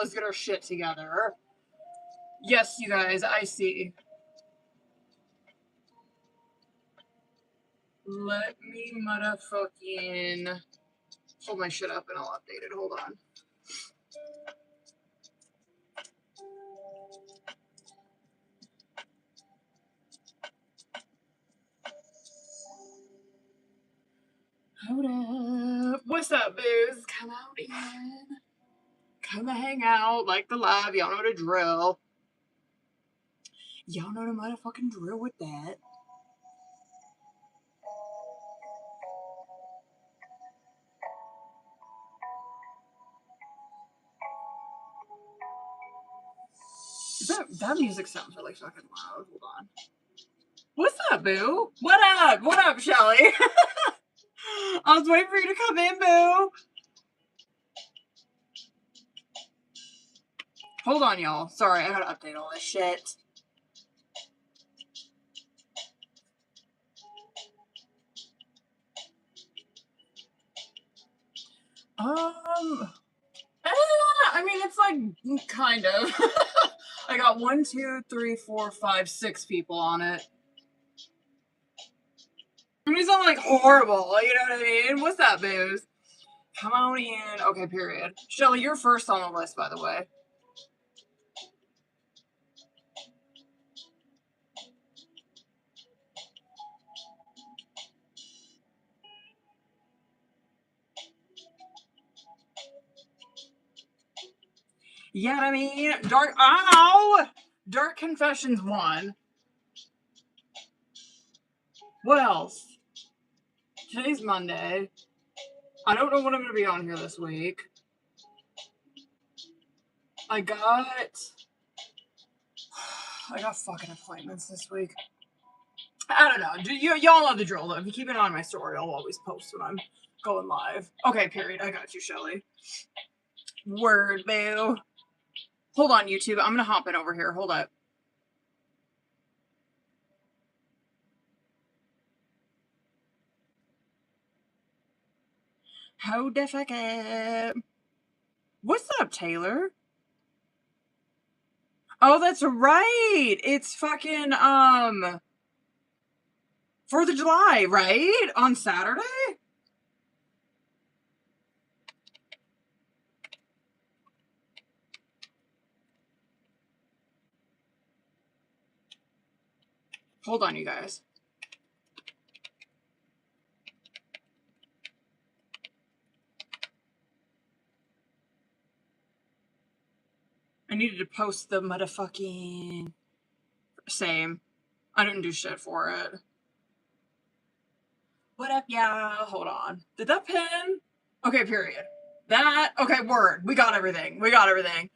let's get our shit together. Yes, you guys, I see. Let me motherfucking pull my shit up and I'll update it. Hold on. Hold up. What's up, booze? Come out in. Come hang out like the live. Y'all know the drill. Y'all know the motherfucking drill with that. That music sounds really fucking loud. Hold on. What's up, boo? What up? What up, Shelly? I was waiting for you to come in, boo. Hold on, y'all. Sorry, I gotta update all this shit. I mean, it's like, kind of. I got 1, 2, 3, 4, 5, 6 people on it. These are like horrible, you know what I mean? What's up, booze? Come on in. Okay, period. Shelly, you're first on the list, by the way. Yeah, I mean, Dark Confessions 1. What else? Today's Monday. I don't know what I'm going to be on here this week. I got fucking appointments this week. I don't know. Y'all know the drill, though. If you keep it on my story, I'll always post when I'm going live. Okay, period. I got you, Shelly. Word, boo. Hold on, YouTube. I'm going to hop in over here. Hold up. Hold the fuck up. What's up, Taylor? Oh, that's right. It's fucking, 4th of July, right? On Saturday? Hold on, you guys. I needed to post the motherfucking... Same. I didn't do shit for it. What up, y'all? Hold on. Did that pin? Okay, period. That... Okay, word. We got everything. We got everything.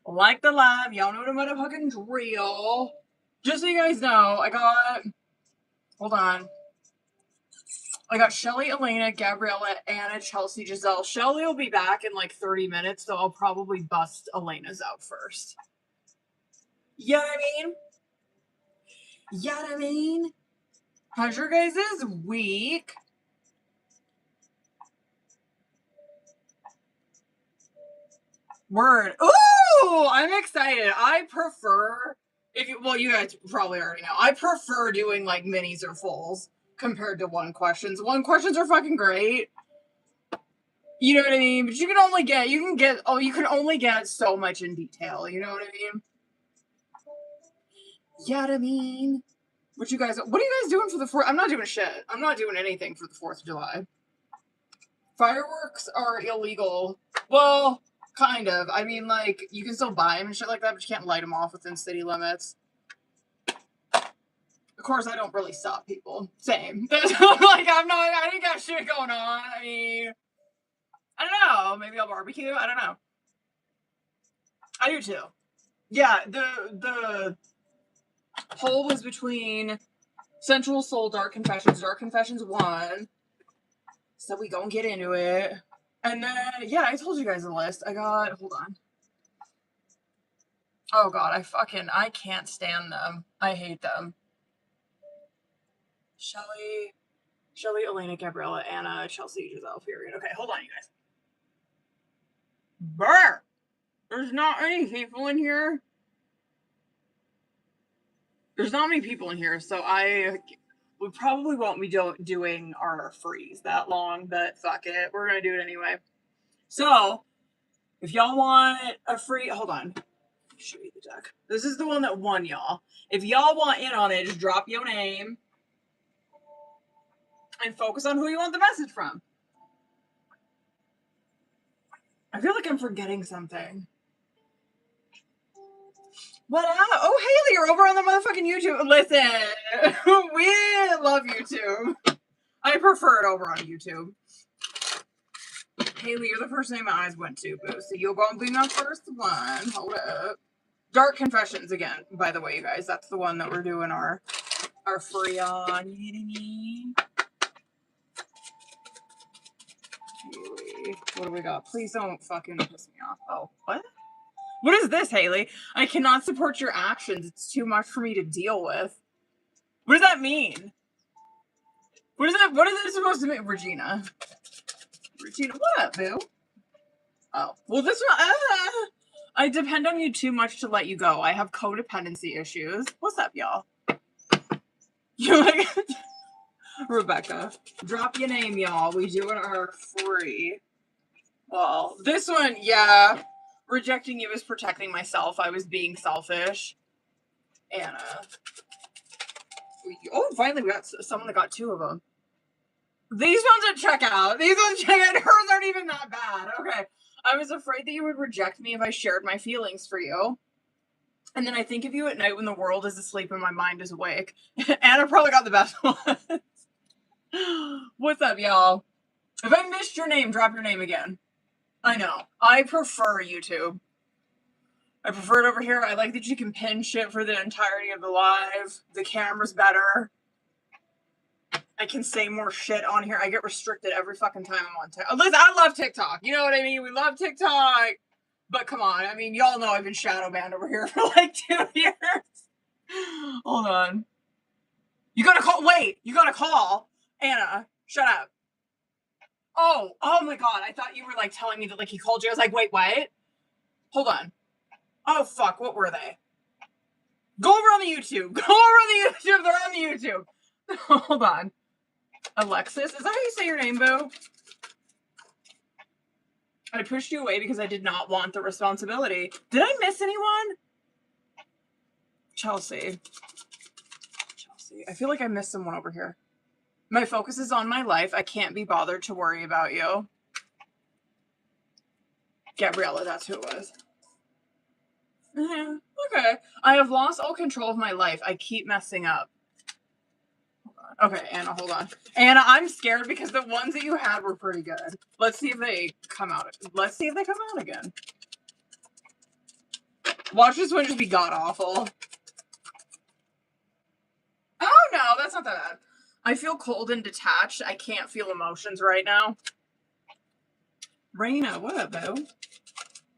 Like the live. Y'all know the motherfucking drill. Just so you guys know, I got... Hold on. I got Shelly, Elena, Gabriella, Anna, Chelsea, Giselle. Shelly will be back in like 30 minutes, so I'll probably bust Elena's out first. You know what I mean? You know what I mean? How's your guys' week? Word. Ooh! I'm excited. I prefer... Well, you guys probably already know. I prefer doing like minis or fulls compared to 1 questions. 1 questions are fucking great. You know what I mean? But you can only get so much in detail. You know what I mean? Yeah, what I mean? What are you guys doing for the 4th? I'm not doing shit. I'm not doing anything for the 4th of July. Fireworks are illegal. Well, kind of. I mean, like, you can still buy them and shit like that, but you can't light them off within city limits. Of course, I don't really stop people. Same. Like, I ain't got shit going on. I mean, I don't know. Maybe I'll barbecue. I don't know. I do too. Yeah, the poll was between Sensual Soul, Dark Confessions 1. So we gonna get into it. And then, yeah, I told you guys the list. I got, hold on. Oh god, I can't stand them. I hate them. Shelly, Elena, Gabriella, Anna, Chelsea, Giselle, period. Okay, hold on, you guys. Brr! There's not any people in here. There's not many people in here, so we probably won't be doing our freeze that long, but fuck it. We're gonna do it anyway. So, if y'all want a free... Hold on. Let me show you the deck. This is the one that won, y'all. If y'all want in on it, just drop your name and focus on who you want the message from. I feel like I'm forgetting something. What up? Oh, Haley, you're over on the motherfucking YouTube. Listen, we love YouTube. I prefer it over on YouTube. Haley, you're the first name my eyes went to, boo. So you're going to be my first one. Hold up. Dark Confessions again, by the way, you guys. That's the one that we're doing our free on. You kidding me? Haley, what do we got? Please don't fucking piss me off. Oh, what? What is this, Haley? I cannot support your actions. It's too much for me to deal with. What does that mean? What is it supposed to mean? Regina, what up, boo? Oh, well, this one, I depend on you too much to let you go. I have codependency issues. What's up, y'all? You're like, Rebecca, drop your name, y'all. We doing our free. Well, this one, yeah. Rejecting you is protecting myself. I was being selfish. Anna. Oh, finally we got someone that got two of them. These ones are check out. These ones check out. Hers aren't even that bad. Okay. I was afraid that you would reject me if I shared my feelings for you. And then I think of you at night when the world is asleep and my mind is awake. Anna probably got the best one. What's up, y'all? If I missed your name, drop your name again. I know. I prefer YouTube. I prefer it over here. I like that you can pin shit for the entirety of the live. The camera's better. I can say more shit on here. I get restricted every fucking time I'm on TikTok. Listen, I love TikTok. You know what I mean? We love TikTok. But come on. I mean, y'all know I've been shadow banned over here for like 2 years. Hold on. You gotta call. Wait. You gotta call. Anna, shut up. Oh my God. I thought you were like telling me that like he called you. I was like, wait, what? Hold on. Oh, fuck. What were they? Go over on the YouTube. Go over on the YouTube. They're on the YouTube. Hold on. Alexis? Is that how you say your name, boo? I pushed you away because I did not want the responsibility. Did I miss anyone? Chelsea. I feel like I missed someone over here. My focus is on my life. I can't be bothered to worry about you. Gabriella, that's who it was. Okay. I have lost all control of my life. I keep messing up. Okay, Anna, hold on. Anna, I'm scared because the ones that you had were pretty good. Let's see if they come out. Let's see if they come out again. Watch this one just be god-awful. Oh, no, that's not that bad. I feel cold and detached. I can't feel emotions right now. Raina, what up, boo?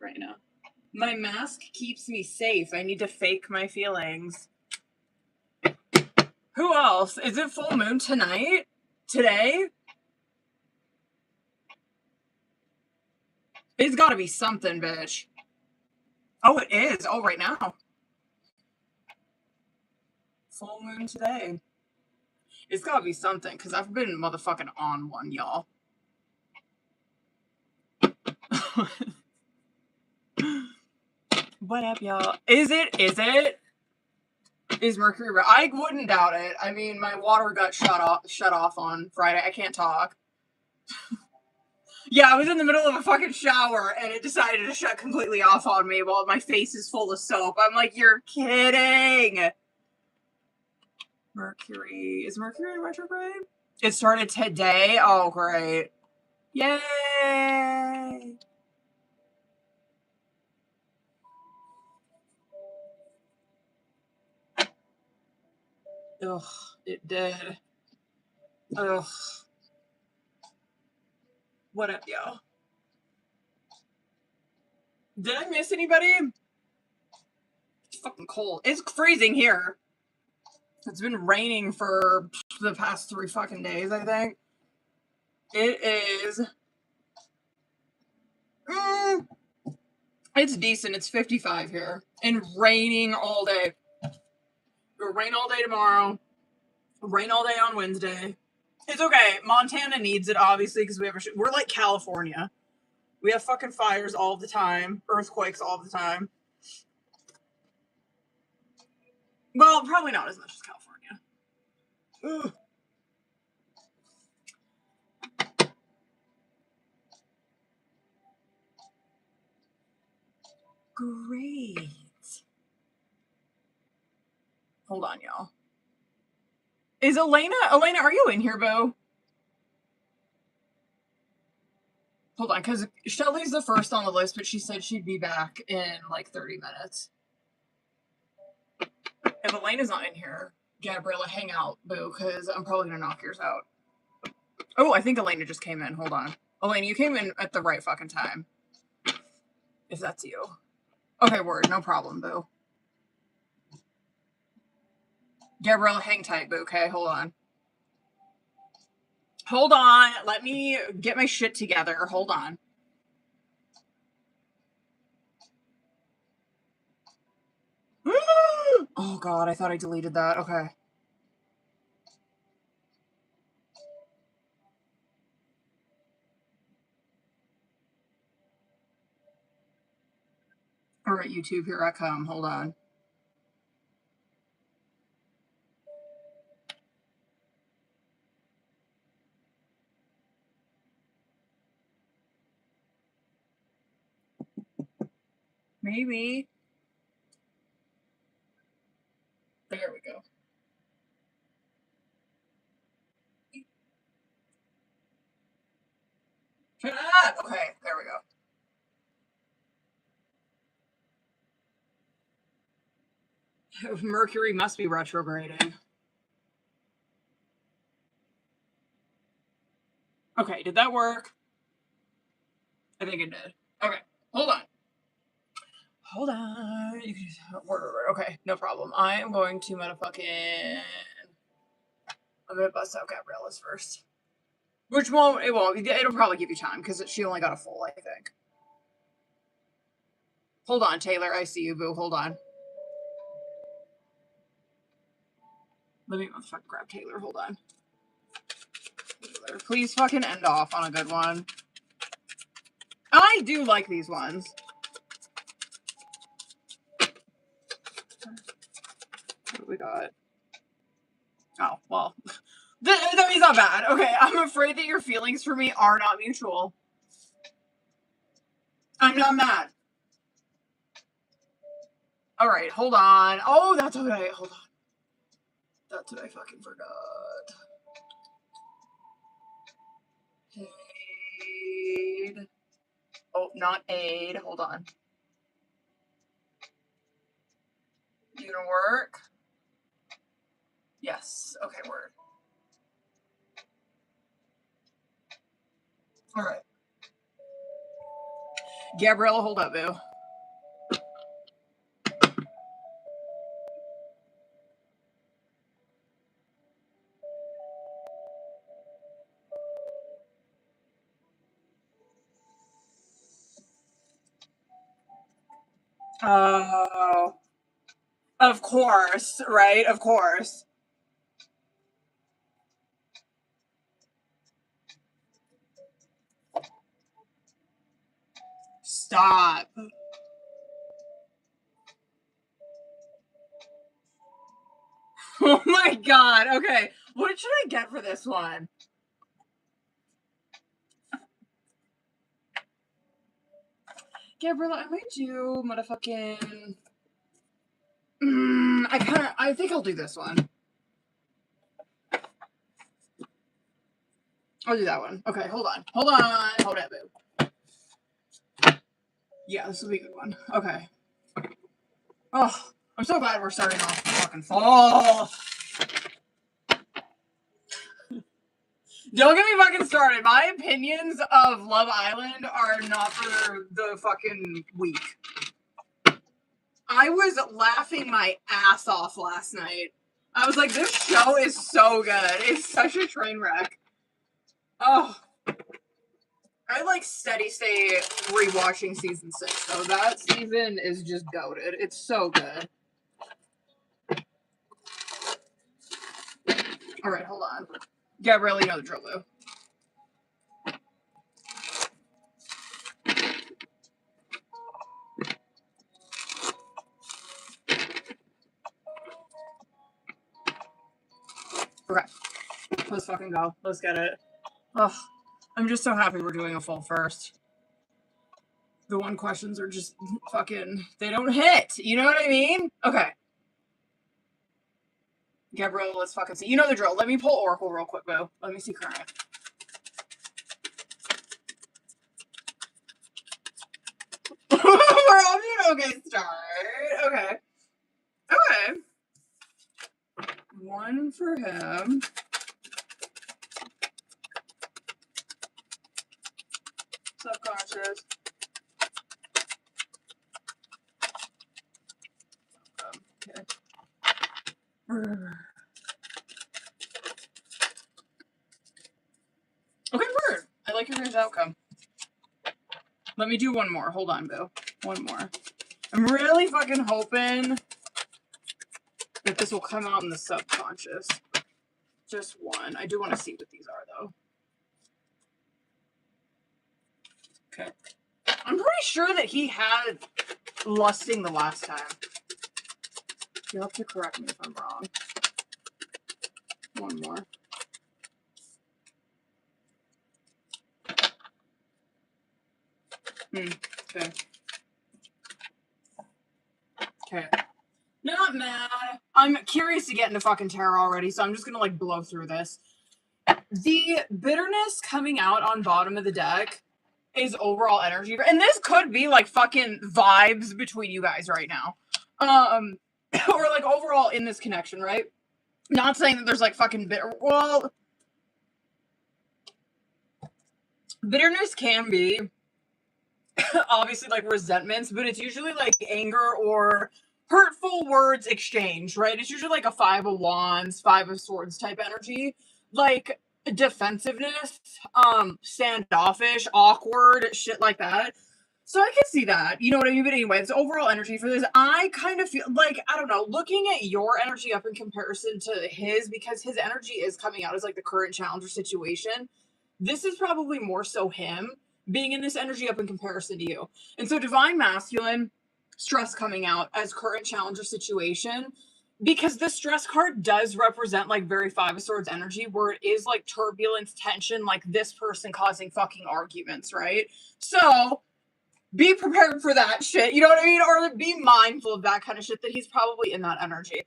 Raina. My mask keeps me safe. I need to fake my feelings. Who else? Is it full moon tonight? Today? It's gotta be something, bitch. Oh, it is. Oh, right now. Full moon today. It's gotta be something, because I've been motherfucking on one, y'all. What up, y'all? Is it? Is Mercury right? I wouldn't doubt it. I mean, my water got shut off on Friday. I can't talk. Yeah, I was in the middle of a fucking shower and it decided to shut completely off on me while my face is full of soap. I'm like, you're kidding. Mercury. Is Mercury retrograde? It started today? Oh, great. Yay! Ugh, it did. Ugh. What up, y'all? Did I miss anybody? It's fucking cold. It's freezing here. It's been raining for the past 3 fucking days, I think. It is... It's decent. It's 55 here. And raining all day. It'll rain all day tomorrow. Rain all day on Wednesday. It's okay. Montana needs it, obviously, because we're like California. We have fucking fires all the time. Earthquakes all the time. Well, probably not as much as California. Ugh. Great. Hold on, y'all. Is Elena, are you in here, boo? Hold on, because Shelly's the first on the list, but she said she'd be back in like 30 minutes. If Elena's not in here, Gabriella, hang out, boo, because I'm probably going to knock yours out. Oh, I think Elena just came in. Hold on. Elena, you came in at the right fucking time. If that's you. Okay, word. No problem, boo. Gabriella, hang tight, boo, okay? Hold on. Hold on. Let me get my shit together. Hold on. Oh, God. I thought I deleted that. Okay. All right, YouTube, here I come. Hold on. Maybe. There we go. Shut up! Okay, there we go. Mercury must be retrograding. Okay, did that work? I think it did. Okay, hold on. Hold on. You can word. Okay, no problem. I am going to motherfucking. I'm gonna bust out Gabriella's first. Which won't. It won't. It'll probably give you time because she only got a full, I think. Hold on, Taylor. I see you, boo. Hold on. Let me fucking grab Taylor. Hold on. Taylor, please fucking end off on a good one. I do like these ones. What do we got? Oh, well. That means not bad. Okay, I'm afraid that your feelings for me are not mutual. I'm not mad. Alright, hold on. Oh, that's what I... Hold on. That's what I fucking forgot. Aid. Oh, not aid. Hold on. You gonna work? Yes. Okay, word. Alright. Gabriella, hold up, boo. Oh. Of course, right? Of course. Stop. Oh my god. Okay. What should I get for this one? Gabriella, I might do motherfucking... I think I'll do this one. I'll do that one. Okay, hold on. Hold on. Hold it, boo. Yeah, this will be a good one. Okay. Oh, I'm so glad we're starting off the fucking fall. Don't get me fucking started. My opinions of Love Island are not for the fucking weak. I was laughing my ass off last night. I was like, this show is so good. It's such a train wreck. Oh. I like steady state rewatching season 6 though. That season is just goated. It's so good. Alright, hold on. Gabrielle, you know the drill, Lou. Okay. Let's fucking go. Let's get it. Ugh. I'm just so happy we're doing a full first. The one questions are just fucking, they don't hit. You know what I mean? Okay. Gabrielle, let's fucking see. You know the drill. Let me pull Oracle real quick, boo. Let me see current. We're off to an okay start. Okay. Okay. One for him. Subconscious. Okay. Okay, word. I like your guys' outcome. Let me do one more. Hold on, boo. One more. I'm really fucking hoping that this will come out in the subconscious. Just one. I do want to see what these are, though. Okay. I'm pretty sure that he had lusting the last time. You'll have to correct me if I'm wrong. One more. Okay. Okay. Not mad. I'm curious to get into fucking tarot already, so I'm just gonna like blow through this. The bitterness coming out on bottom of the deck is overall energy, and this could be like fucking vibes between you guys right now, or like overall in this connection, right? Not saying that there's like fucking well, bitterness can be obviously like resentments, but it's usually like anger or hurtful words exchange, right? It's usually like a 5 of wands, 5 of swords type energy, like defensiveness, standoffish, awkward, shit like that. So I can see that, you know what I mean? But anyway, it's overall energy for this. I kind of feel like, I don't know, looking at your energy up in comparison to his, because his energy is coming out as like the current challenger situation. This is probably more so him being in this energy up in comparison to you. And so divine masculine, stress coming out as current challenger situation, because the stress card does represent like very 5 of swords energy, where it is like turbulence, tension, like this person causing fucking arguments, right? So be prepared for that shit, you know what I mean? Or be mindful of that kind of shit, that he's probably in that energy.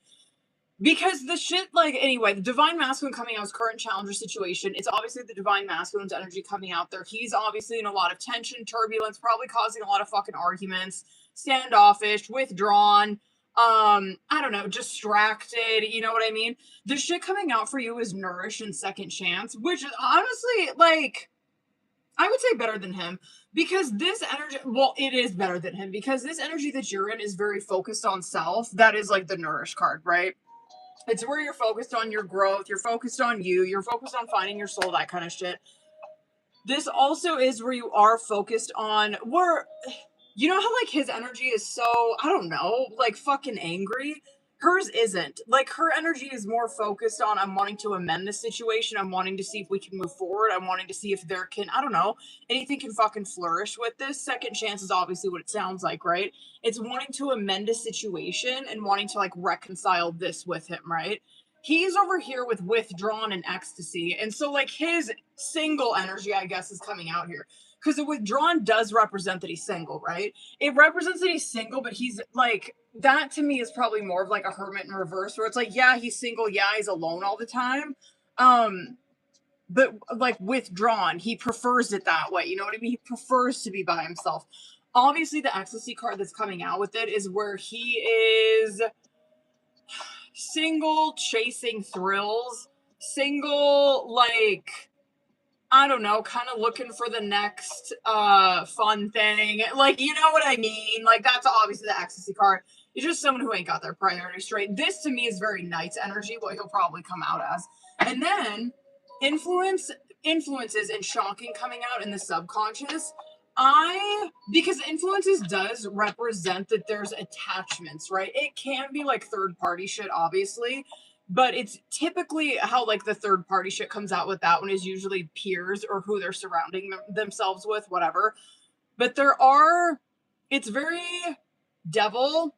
Because the shit, like, anyway, the divine masculine coming out as current challenger situation, it's obviously the divine masculine's energy coming out there. He's obviously in a lot of tension, turbulence, probably causing a lot of fucking arguments, standoffish, withdrawn, I don't know, distracted, you know what I mean? The shit coming out for you is nourish and second chance, which is honestly, like, I would say better than him, because this energy, well, it is better than him, because this energy that you're in is very focused on self. That is like the nourish card, right? It's where you're focused on your growth, you're focused on you, you're focused on finding your soul, that kind of shit. This also is where you are focused on, where, you know how like his energy is so, I don't know, like fucking angry? Hers isn't. Like, her energy is more focused on, I'm wanting to amend this situation, I'm wanting to see if we can move forward, I'm wanting to see if there can, I don't know, anything can fucking flourish with this. Second chance is obviously what it sounds like, right? It's wanting to amend a situation and wanting to like reconcile this with him, right? He's over here with withdrawn and ecstasy, and so like his single energy, I guess, is coming out here. Because the withdrawn does represent that he's single, right? It represents that he's single, but he's like, that to me is probably more of like a hermit in reverse, where it's like, yeah, he's single, yeah, he's alone all the time. But like withdrawn, he prefers it that way. You know what I mean? He prefers to be by himself. Obviously, the ecstasy card that's coming out with it is where he is single, chasing thrills, single, like, I don't know, kind of looking for the next fun thing. Like, you know what I mean? Like, that's obviously the ecstasy card. He's just someone who ain't got their priorities straight. This, to me, is very Knight's energy, what he'll probably come out as. And then, influence, influences and shocking coming out in the subconscious, because influences does represent that there's attachments, right? It can be like third party shit, obviously, but it's typically how like the third party shit comes out with that one is usually peers or who they're surrounding themselves with, whatever. But it's very devil,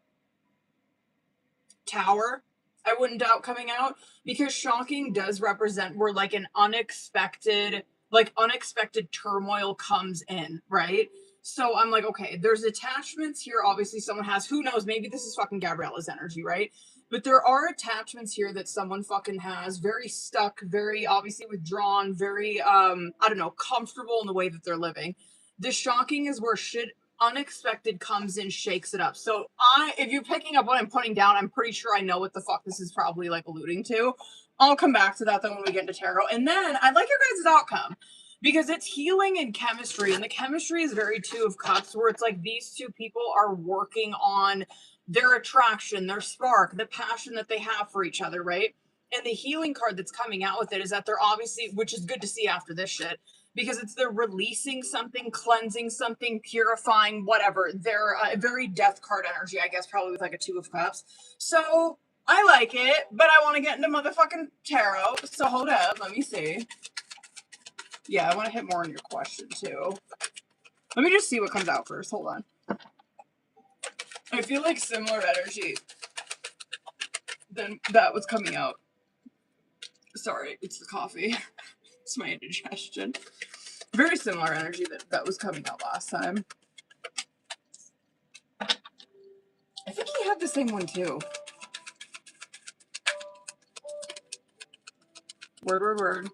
tower, I wouldn't doubt coming out, because shocking does represent where like an unexpected turmoil comes in, right? So I'm like, okay, there's attachments here. Obviously, someone has, who knows, maybe this is fucking Gabriella's energy, right? But there are attachments here that someone fucking has, very stuck, very obviously withdrawn, very, I don't know, comfortable in the way that they're living. The shocking is where shit unexpected comes in, shakes it up. So if you're picking up what I'm putting down, I'm pretty sure I know what the fuck this is probably like alluding to. I'll come back to that though when we get into tarot. And then I'd like your guys' outcome, because it's healing and chemistry, and the chemistry is very Two of Cups, where it's like these two people are working on their attraction, their spark, the passion that they have for each other, right? And the healing card that's coming out with it is that they're obviously, which is good to see after this shit, because they're releasing something, cleansing something, purifying, whatever. They're a very death card energy, I guess, probably with like a Two of Cups. So I like it, but I want to get into motherfucking tarot. So hold up, let me see. Yeah, I want to hit more on your question too. Let me just see what comes out first. Hold on. I feel like similar energy than that was coming out. Sorry, it's the coffee. It's my indigestion. Very similar energy that was coming out last time. I think he had the same one too. Word.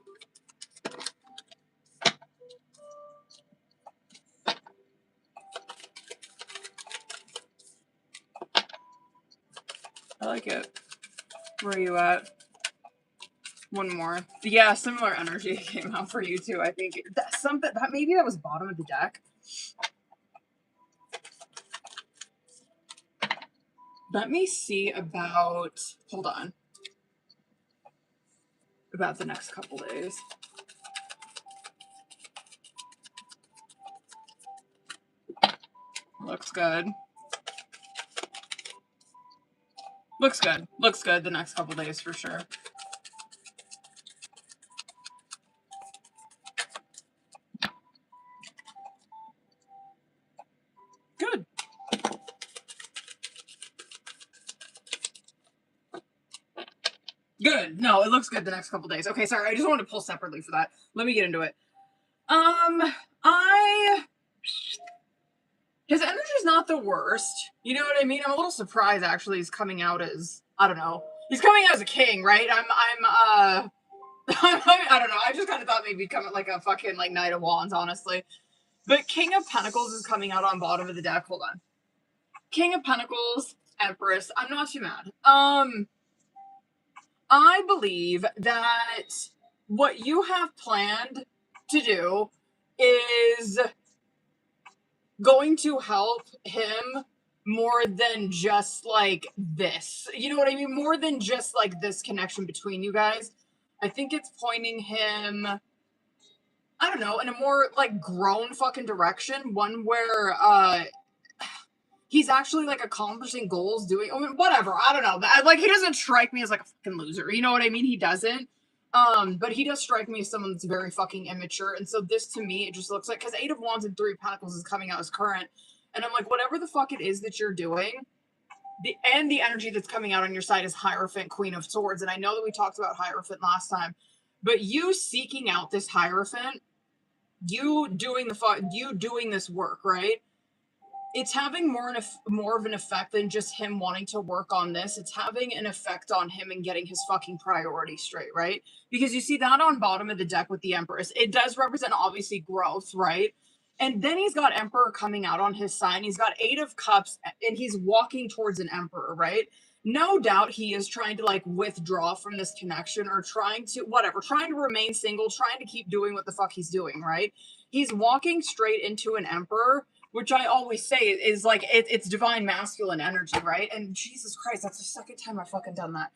I like it. Where are you at? One more. Yeah, similar energy came out for you too. I think that's something that maybe that was bottom of the deck. Let me see about, hold on, about the next couple days. Looks good. Looks good. Looks good the next couple days for sure. Good. Good. No, it looks good the next couple days. Okay, sorry. I just wanted to pull separately for that. Let me get into it. His energy's not the worst. You know what I mean? I'm a little surprised actually he's coming out as, I don't know. He's coming out as a king, right? I don't know. I just kind of thought maybe he'd come at like a fucking like Knight of Wands, honestly. But King of Pentacles is coming out on bottom of the deck. Hold on. King of Pentacles, Empress. I'm not too mad. I believe that what you have planned to do is going to help him more than just like this. You know what I mean? More than just like this connection between you guys. I think it's pointing him, I don't know, in a more like grown fucking direction. One where he's actually like accomplishing goals, doing, I mean, whatever. I don't know. Like he doesn't strike me as like a fucking loser. You know what I mean? He doesn't. But he does strike me as someone that's very fucking immature. And so this to me, it just looks like, because Eight of Wands and Three of Pentacles is coming out as current. And I'm like, whatever the fuck it is that you're doing, the energy that's coming out on your side is Hierophant, Queen of Swords. And I know that we talked about Hierophant last time, but you seeking out this Hierophant, you doing this work, right? It's having more of an effect than just him wanting to work on this. It's having an effect on him and getting his fucking priorities straight, right? Because you see that on bottom of the deck with the Empress. It does represent obviously growth, right? And then he's got Emperor coming out on his side. He's got Eight of Cups and he's walking towards an Emperor, right? No doubt he is trying to like withdraw from this connection or trying to remain single, trying to keep doing what the fuck he's doing, right? He's walking straight into an Emperor, which I always say is like, it's divine masculine energy, right? And Jesus Christ, that's the second time I've fucking done that.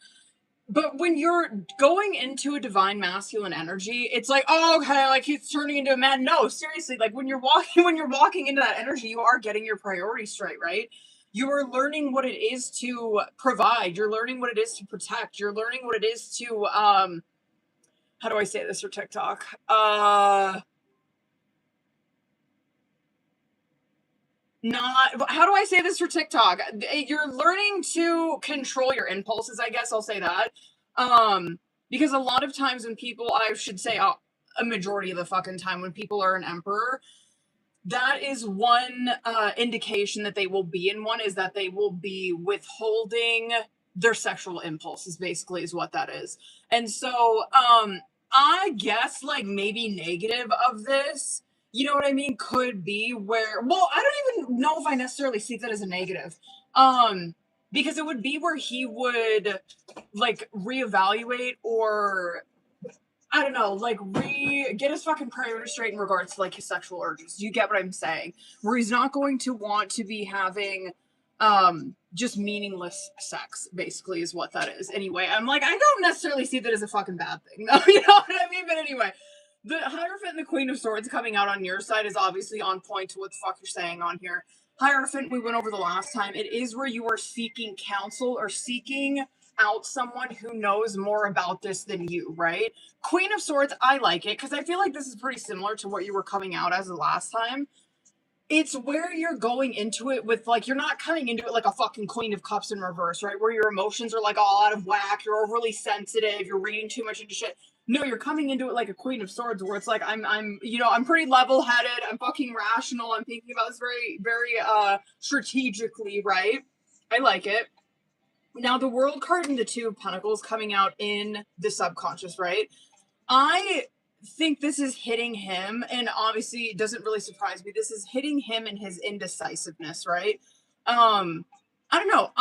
But when you're going into a divine masculine energy, it's like, oh, okay, like he's turning into a man. No, seriously, like when you're walking into that energy, you are getting your priorities straight, right? You are learning what it is to provide. You're learning what it is to protect. You're learning what it is to how do I say this for TikTok? Not how do I say this for TikTok? You're learning to control your impulses, I guess I'll say that. Because a lot of times when people, I should say a majority of the fucking time when people are an emperor, that is one indication that they will be in one, is that they will be withholding their sexual impulses, basically, is what that is. And so, I guess, like, maybe negative of this, you know what I mean, could be where, well, I don't even know if I necessarily see that as a negative. Because it would be where he would, like, reevaluate or I don't know, like get his fucking priorities straight in regards to like his sexual urges. You get what I'm saying? Where he's not going to want to be having just meaningless sex, basically, is what that is. Anyway, I'm like, I don't necessarily see that as a fucking bad thing, though. You know what I mean? But anyway, the Hierophant and the Queen of Swords coming out on your side is obviously on point to what the fuck you're saying on here. Hierophant, we went over the last time. It is where you are seeking counsel or seeking out someone who knows more about this than you, right? Queen of Swords, I like it because I feel like this is pretty similar to what you were coming out as the last time. It's where you're going into it with, like, you're not coming into it like a fucking Queen of Cups in reverse, right? Where your emotions are, like, all out of whack, you're overly sensitive, you're reading too much into shit. No, you're coming into it like a Queen of Swords where it's like, I'm pretty level-headed, I'm fucking rational, I'm thinking about this very, very, strategically, right? I like it. Now, the World card and the Two of Pentacles coming out in the subconscious, right? I think this is hitting him, and obviously it doesn't really surprise me. This is hitting him in his indecisiveness, right? I don't know.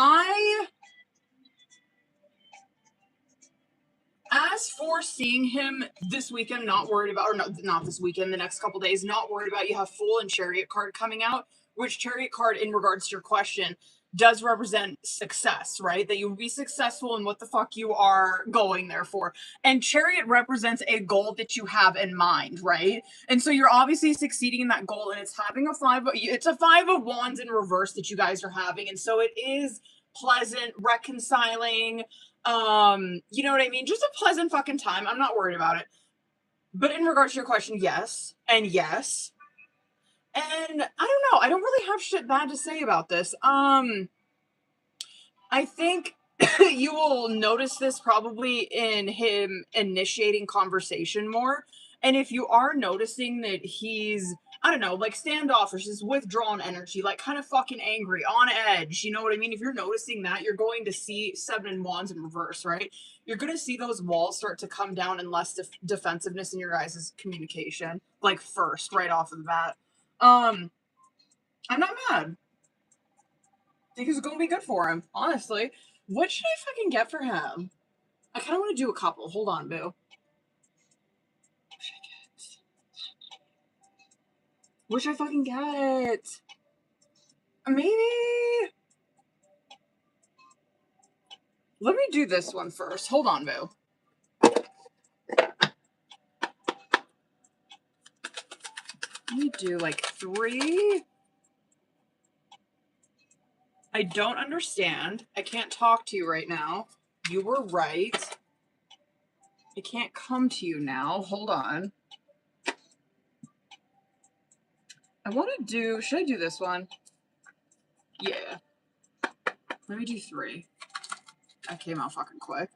As for seeing him this weekend, not worried about, or not this weekend, the next couple days, not worried about. You have Fool and Chariot card coming out, which Chariot card, in regards to your question, does represent success, right? That you will be successful in what the fuck you are going there for. And Chariot represents a goal that you have in mind, right? And so you're obviously succeeding in that goal, and it's having it's a Five of Wands in reverse that you guys are having. And so it is pleasant, reconciling, you know what I mean? Just a pleasant fucking time. I'm not worried about it. But in regards to your question, yes. And yes. And I don't know. I don't really have shit bad to say about this. I think you will notice this probably in him initiating conversation more. And if you are noticing that he's, I don't know, like standoffish, is withdrawn energy, like kind of fucking angry, on edge, you know what I mean? If you're noticing that, you're going to see Seven of Wands in reverse, right? You're going to see those walls start to come down and less defensiveness in your guys' communication, like first, right off of the bat. I'm not mad. I think it's going to be good for him, honestly. What should I fucking get for him? I kind of want to do a couple. Hold on, boo. What should I fucking get? Maybe. Let me do this one first. Hold on, boo. Let me do like 3. I don't understand. I can't talk to you right now. You were right. I can't come to you now. Hold on. I want to do... Should I do this one? Yeah. Let me do 3. That came out fucking quick.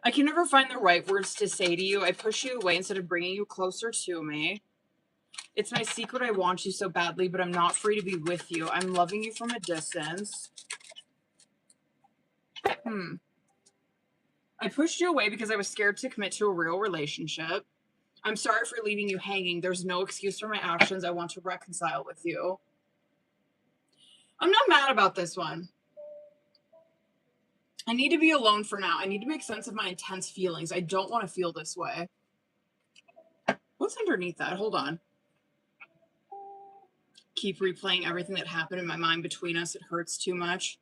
I can never find the right words to say to you. I push you away instead of bringing you closer to me. It's my secret. I want you so badly, but I'm not free to be with you. I'm loving you from a distance. I pushed you away because I was scared to commit to a real relationship. I'm sorry for leaving you hanging. There's no excuse for my actions. I want to reconcile with you. I'm not mad about this one. I need to be alone for now. I need to make sense of my intense feelings. I don't want to feel this way. What's underneath that? Hold on. Keep replaying everything that happened in my mind between us. It hurts too much.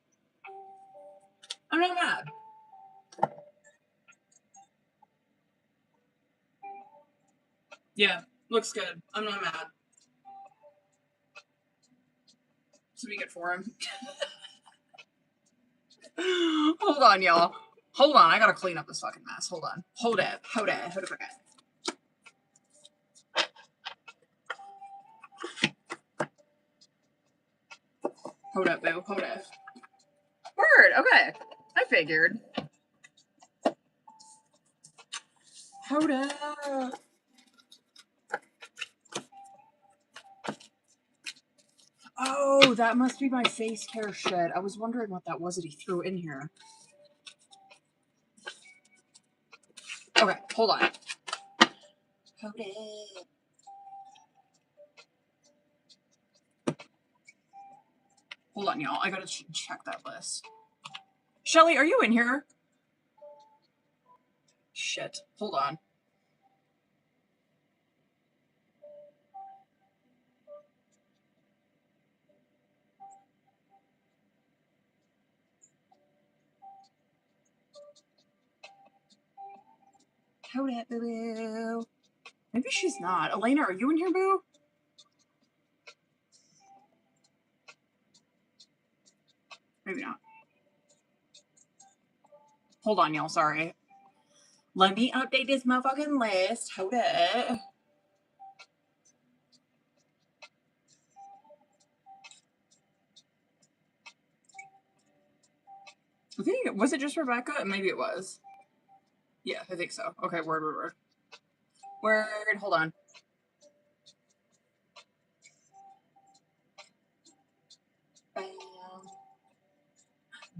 I'm not mad. Yeah, looks good. I'm not mad. Speak it for him. Hold on, y'all. Hold on, I gotta clean up this fucking mess. Hold on. Hold it. Hold it. Hold it for that. Hold up, boo. Hold up. Word. Okay. I figured. Hold up. Oh, that must be my face care shit. I was wondering what that was that he threw in here. Okay, hold on. Hold it. Hold on, y'all. I gotta check that list. Shelly, are you in here? Shit. Hold on. Hold it, boo. Maybe she's not. Elena, are you in here, boo? Maybe not. Hold on, y'all. Sorry. Let me update this motherfucking list. Hold it. I think, was it just Rebecca? Maybe it was. Yeah, I think so. Okay, word. Word, hold on.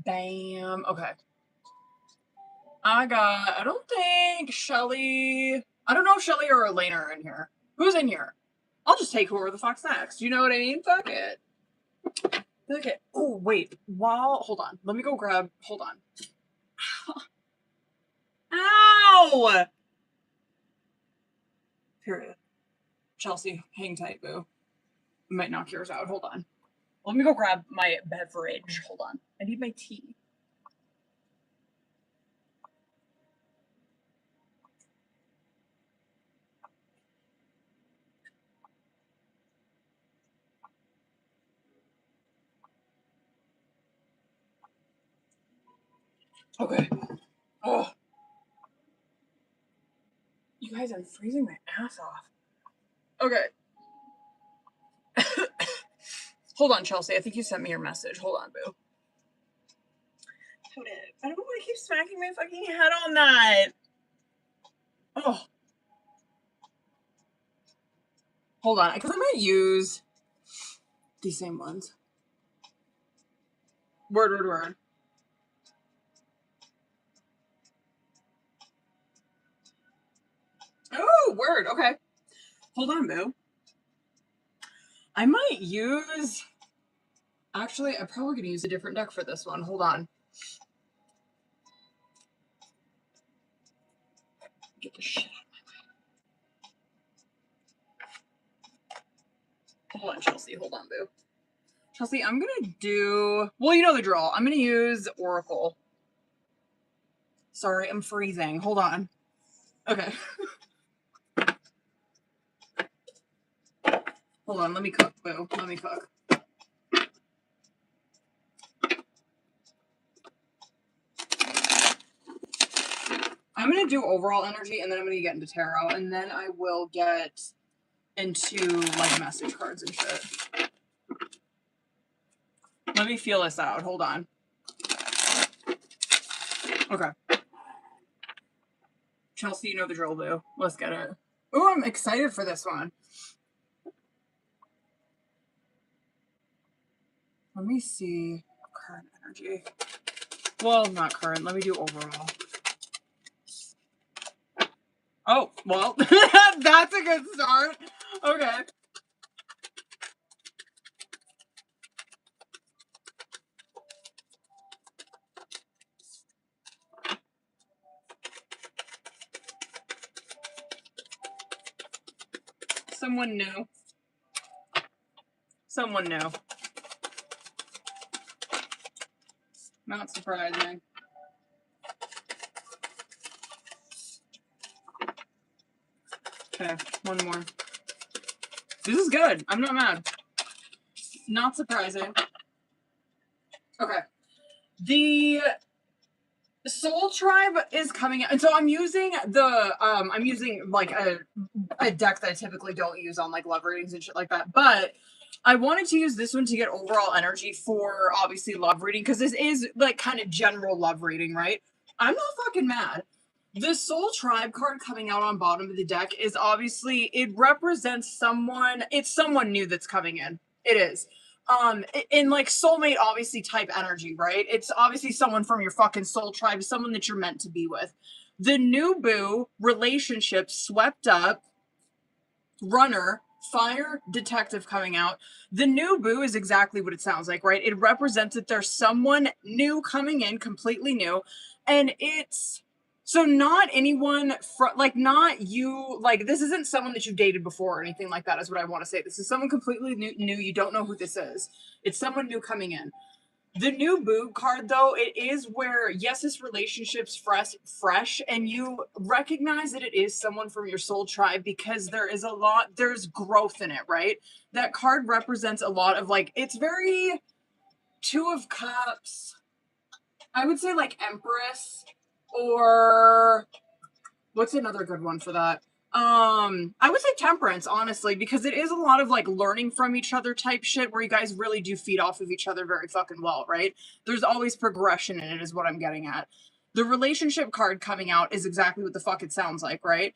Bam. Okay. I don't think Shelly, I don't know if Shelly or Elena are in here. Who's in here? I'll just take whoever the fuck's next. You know what I mean? Fuck it. Okay. Oh, wait. Hold on. Let me go grab, hold on. Ow! Period. Chelsea, hang tight, boo. I might knock yours out. Hold on. Let me go grab my beverage. Hold on. I need my tea. Okay. Oh. You guys, I'm freezing my ass off. Okay. Hold on, Chelsea. I think you sent me your message. Hold on, boo. Hold it. I don't want to keep smacking my fucking head on that. Oh. Hold on, because I might use these same ones. Word. Oh, word. Okay. Hold on, boo. I might use... Actually, I'm probably going to use a different deck for this one. Hold on. Get the shit out of my way. Hold on, Chelsea. Hold on, boo. Chelsea, I'm going to do... Well, you know the drill. I'm going to use Oracle. Sorry, I'm freezing. Hold on. Okay. Hold on. Let me cook, boo. Let me cook. I'm going to do overall energy, and then I'm going to get into tarot, and then I will get into, like, message cards and shit. Let me feel this out. Hold on. Okay. Chelsea, you know the drill, boo. Let's get it. Oh, I'm excited for this one. Let me see current energy. Well, not current. Let me do overall. Oh, well, that's a good start. Okay. Someone new. Someone new. Not surprising. Okay, one more. This is good. I'm not mad. Not surprising. Okay. The Soul Tribe is coming out, and so I'm using like a deck that I typically don't use on like love readings and shit like that, but I wanted to use this one to get overall energy for obviously love reading, because this is like kind of general love reading, right? I'm not fucking mad. The Soul Tribe card coming out on bottom of the deck is obviously, it represents someone, it's someone new that's coming in. It is. In like soulmate obviously type energy, right? It's obviously someone from your fucking soul tribe, someone that you're meant to be with. The new boo relationship swept up, runner, fire, detective coming out. The new boo is exactly what it sounds like, right? It represents that there's someone new coming in, completely new, and it's so not anyone like not you, like this isn't someone that you've dated before or anything like that is what I want to say. This is someone completely new. You don't know who this is. It's someone new coming in. The new boo card, though, it is where, yes, this relationship's fresh, and you recognize that it is someone from your soul tribe because there's growth in it, right? That card represents a lot of, like, it's very Two of Cups. I would say, like, Empress, or what's another good one for that? I would say Temperance, honestly, because it is a lot of like learning from each other type shit where you guys really do feed off of each other very fucking well, right? There's always progression in it, is what I'm getting at. The relationship card coming out is exactly what the fuck it sounds like, right?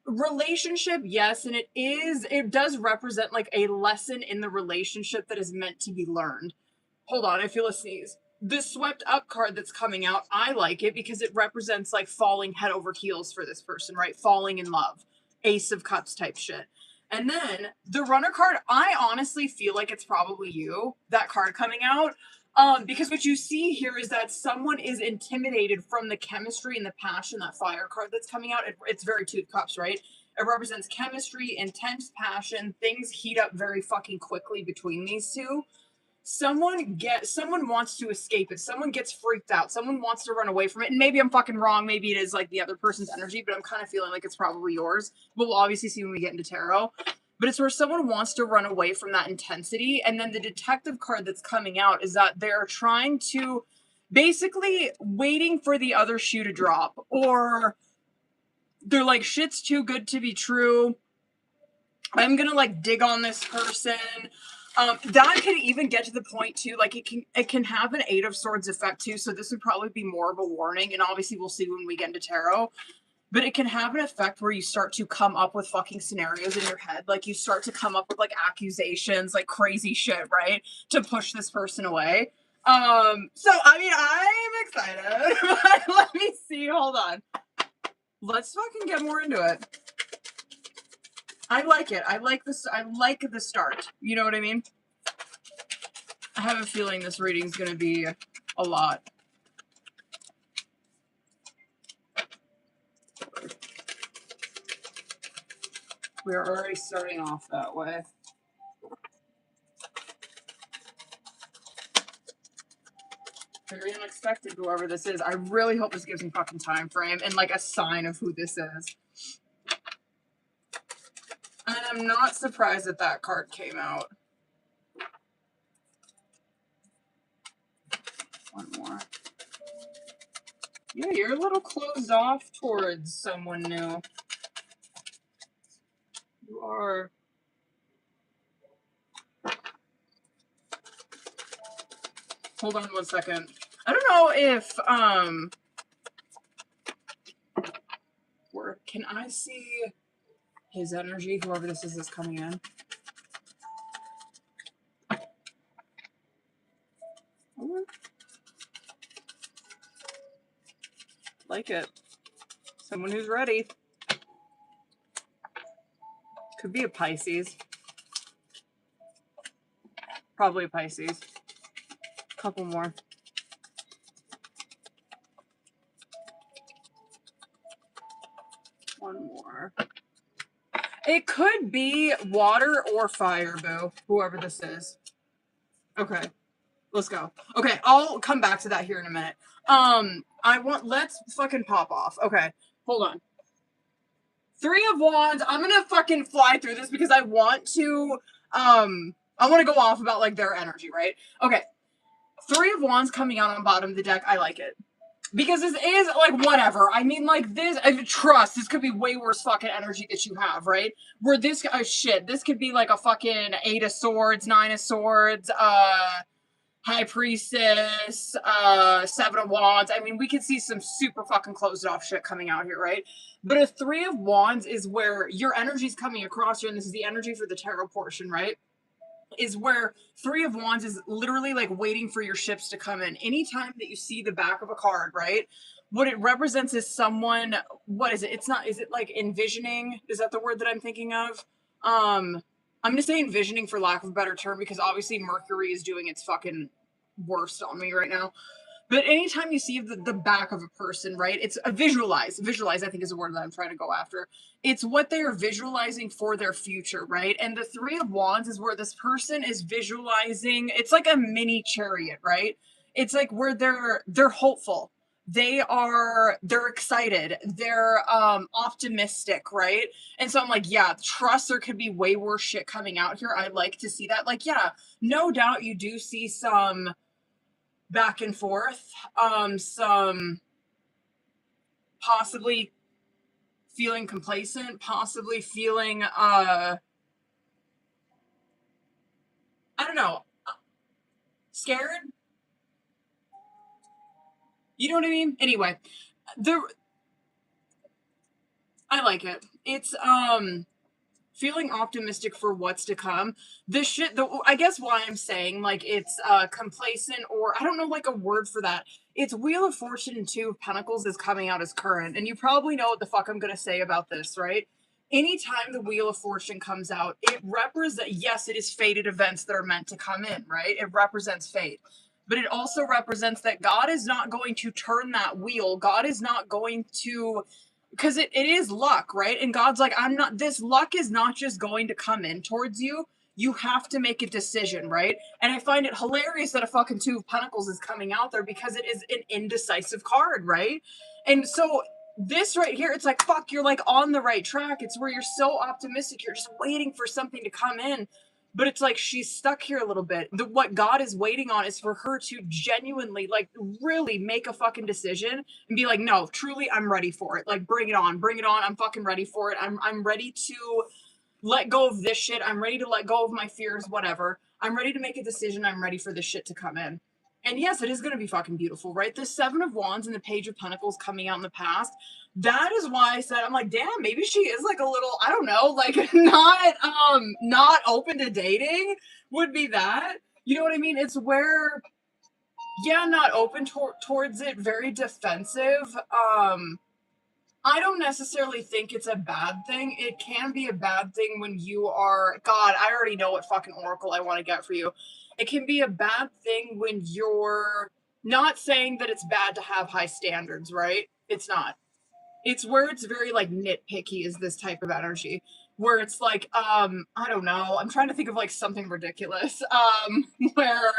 Relationship, yes, and it does represent like a lesson in the relationship that is meant to be learned. Hold on, I feel a sneeze. The swept up card that's coming out, I like it because it represents like falling head over heels for this person, right? Falling in love. Ace of Cups type shit. And then the runner card, I honestly feel like it's probably you, that card coming out. Because what you see here is that someone is intimidated from the chemistry and the passion, that fire card that's coming out. It's very Two of Cups, right? It represents chemistry, intense passion. Things heat up very fucking quickly between these two. Someone wants to escape it. Someone gets freaked out. Someone wants to run away from it. And maybe I'm fucking wrong. Maybe it is like the other person's energy, but I'm kind of feeling like it's probably yours. But we'll obviously see when we get into tarot. But it's where someone wants to run away from that intensity. And then the detective card that's coming out is that they're trying to, basically waiting for the other shoe to drop. Or they're like, shit's too good to be true. I'm gonna like dig on this person. That could even get to the point too, like it can have an Eight of Swords effect too, so this would probably be more of a warning, and obviously we'll see when we get into tarot. But it can have an effect where you start to come up with fucking scenarios in your head. Like you start to come up with like accusations, like crazy shit, right? To push this person away. So I mean I'm excited. But let me see, hold on. Let's fucking get more into it. I like it. I like this. I like the start. You know what I mean? I have a feeling this reading's going to be a lot. We're already starting off that way. Very unexpected, whoever this is. I really hope this gives me fucking time frame and like a sign of who this is. And I'm not surprised that that card came out. One more. Yeah, you're a little closed off towards someone new. You are. Hold on 1 second. I don't know if, can I see his energy, whoever this is coming in? Like it. Someone who's ready. Could be a Pisces. Probably a Pisces. Couple more. One more. It could be water or fire, boo. Whoever this is. Okay. Let's go. Okay, I'll come back to that here in a minute. Let's fucking pop off. Okay, hold on. Three of Wands. I'm gonna fucking fly through this because I want to go off about like their energy, right? Okay. Three of Wands coming out on bottom of the deck. I like it. Because this is like whatever. I mean, like this. Trust. This could be way worse fucking energy that you have, right? Where this shit. This could be like a fucking 8 of Swords, 9 of Swords, High Priestess, 7 of Wands. I mean, we could see some super fucking closed off shit coming out here, right? But a 3 of Wands is where your energy's coming across here, and this is the energy for the tarot portion, right? Is where 3 of Wands is literally like waiting for your ships to come in. Anytime that you see the back of a card, right? What it represents is someone, what is it? It's not, is it like envisioning? Is that the word that I'm thinking of? I'm going to say envisioning for lack of a better term because obviously Mercury is doing its fucking worst on me right now. But anytime you see the back of a person, right, it's a visualize. Visualize, I think, is a word that I'm trying to go after. It's what they are visualizing for their future, right? And the 3 of Wands is where this person is visualizing. It's like a mini chariot, right? It's like where they're hopeful. They're excited. They're optimistic, right? And so I'm like, yeah, trust there could be way worse shit coming out here. I like to see that. Like, yeah, no doubt you do see some back and forth, some possibly feeling complacent, possibly feeling I don't know, scared. You know what I mean? Anyway, I like it. It's feeling optimistic for what's to come. I guess why I'm saying like it's complacent, or I don't know like a word for that. It's Wheel of Fortune and 2 of Pentacles is coming out as current, and you probably know what the fuck I'm gonna say about this, right? Anytime the Wheel of Fortune comes out, it represents, yes, it is fated events that are meant to come in, right? It represents fate. But it also represents that God is not going to turn that wheel. God is not going to, because it is luck, right? And God's like, this luck is not just going to come in towards you. You have to make a decision, right? And I find it hilarious that a fucking 2 of Pentacles is coming out there because it is an indecisive card, right? And so this right here, it's like, fuck, you're like on the right track. It's where you're so optimistic. You're just waiting for something to come in. But it's like she's stuck here a little bit. What God is waiting on is for her to genuinely, like, really make a fucking decision and be like, no, truly, I'm ready for it. Like, bring it on, bring it on. I'm fucking ready for it. I'm ready to let go of this shit. I'm ready to let go of my fears, whatever. I'm ready to make a decision. I'm ready for this shit to come in. And yes, it is going to be fucking beautiful, right? The 7 of Wands and the Page of Pentacles coming out in the past. That is why I said, I'm like, damn, maybe she is like a little, I don't know, like not open to dating would be that. You know what I mean? It's where, yeah, not open towards it, very defensive. I don't necessarily think it's a bad thing. It can be a bad thing when you are, God, I already know what fucking oracle I want to get for you. It can be a bad thing when you're not saying that it's bad to have high standards, right? It's not. It's where it's very like nitpicky is this type of energy. Where it's like, I don't know. I'm trying to think of like something ridiculous. Where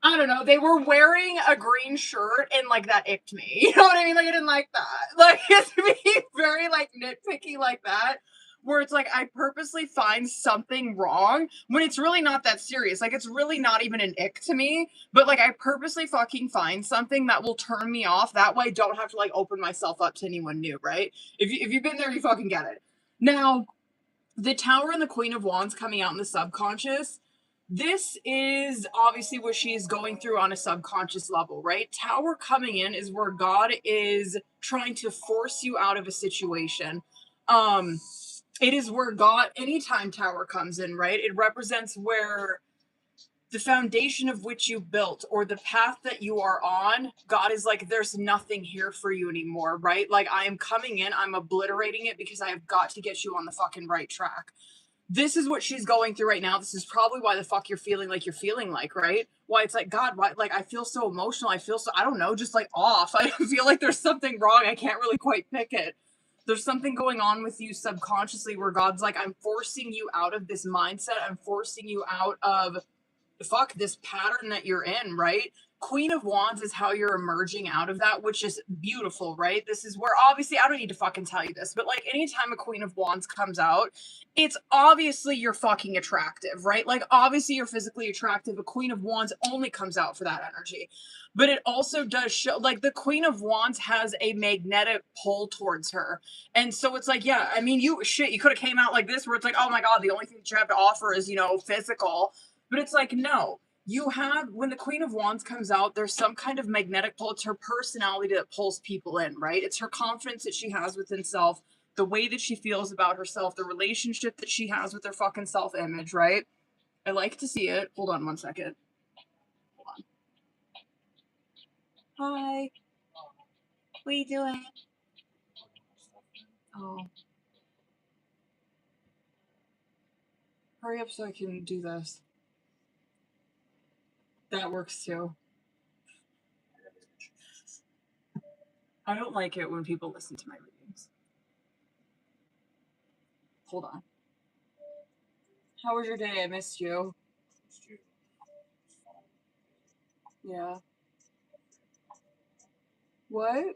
I don't know, they were wearing a green shirt and like that icked me. You know what I mean? Like I didn't like that. Like it's be very like nitpicky like that. Where it's like I purposely find something wrong when it's really not that serious. Like it's really not even an ick to me. But like I purposely fucking find something that will turn me off. That way I don't have to like open myself up to anyone new, right? If you've been there, you fucking get it. Now, the Tower and the Queen of Wands coming out in the subconscious, this is obviously what she is going through on a subconscious level, right? Tower coming in is where God is trying to force you out of a situation. It is where God, anytime Tower comes in, right? It represents where the foundation of which you built or the path that you are on, God is like, there's nothing here for you anymore, right? Like I am coming in, I'm obliterating it because I have got to get you on the fucking right track. This is what she's going through right now. This is probably why the fuck you're feeling like, right? Why it's like, God, why, like, I feel so emotional. I feel so, I don't know, just like off. I feel like there's something wrong. I can't really quite pick it. There's something going on with you subconsciously where God's like, I'm forcing you out of this mindset. I'm forcing you out of fuck this pattern that you're in, right? Queen of Wands is how you're emerging out of that, which is beautiful, right? This is where obviously I don't need to fucking tell you this, but like anytime a Queen of Wands comes out, it's obviously you're fucking attractive, right? Like obviously you're physically attractive. A Queen of Wands only comes out for that energy. But it also does show like the Queen of Wands has a magnetic pull towards her. And so it's like, yeah, I mean, you could have came out like this where it's like, oh my God, the only thing that you have to offer is, you know, physical. But it's like, no, you have, when the Queen of Wands comes out, there's some kind of magnetic pull. It's her personality that pulls people in, right? It's her confidence that she has within self, the way that she feels about herself, the relationship that she has with her fucking self-image, right? I like to see it. Hold on one second. Hold on. Hi. What are you doing? Oh. Hurry up so I can do this. That works too. I don't like it when people listen to my readings. Hold on. How was your day? I missed you. Yeah. What?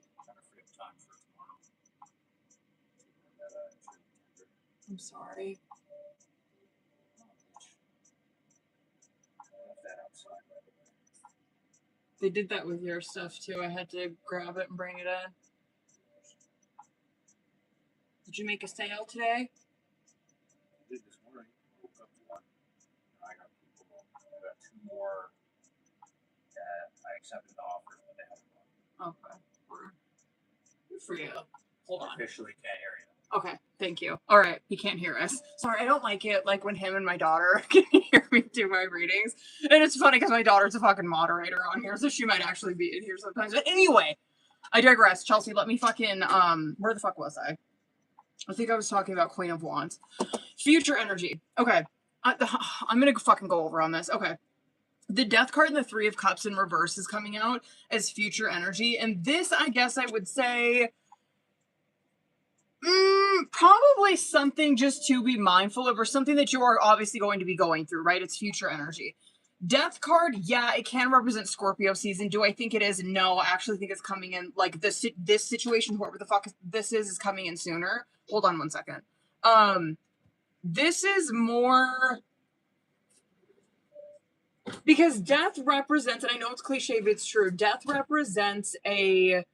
I'm sorry. They did that with your stuff too. I had to grab it and bring it in. Did you make a sale today? I did this morning. I woke up to one. I got people. I got two more that I accepted the offers, but they haven't won. Okay. Good for you. Hold on. Officially can't hear you. Okay, thank you. All right, he can't hear us. Sorry, I don't like it, like when him and my daughter can hear me do my readings. And it's funny because my daughter's a fucking moderator on here, so she might actually be in here sometimes. But anyway, I digress. Chelsea, let me fucking, where the fuck was I? I think I was talking about Queen of Wands. Future energy. Okay, I'm gonna fucking go over on this. Okay. The Death card and the Three of Cups in reverse is coming out as future energy. And this, I guess I would say... probably something just to be mindful of, or something that you are obviously going to be going through, right? It's future energy. Death card, yeah, it can represent Scorpio season. Do I think it is? No, I actually think it's coming in, like, this situation, whoever the fuck this is coming in sooner. Hold on one second. This is more... Because death represents, and I know it's cliche, but it's true, death represents a...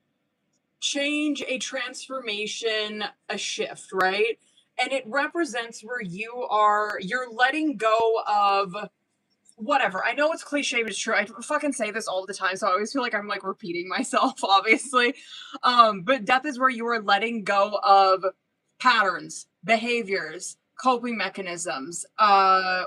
change, a transformation, a shift, right? And it represents where you're letting go of whatever. I know it's cliche, but it's true. I fucking say this all the time, so I always feel like I'm like repeating myself, obviously. But death is where you are letting go of patterns, behaviors, coping mechanisms,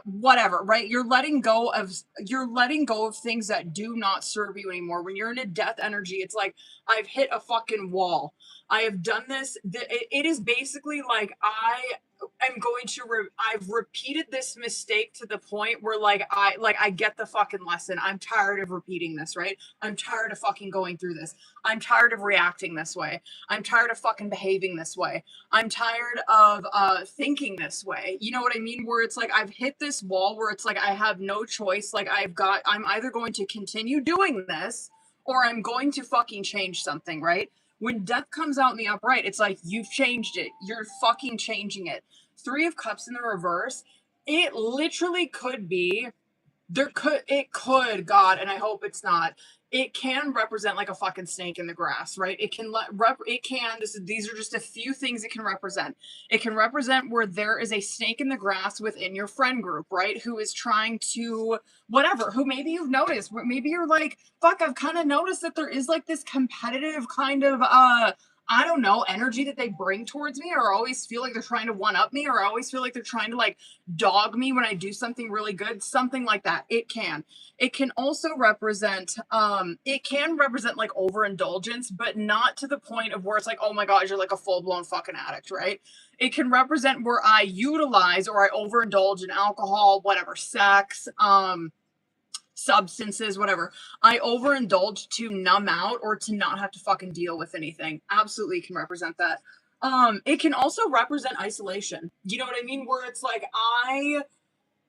whatever, right? You're letting go of things that do not serve you anymore. When you're in a death energy, it's like, I've hit a fucking wall. I have done this. It is basically like I've repeated this mistake to the point where I get the fucking lesson. I'm tired of repeating this, right? I'm tired of fucking going through this. I'm tired of reacting this way. I'm tired of fucking behaving this way. I'm tired of thinking this way. You know what I mean? Where it's like I've hit this wall where it's like I have no choice. Like I'm either going to continue doing this or I'm going to fucking change something, right? When death comes out in the upright, it's like, you've changed it. You're fucking changing it. Three of Cups in the reverse, it literally could be, it could, God, and I hope it's not, it can represent like a fucking snake in the grass, right? These are just a few things it can represent. It can represent where there is a snake in the grass within your friend group, right? Who is trying to, whatever, who maybe you've noticed, maybe you're like, fuck, I've kind of noticed that there is like this competitive kind of, I don't know, energy that they bring towards me, or I always feel like they're trying to one-up me, or I always feel like they're trying to like dog me when I do something really good, something like that. It can also represent, like overindulgence, but not to the point of where it's like, oh my God, you're like a full-blown fucking addict, right? It can represent where I utilize or I overindulge in alcohol, whatever, sex, substances, whatever. I overindulge to numb out or to not have to fucking deal with anything. Absolutely can represent that. It can also represent isolation. You know what I mean? Where it's like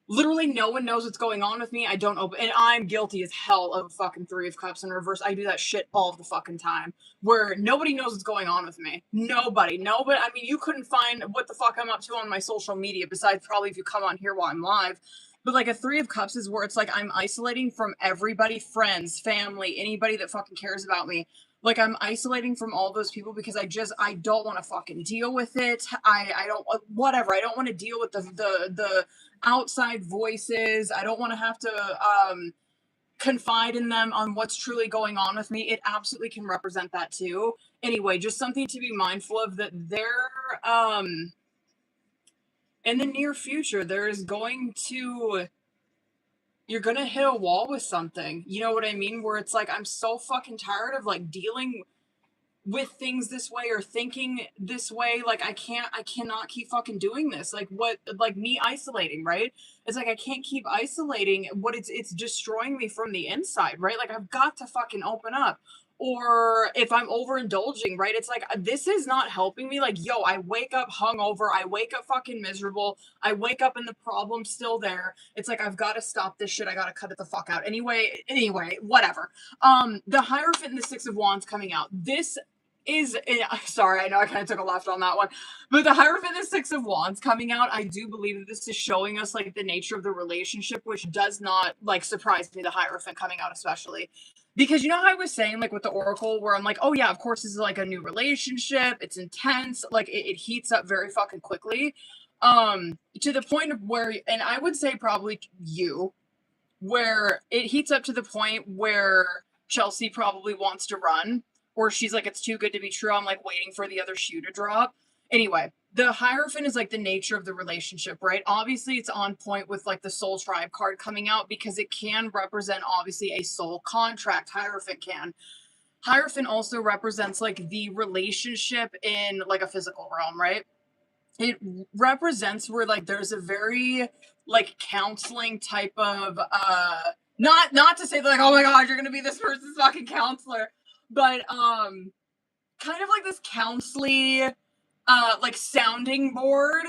Literally no one knows what's going on with me. I don't open, and I'm guilty as hell of a fucking Three of Cups in reverse. I do that shit all the fucking time, where nobody knows what's going on with me. Nobody. I mean, you couldn't find what the fuck I'm up to on my social media, besides probably if you come on here while I'm live. But like a Three of Cups is where it's like I'm isolating from everybody, friends, family, anybody that fucking cares about me. Like I'm isolating from all those people because I don't want to fucking deal with it. I don't whatever. I don't want to deal with the outside voices. I don't want to have to confide in them on what's truly going on with me. It absolutely can represent that too. Anyway, just something to be mindful of, that there in the near future there is going to, you're gonna hit a wall with something. You know what I mean? Where it's like I'm so fucking tired of like dealing with things this way or thinking this way. Like I cannot keep fucking doing this. Like what, like me isolating, right? It's like I can't keep isolating. What it's destroying me from the inside, right? Like I've got to fucking open up. Or if I'm overindulging, right? It's like this is not helping me. Like, yo, I wake up hungover, I wake up fucking miserable, I wake up and the problem's still there. It's like I've got to stop this shit. I gotta cut it the fuck out. Anyway, whatever. The Hierophant and the Six of Wands coming out. This is, sorry, I know I kind of took a left on that one, but the Hierophant and the Six of Wands coming out, I do believe that this is showing us like the nature of the relationship, which does not like surprise me, the Hierophant coming out especially. Because you know how I was saying, like with the Oracle, where I'm like, oh yeah, of course this is like a new relationship, it's intense, like it heats up very fucking quickly. To the point of where, and I would say probably you, where it heats up to the point where Chelsea probably wants to run, or she's like, it's too good to be true. I'm like waiting for the other shoe to drop. Anyway, the Hierophant is like the nature of the relationship, right? Obviously, it's on point with like the Soul Tribe card coming out because it can represent obviously a soul contract. Hierophant can. Hierophant also represents like the relationship in like a physical realm, right? It represents where like there's a very like counseling type of not to say that like, oh my god, you're gonna be this person's fucking counselor, but kind of like this counseling like sounding board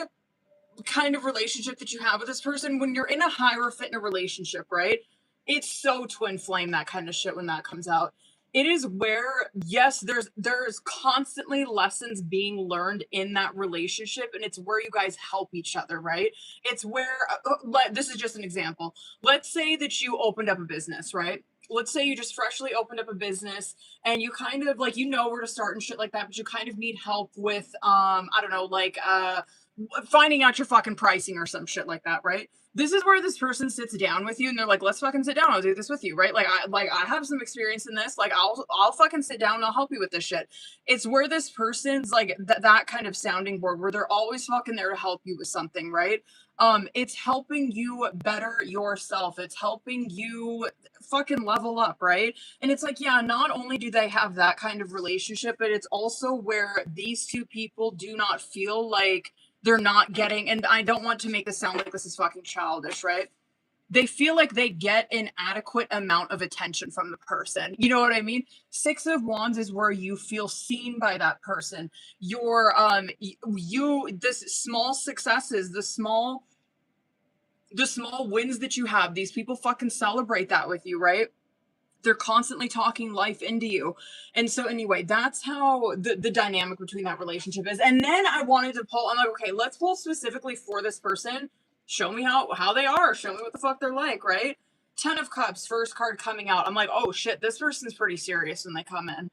kind of relationship that you have with this person. When you're in a Hierophant in a relationship, right? It's so twin flame, that kind of shit, when that comes out. It is where, yes, there's constantly lessons being learned in that relationship, and it's where you guys help each other, right? It's where this is just an example. Let's say that you opened up a business, right? Let's say you just freshly opened up a business and you kind of like, you know where to start and shit like that, but you kind of need help with I don't know, like finding out your fucking pricing or some shit like that, right? This is where this person sits down with you and they're like, let's fucking sit down, I'll do this with you, right? Like I have some experience in this, like I'll fucking sit down and I'll help you with this shit. It's where this person's like that kind of sounding board where they're always fucking there to help you with something, right? It's helping you better yourself, it's helping you fucking level up, right? And it's like, yeah, not only do they have that kind of relationship, but it's also where these two people do not feel like they're not getting, and I don't want to make this sound like this is fucking childish, right? They feel like they get an adequate amount of attention from the person. You know what I mean? Six of Wands is where you feel seen by that person. Your this small successes, the small wins that you have, these people fucking celebrate that with you, right? They're constantly talking life into you. And so anyway, that's how the dynamic between that relationship is. And then I wanted to pull, I'm like, okay, let's pull specifically for this person. Show me how they are. Show me what the fuck they're like, right? Ten of Cups, first card coming out. I'm like, oh shit, this person's pretty serious when they come in.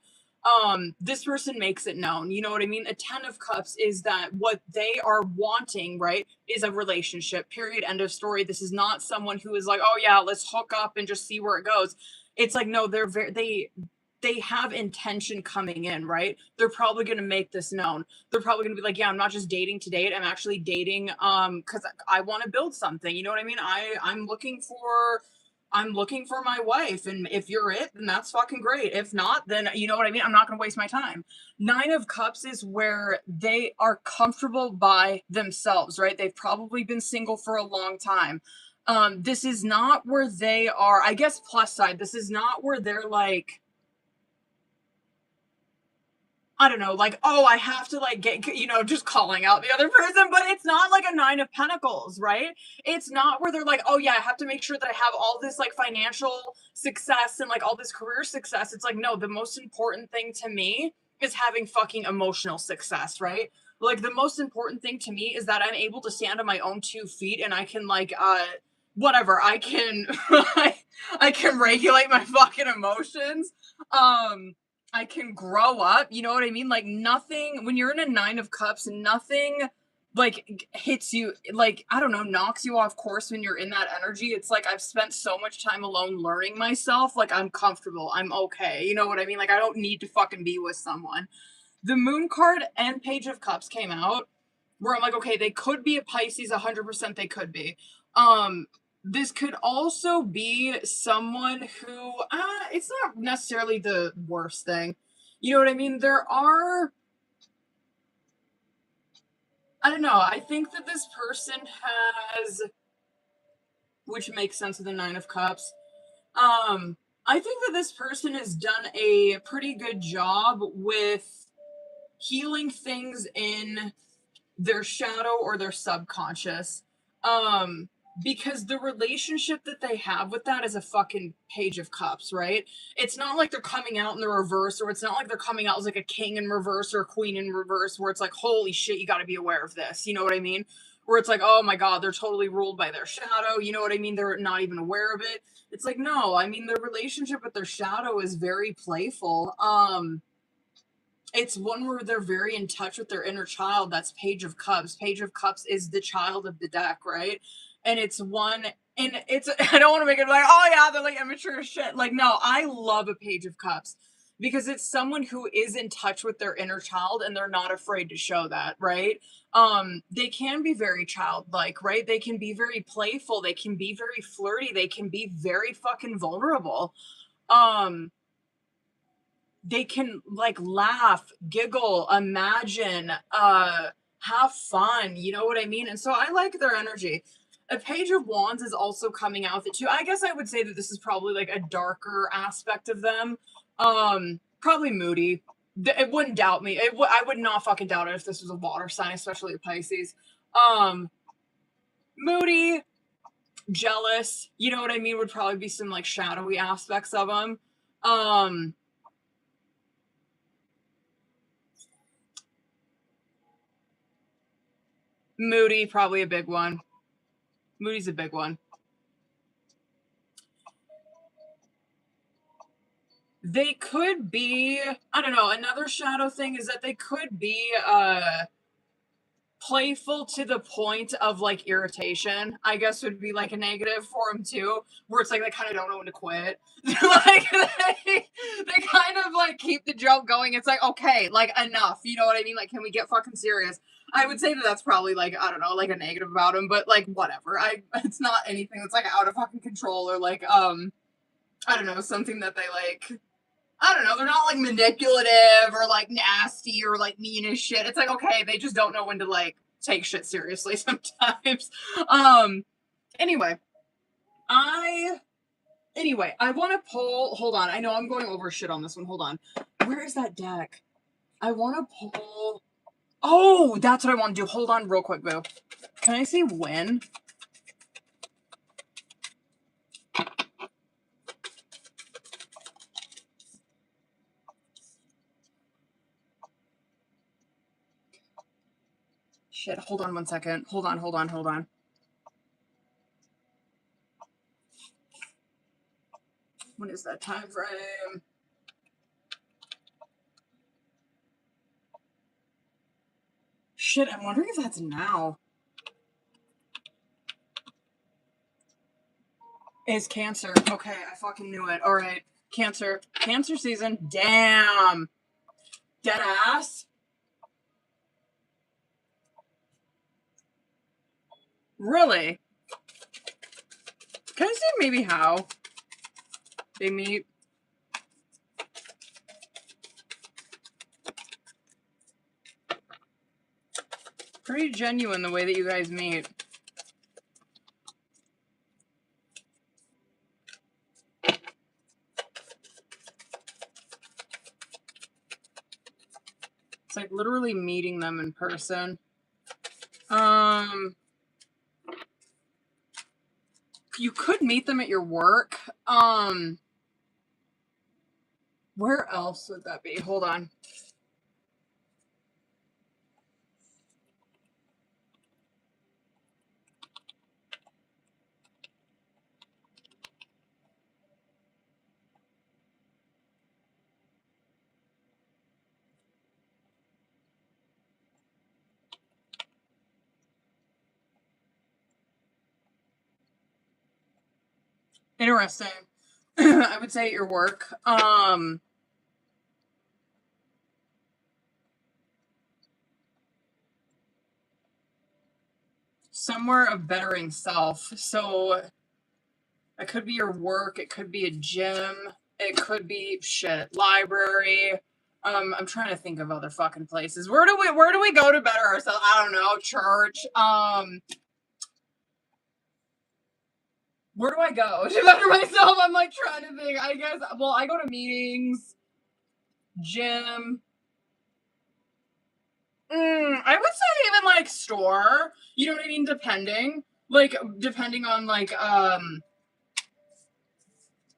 This person makes it known. You know what I mean? A Ten of Cups is that what they are wanting, right, is a relationship, period, end of story. This is not someone who is like, oh yeah, let's hook up and just see where it goes. It's like, no, they have intention coming in, right? They're probably going to make this known. They're probably going to be like, yeah, I'm not just dating to date. I'm actually dating because I want to build something. You know what I mean? I'm looking for my wife, and if you're it, then that's fucking great. If not, then you know what I mean? I'm not going to waste my time. Nine of Cups is where they are comfortable by themselves, right? They've probably been single for a long time. This is not where they are, I guess, plus side. This is not where they're like, I don't know, like, oh, I have to like get, just calling out the other person, but it's not like a 9 of Pentacles, right? It's not where they're like, oh yeah, I have to make sure that I have all this like financial success and like all this career success. It's like, no, the most important thing to me is having fucking emotional success, right? Like the most important thing to me is that I'm able to stand on my own 2 feet and I can like, whatever, I can, I can regulate my fucking emotions. I can grow up, you know what I mean? Like nothing, when you're in a 9 of Cups, nothing like hits you, like, I don't know, knocks you off course when you're in that energy. It's like I've spent so much time alone learning myself, like I'm comfortable, I'm okay, you know what I mean? Like I don't need to fucking be with someone. The Moon card and Page of Cups came out where I'm like, okay, they could be a Pisces, 100% they could be. This could also be someone who, it's not necessarily the worst thing. You know what I mean? There are, I don't know, I think that this person has, which makes sense with the 9 of Cups. I think that this person has done a pretty good job with healing things in their shadow or their subconscious. Because the relationship that they have with that is a fucking Page of Cups, right? It's not like they're coming out in the reverse, or it's not like they're coming out as like a king in reverse or a queen in reverse, where it's like, holy shit, you got to be aware of this. You know what I mean? Where it's like, oh my god, they're totally ruled by their shadow. You know what I mean? They're not even aware of it. It's like, no, I mean, their relationship with their shadow is very playful. It's one where they're very in touch with their inner child. That's Page of Cups. Page of Cups is the child of the deck, right? And it's one, and it's, I don't want to make it like, oh yeah, they're like immature as shit. Like, no, I love a Page of Cups because it's someone who is in touch with their inner child and they're not afraid to show that, right? They can be very childlike, right? They can be very playful. They can be very flirty. They can be very fucking vulnerable. They can like laugh, giggle, imagine, have fun, you know what I mean? And so I like their energy. A Page of Wands is also coming out with it too. I guess I would say that this is probably like a darker aspect of them. Probably moody. It wouldn't doubt me. I would not fucking doubt it if this was a water sign, especially a Pisces. Moody, jealous, you know what I mean? Would probably be some like shadowy aspects of them. Moody, probably a big one. Moody's a big one. They could be, I don't know, another shadow thing is that they could be playful to the point of like irritation, I guess would be like a negative for them too, where it's like they kind of don't know when to quit. Like they kind of like keep the joke going. It's like, okay, like enough, you know what I mean? Like, can we get fucking serious? I would say that that's probably like, I don't know, like a negative about them, but like whatever. It's not anything that's like out of fucking control or like I don't know, something that they like, I don't know, they're not like manipulative or like nasty or like mean as shit. It's like, okay, they just don't know when to like take shit seriously sometimes. Anyway, I I want to pull, hold on. I know I'm going over shit on this one. Hold on. Where is that deck? I want to pull, oh, that's what I want to do. Hold on real quick, boo. Can I see when? Shit, hold on 1 second. Hold on. What is that time frame? Shit, I'm wondering if that's now. Is Cancer. Okay, I fucking knew it. Alright. Cancer. Cancer season. Damn. Dead ass? Really? Can I see maybe how they meet? Pretty genuine the way that you guys meet. It's like literally meeting them in person. You could meet them at your work. Where else would that be? Hold on. Interesting. I would say at your work. Somewhere of bettering self. So it could be your work, it could be a gym, it could be library. I'm trying to think of other fucking places. Where do we go to better ourselves? I don't know, church. Where do I go to better myself? I'm like trying to think. I guess, well, I go to meetings, gym. I would say even like store. You know what I mean? Depending on like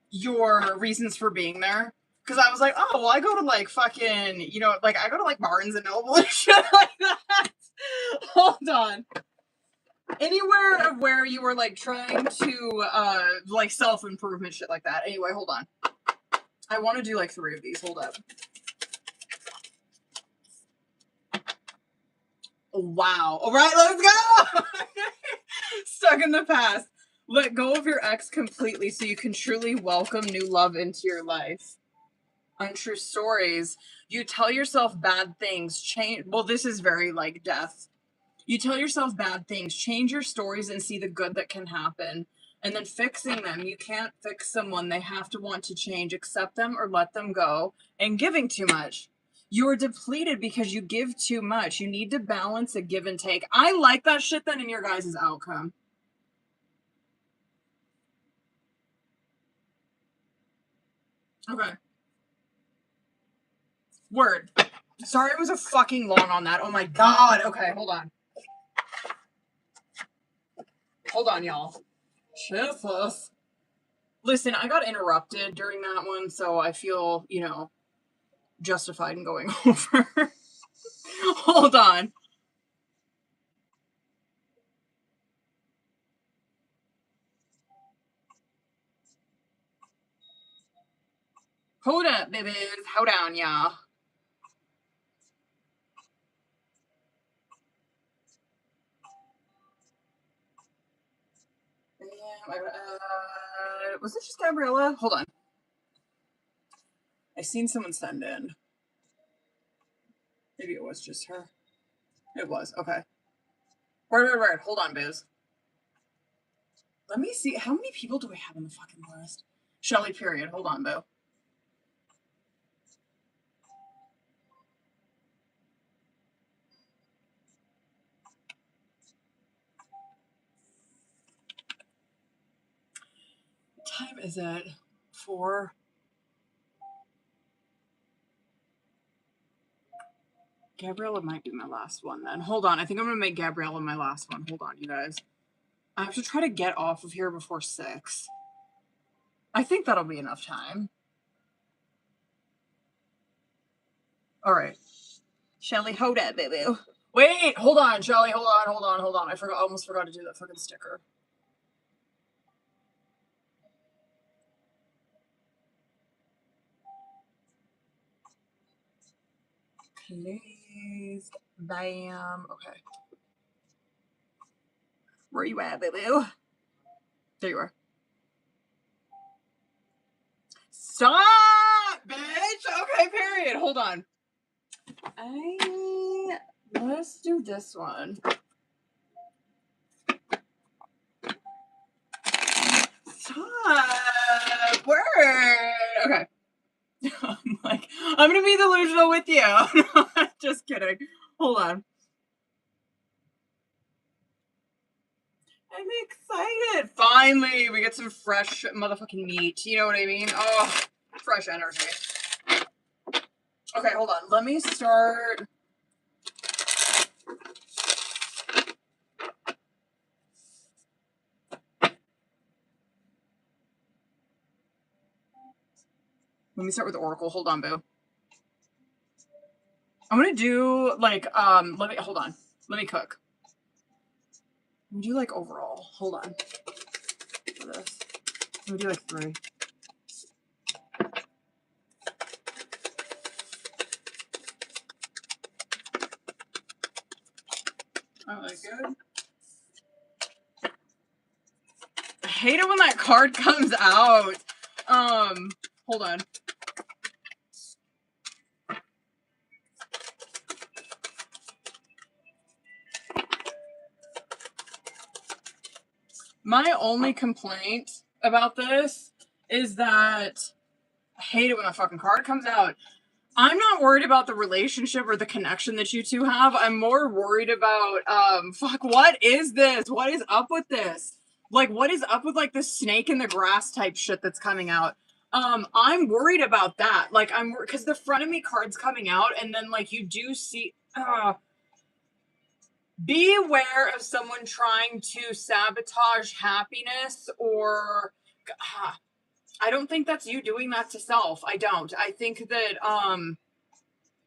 your reasons for being there. Because I was like, oh, well, I go to like fucking, you know, like I go to like Barnes and Noble and shit like that. Hold on. Anywhere where you were like trying to like self-improvement shit like that. Anyway, hold on. I want to do like 3 of these. Hold up. Wow. All right, let's go. Stuck in the past. Let go of your ex completely so you can truly welcome new love into your life. Untrue stories. You tell yourself bad things. Change. Well, this is very like death. You tell yourself bad things. Change your stories and see the good that can happen. And then fixing them. You can't fix someone. They have to want to change. Accept them or let them go. And giving too much. You are depleted because you give too much. You need to balance a give and take. I like that shit then in your guys' outcome. Okay. Word. Sorry it was a fucking long on that. Oh my god. Okay, hold on. Hold on, y'all. Jesus. Listen, I got interrupted during that one, so I feel, you know, justified in going over. Hold on. Hold up, babies. Hold on, y'all. Was it just Gabriella? Hold on. I seen someone send in. Maybe it was just her. It was. Okay. Right. Hold on, Biz. Let me see. How many people do we have on the fucking list? Shelly, period. Hold on, Boo. What time is it? 4. Gabriella might be my last one then. Hold on. I think I'm going to make Gabriella my last one. Hold on, you guys. I have to try to get off of here before 6. I think that'll be enough time. All right. Shelly, hold it, baby. Wait, hold on, Shelly. Hold on. I almost forgot to do that fucking sticker. Please. Bam. Okay. Where you at, baby? There you are. Stop, bitch. Okay, period. Hold on. Let's do this one. Stop. Word. Okay. I'm like, I'm gonna be delusional with you. Just kidding. Hold on. I'm excited. Finally, we get some fresh motherfucking meat. You know what I mean? Oh, fresh energy. Okay, hold on. Let me start. Let me start with Oracle. Hold on, boo. I'm gonna do like hold on. Let me cook. Let me do like overall. Hold on. For this. Let me do like 3. Oh, like good. I hate it when that card comes out. Hold on. My only complaint about this is that I hate it when a fucking card comes out. I'm not worried about the relationship or the connection that you two have. I'm more worried about, fuck, what is this? What is up with this? Like, what is up with, like, the snake in the grass type shit that's coming out? I'm worried about that. Like, because the front of me card's coming out, and then, like, you do see, be aware of someone trying to sabotage happiness or, I don't think that's you doing that to self. I don't. I think that,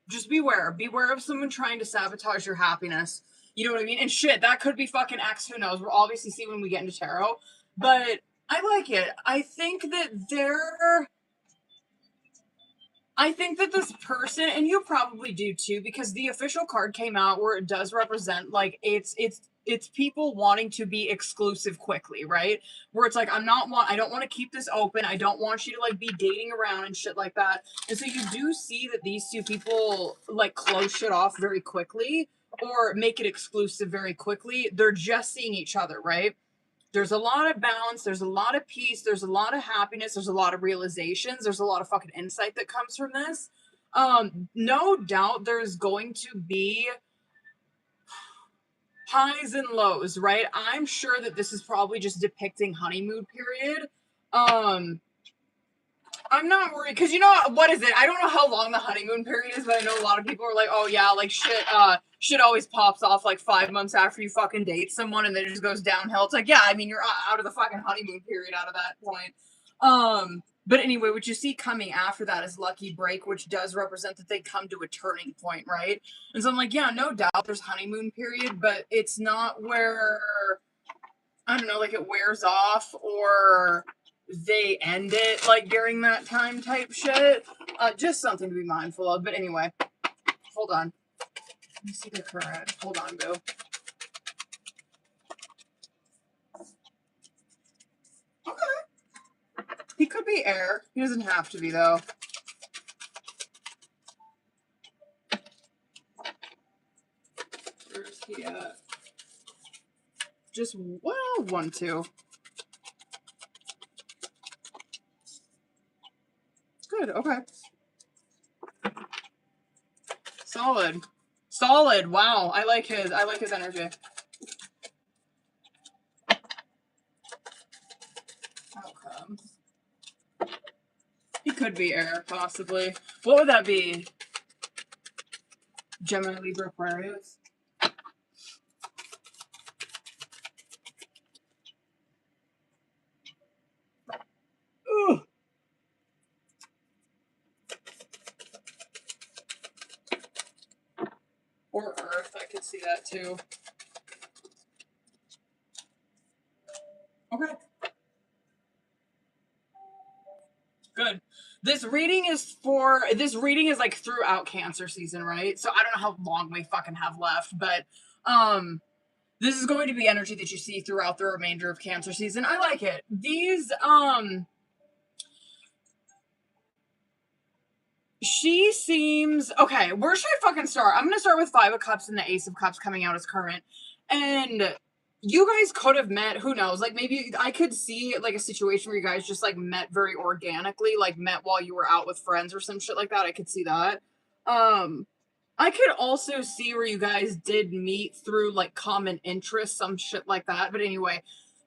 just beware. Beware of someone trying to sabotage your happiness. You know what I mean? And shit, that could be fucking X. Who knows? We'll obviously see when we get into tarot. But I like it. I think that this person, and you probably do too, because the official card came out where it does represent, like, it's people wanting to be exclusive quickly, right? Where it's like, I don't want to keep this open. I don't want you to, like, be dating around and shit like that. And so you do see that these two people, like, close shit off very quickly or make it exclusive very quickly. They're just seeing each other, right? There's a lot of balance, there's a lot of peace, there's a lot of happiness, there's a lot of realizations, there's a lot of fucking insight that comes from this. No doubt there's going to be highs and lows, right? I'm sure that this is probably just depicting honeymoon period. I'm not worried, because you know, what is it? I don't know how long the honeymoon period is, but I know a lot of people are like, oh yeah, like shit always pops off like 5 months after you fucking date someone and then it just goes downhill. It's like, yeah, I mean, you're out of the fucking honeymoon period out of that point. But anyway, what you see coming after that is lucky break, which does represent that they come to a turning point, right? And so I'm like, yeah, no doubt there's honeymoon period, but it's not where, I don't know, like it wears off or they end it like during that time type shit. Just something to be mindful of. But anyway, hold on. Let me see the current. Hold on, boo. Okay. He could be air. He doesn't have to be, though. Where's he at? Just, well, 1, 2. Good, okay. Solid. Solid. Wow. I like his energy. Outcomes. He could be air, possibly. What would that be? Gemini, Libra, Aquarius? Ooh. Or Earth, I could see that too. Okay. Good. This reading is like throughout Cancer season, right? So I don't know how long we fucking have left, but this is going to be energy that you see throughout the remainder of Cancer season. I like it. These she seems okay. Where should I fucking start? I'm gonna start with 5 of Cups and the Ace of Cups coming out as current. And you guys could have met, who knows, like maybe I could see like a situation where you guys just like met very organically, like met while you were out with friends or some shit like that. I could see that. I could also see where you guys did meet through like common interests, some shit like that. But anyway,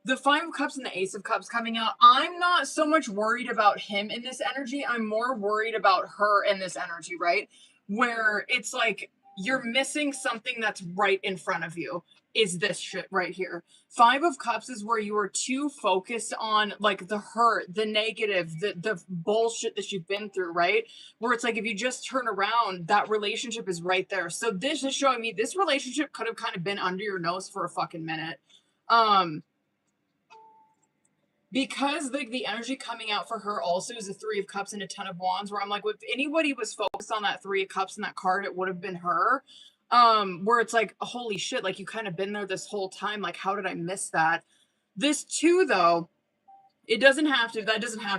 the 5 of Cups and the Ace of Cups coming out, I'm not so much worried about him in this energy. I'm more worried about her in this energy, right? Where it's like you're missing something that's right in front of you. is this shit right here. Five of Cups is where you are too focused on like the hurt, the negative, the bullshit that you've been through, right? Where it's like if you just turn around, that relationship is right there. So this is showing me this relationship could have kind of been under your nose for a fucking minute. Because the energy coming out for her also is a Three of Cups and a Ten of Wands, where I'm like, if anybody was focused on that Three of Cups and that card, it would have been her. Where it's like, holy shit, like you kind of been there this whole time. Like, how did I miss that? This too, though, that doesn't have to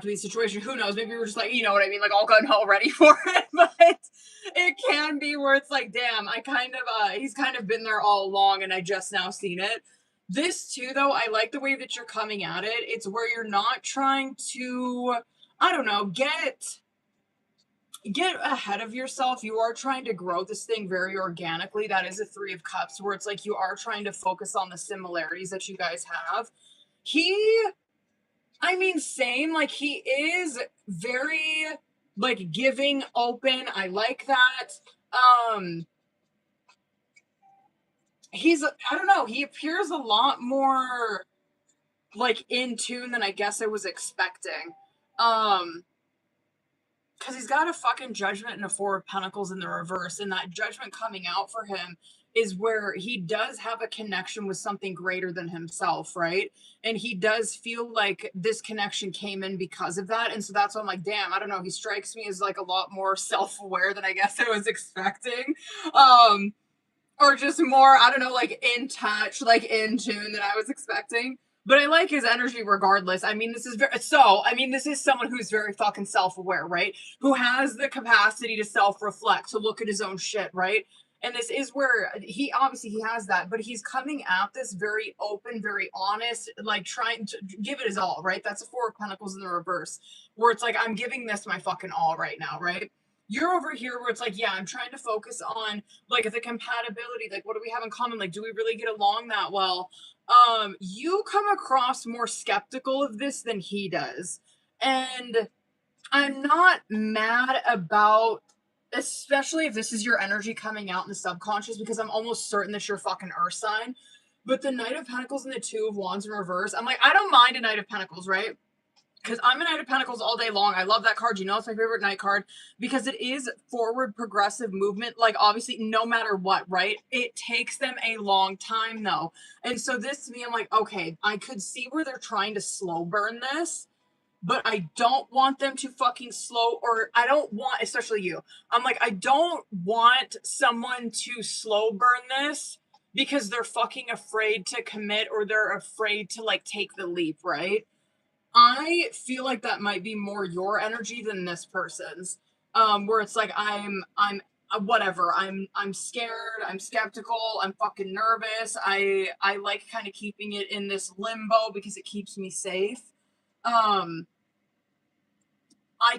be a situation. Who knows? Maybe we're just like, you know what I mean? Like all gun all ready for it. But it can be where it's like, damn, he's kind of been there all along and I just now seen it. This too, though, I like the way that you're coming at it. It's where you're not trying to, I don't know, get ahead of yourself. You are trying to grow this thing very organically. That is a Three of Cups, where it's like you are trying to focus on the similarities that you guys have. Same, like he is very like giving, open. I like that. I don't know, he appears a lot more like in tune than I guess I was expecting. Because he's got a fucking Judgment and a Four of Pentacles in the reverse, and that Judgment coming out for him is where he does have a connection with something greater than himself, right? And he does feel like this connection came in because of that. And so that's why I'm like, damn, I don't know. He strikes me as like a lot more self-aware than I guess I was expecting. Or just more, I don't know, like in touch, like in tune than I was expecting. But I like his energy regardless. This is someone who's very fucking self-aware, right? Who has the capacity to self-reflect, to look at his own shit, right? And this is where he has that, but he's coming at this very open, very honest, like trying to give it his all, right? That's a Four of Pentacles in the reverse, where it's like, I'm giving this my fucking all right now, right? You're over here where it's like, yeah, I'm trying to focus on like the compatibility, like what do we have in common? Like, do we really get along that well? You come across more skeptical of this than he does. And I'm not mad about, especially if this is your energy coming out in the subconscious, because I'm almost certain that you're fucking Earth sign. But the Knight of Pentacles and the Two of Wands in reverse, I'm like, I don't mind a Knight of Pentacles, right? Because I'm a Knight of Pentacles all day long. I love that card. You know, it's my favorite Knight card because it is forward progressive movement. Like, obviously, no matter what, right? It takes them a long time, though. And so this to me, I'm like, okay, I could see where they're trying to slow burn this, but I don't want them to fucking slow, or I don't want, especially you. I'm like, I don't want someone to slow burn this because they're fucking afraid to commit or they're afraid to, like, take the leap, right? I feel like that might be more your energy than this person's. Where it's like I'm whatever. I'm scared. I'm skeptical. I'm fucking nervous. I like kind of keeping it in this limbo because it keeps me safe. I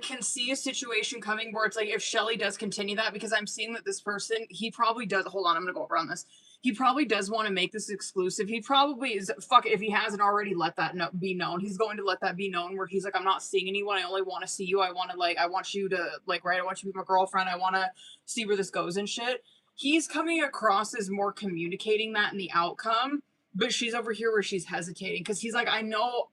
can see a situation coming where it's like if Shelly does continue that, because I'm seeing that this person, he probably does. Hold on, I'm gonna go around this. He probably does want to make this exclusive. He probably is, fuck it, if he hasn't already let that be known, he's going to let that be known where he's like, I'm not seeing anyone. I only want to see you. I want you to, like, right, I want you to be my girlfriend. I want to see where this goes and shit. He's coming across as more communicating that in the outcome, but she's over here where she's hesitating because he's like, I know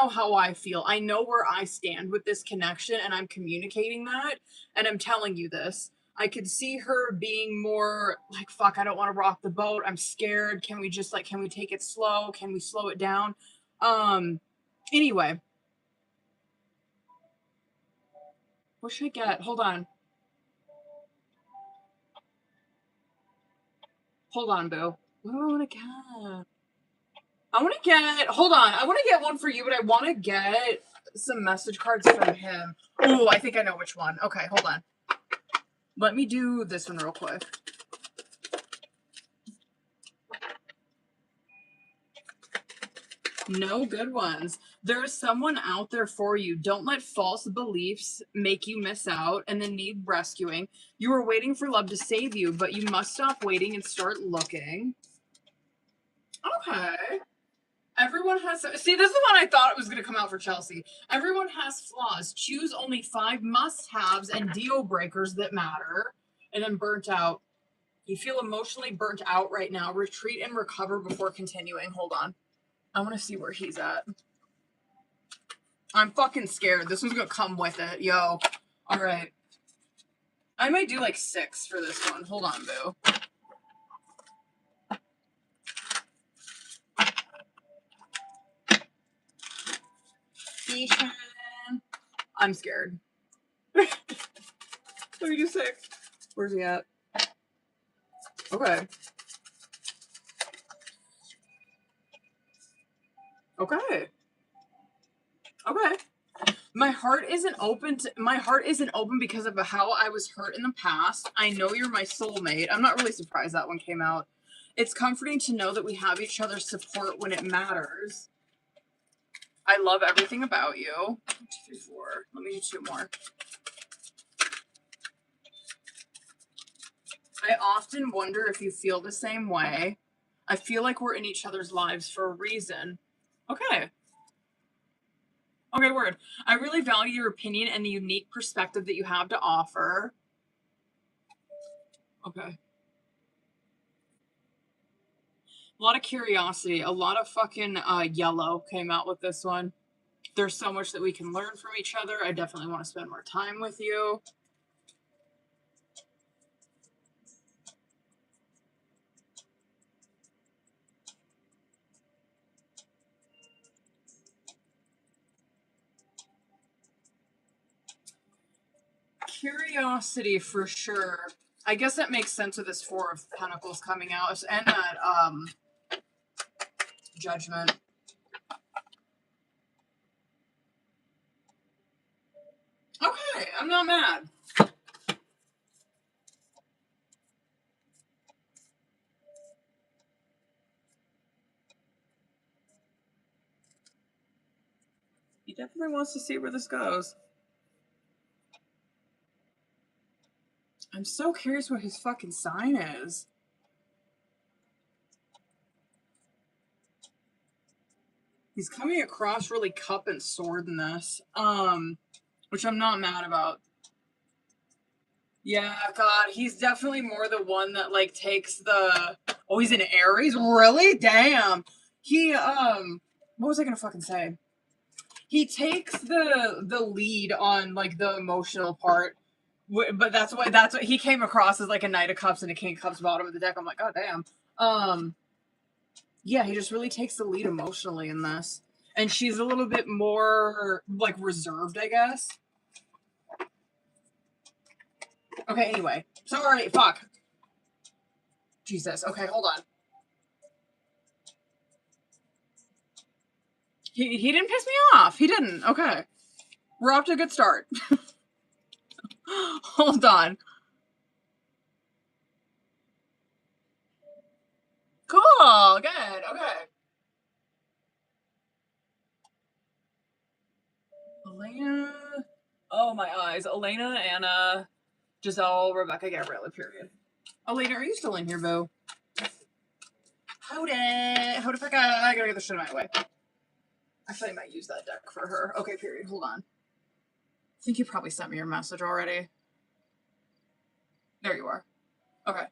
how I feel. I know where I stand with this connection and I'm communicating that and I'm telling you this. I could see her being more like, fuck, I don't want to rock the boat. I'm scared. Can we take it slow? Can we slow it down? Anyway. What should I get? Hold on. Hold on, boo. What do I want to get? Hold on. I want to get one for you, but I want to get some message cards from him. Ooh, I think I know which one. Okay, hold on. Let me do this one real quick. No good ones. There is someone out there for you. Don't let false beliefs make you miss out and then need rescuing. You are waiting for love to save you, but you must stop waiting and start looking. Okay. Everyone has... See, this is the one I thought it was going to come out for Chelsea. Everyone has flaws. Choose only 5 must-haves and deal breakers that matter. And then burnt out. You feel emotionally burnt out right now. Retreat and recover before continuing. Hold on. I want to see where he's at. I'm fucking scared. This one's gonna come with it. Yo. Alright. I might do like 6 for this one. Hold on, boo. I'm scared. Let me do 6. Where's he at? Okay. Okay. Okay. My heart isn't open because of how I was hurt in the past. I know you're my soulmate. I'm not really surprised that one came out. It's comforting to know that we have each other's support when it matters. I love everything about you. 1, 2, 3, 4. Let me do 2 more. I often wonder if you feel the same way. I feel like we're in each other's lives for a reason. Okay. Okay, word. I really value your opinion and the unique perspective that you have to offer. Okay. A lot of curiosity. A lot of fucking yellow came out with this one. There's so much that we can learn from each other. I definitely want to spend more time with you. Curiosity for sure. I guess that makes sense with this 4 of Pentacles coming out and that Judgment. Okay, I'm not mad. He definitely wants to see where this goes. I'm so curious what his fucking sign is. He's coming across really cup and sword in this, which I'm not mad about. Yeah, God, he's definitely more the one that like takes the. Oh, he's in Aries, really? Damn. He what was I gonna fucking say? He takes the lead on like the emotional part, but that's what he came across as like a Knight of Cups and a King of Cups bottom of the deck. I'm like, oh damn. Yeah, he just really takes the lead emotionally in this. And she's a little bit more, like, reserved, I guess. Okay, anyway. Sorry, fuck. Jesus. Okay, hold on. He didn't piss me off. He didn't. Okay. We're off to a good start. Hold on. Cool. Good. Okay. Elena. Oh, my eyes. Elena, Anna, Giselle, Rebecca, Gabriella, period. Elena, are you still in here, boo? Hold it. Hold the fuck up. I gotta get the shit out of my way. Actually, I might use that deck for her. Okay, period. Hold on. I think you probably sent me your message already. There you are. Okay.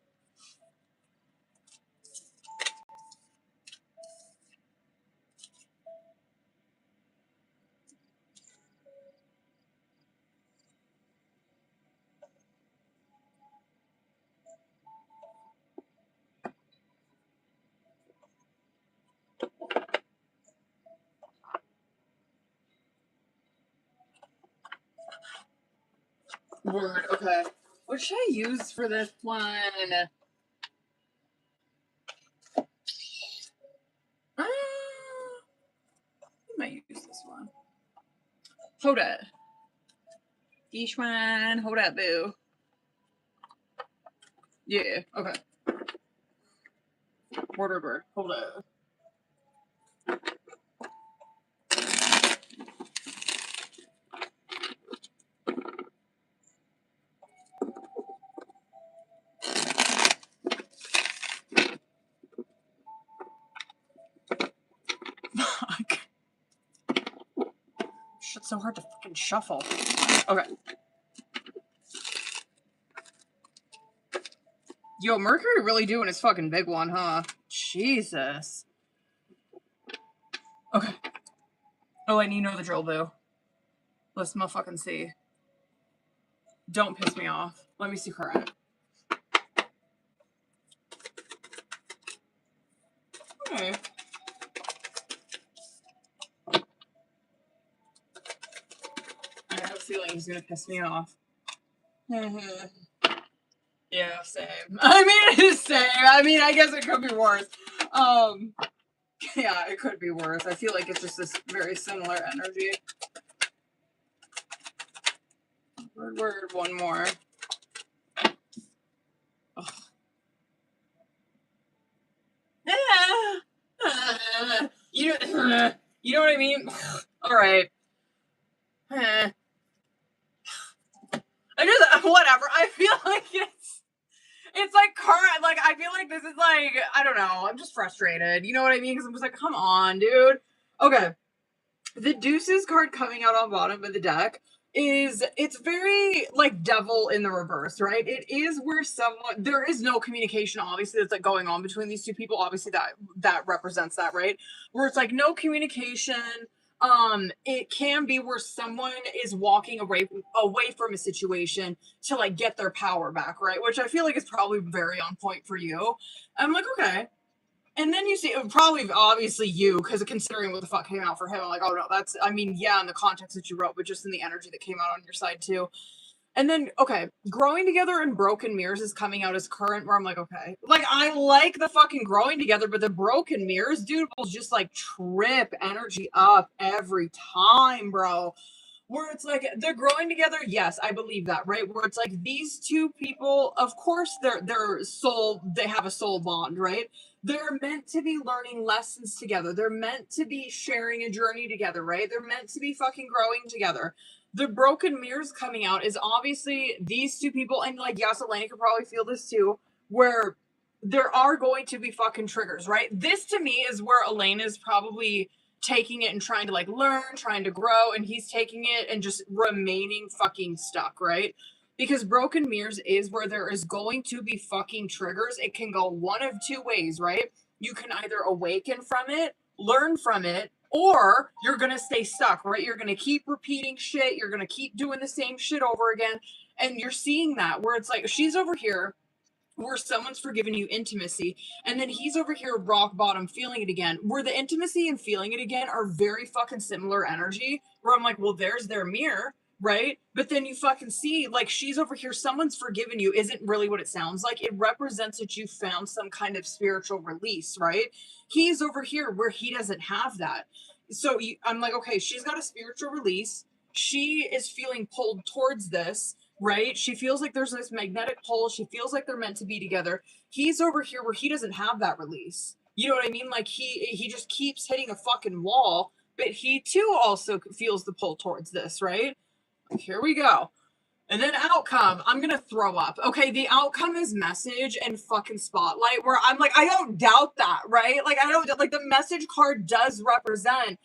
Word. Okay. What should I use for this one? I might use this one. Hold it. Each one. Hold up, boo. Yeah. Okay. Word. Hold it. Fuck. Shit's so hard to fucking shuffle. Okay. Yo, Mercury really doing his fucking big one, huh? Jesus. Okay. Oh, and you know the drill, boo. Let's motherfucking see. Don't piss me off. Let me see current. Okay. I have a feeling he's gonna piss me off. Yeah, same. I mean, it is same. I mean, I guess it could be worse. Yeah, it could be worse. I feel like it's just this very similar energy. Word, one more. You know, you know what I mean? All right. I just whatever. I feel like it's like current. Like I feel like this is like I don't know. I'm just frustrated. You know what I mean? Because I'm just like, come on, dude. Okay. The Deuces card coming out on bottom of the deck is it's very like devil in the reverse, right? It is where someone there is no communication obviously that's like going on between these two people. Obviously that represents that, right? Where it's like no communication. It can be where someone is walking away from a situation to like get their power back, right? Which I feel like is probably very on point for you. I'm like, okay. And then you see, probably obviously you, because considering what the fuck came out for him, I'm like, oh no, that's, I mean, yeah, in the context that you wrote, but just in the energy that came out on your side too. And then, okay, Growing Together and Broken Mirrors is coming out as current, where I'm like, okay. Like, I like the fucking Growing Together, but the Broken Mirrors, dude, will just like trip energy up every time, bro. Where it's like they're growing together, yes, I believe that, right? Where it's like these two people, of course, their soul, they have a soul bond, right? They're meant to be learning lessons together. They're meant to be sharing a journey together, right? They're meant to be fucking growing together. The Broken Mirrors coming out is obviously these two people, and like yes, Elena could probably feel this too, where there are going to be fucking triggers, right? This to me is where Elena's probably taking it and trying to like learn, trying to grow, and he's taking it and just remaining fucking stuck, right? Because Broken Mirrors is where there is going to be fucking triggers. It can go one of two ways, right? You can either awaken from it, learn from it, or you're gonna stay stuck, right? You're gonna keep repeating shit, you're gonna keep doing the same shit over again. And you're seeing that where it's like she's over here where someone's forgiven you intimacy, and then he's over here rock bottom feeling it again, where the intimacy and feeling it again are very fucking similar energy, where I'm like, well, there's their mirror, right? But then you fucking see, like, she's over here, someone's forgiven you isn't really what it sounds like. It represents that you found some kind of spiritual release, right? He's over here where he doesn't have that. So I'm like, okay, she's got a spiritual release. She is feeling pulled towards this, right? She feels like there's this magnetic pull. She feels like they're meant to be together. He's over here where he doesn't have that release. You know what I mean? Like he just keeps hitting a fucking wall, but he too also feels the pull towards this, right? Here we go. And then outcome, I'm gonna throw up. Okay, the outcome is message and fucking spotlight, where I'm like, I don't doubt that, right? Like I don't like the message card does represent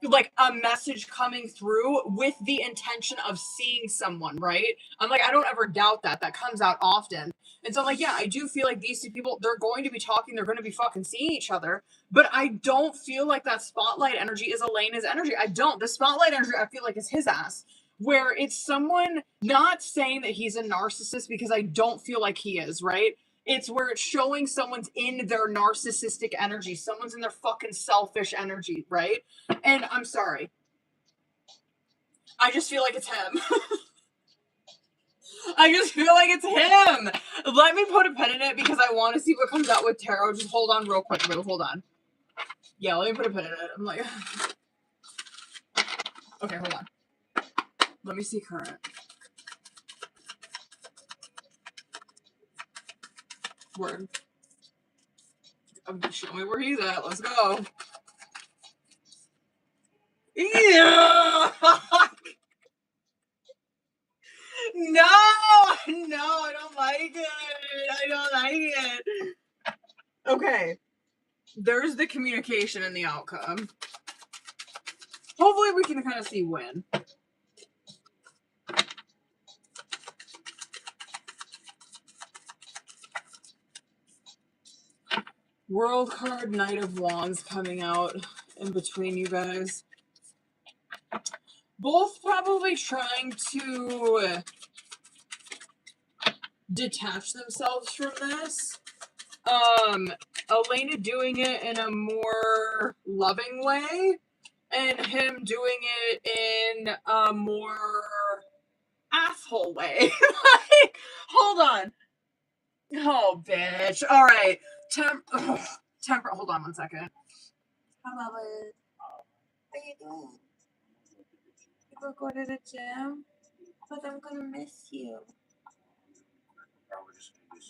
like a message coming through with the intention of seeing someone, right? I'm like, I don't ever doubt that. That comes out often. And so I'm like, yeah, I do feel like these two people, they're going to be talking, they're going to be fucking seeing each other. But I don't feel like that spotlight energy is Elena's energy. I don't. The spotlight energy, I feel like, is his ass. Where it's someone not saying that he's a narcissist, because I don't feel like he is, right? It's where it's showing someone's in their narcissistic energy. Someone's in their fucking selfish energy, right? And I'm sorry. I just feel like it's him. I just feel like it's him. Let me put a pin in it because I want to see what comes out with tarot. Just hold on real quick, Lou. Hold on. Yeah, let me put a pin in it. I'm like... Okay, hold on. Let me see current. Word. Show me where he's at. Let's go. Yeah! No! No, I don't like it. I don't like it. Okay. There's the communication and the outcome. Hopefully we can kind of see when. World card, Knight of Wands coming out in between you guys. Both probably trying to detach themselves from this. Elena doing it in a more loving way, and him doing it in a more asshole way. Like, hold on. Oh, bitch. All right. Temper. Hold on 1 second. Hello, Liz. What are you doing? You go to the gym? But I'm gonna miss you. Probably just gonna do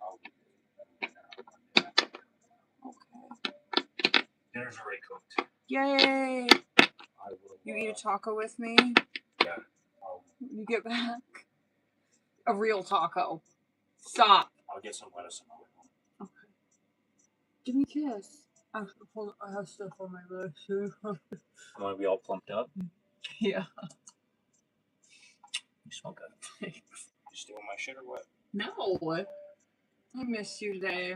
Okay. dinner's already cooked. Yay! I will. You eat a taco with me? Yeah. You get back? A real taco. Stop. I'll get some lettuce and olive oil. Okay. Give me a kiss. I have stuff on my lips. You want to be all plumped up? Yeah. You smell good. Thanks. You stealing my shit or what? No. I missed you today.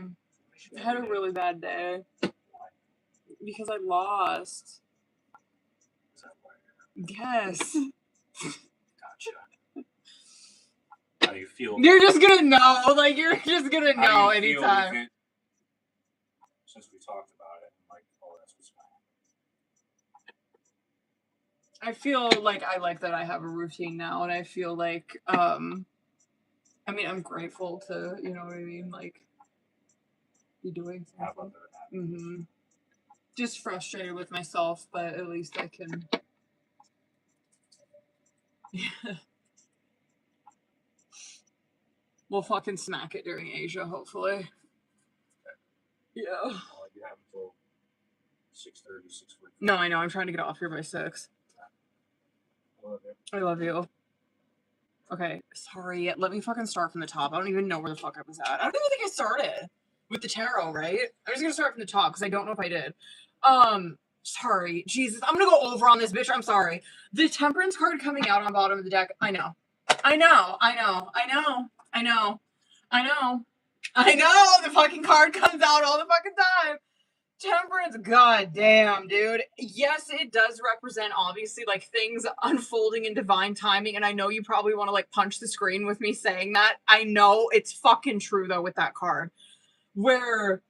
I had a really bad day. Why? Because I lost. Is that why? Yes. Gotcha. How do you feel? You're just gonna know. Like, you're just gonna How know do you feel anytime. with it? Since we talked about it, I'm like, oh, that's what's going on. I feel like I like that I have a routine now, and I feel like, I mean, I'm grateful to, you know what I mean, like, be doing something. Mm-hmm. Just frustrated with myself, but at least I can. We'll fucking smack it during Asia, hopefully. Yeah. Well, you have until 6:30, 6:40. No, I know. I'm trying to get off here by 6. I love you. I love you. Okay, sorry. Let me fucking start from the top. I don't even know where the fuck I was at. I don't even think I started with the tarot, right? I'm just gonna start from the top because I don't know if I did. Sorry. Jesus, I'm gonna go over on this bitch. I'm sorry. The Temperance card coming out on bottom of the deck. I know. The fucking card comes out all the fucking time. Temperance, goddamn, dude. Yes, it does represent obviously like things unfolding in divine timing, and I know you probably want to like punch the screen with me saying that. I know it's fucking true though with that card, where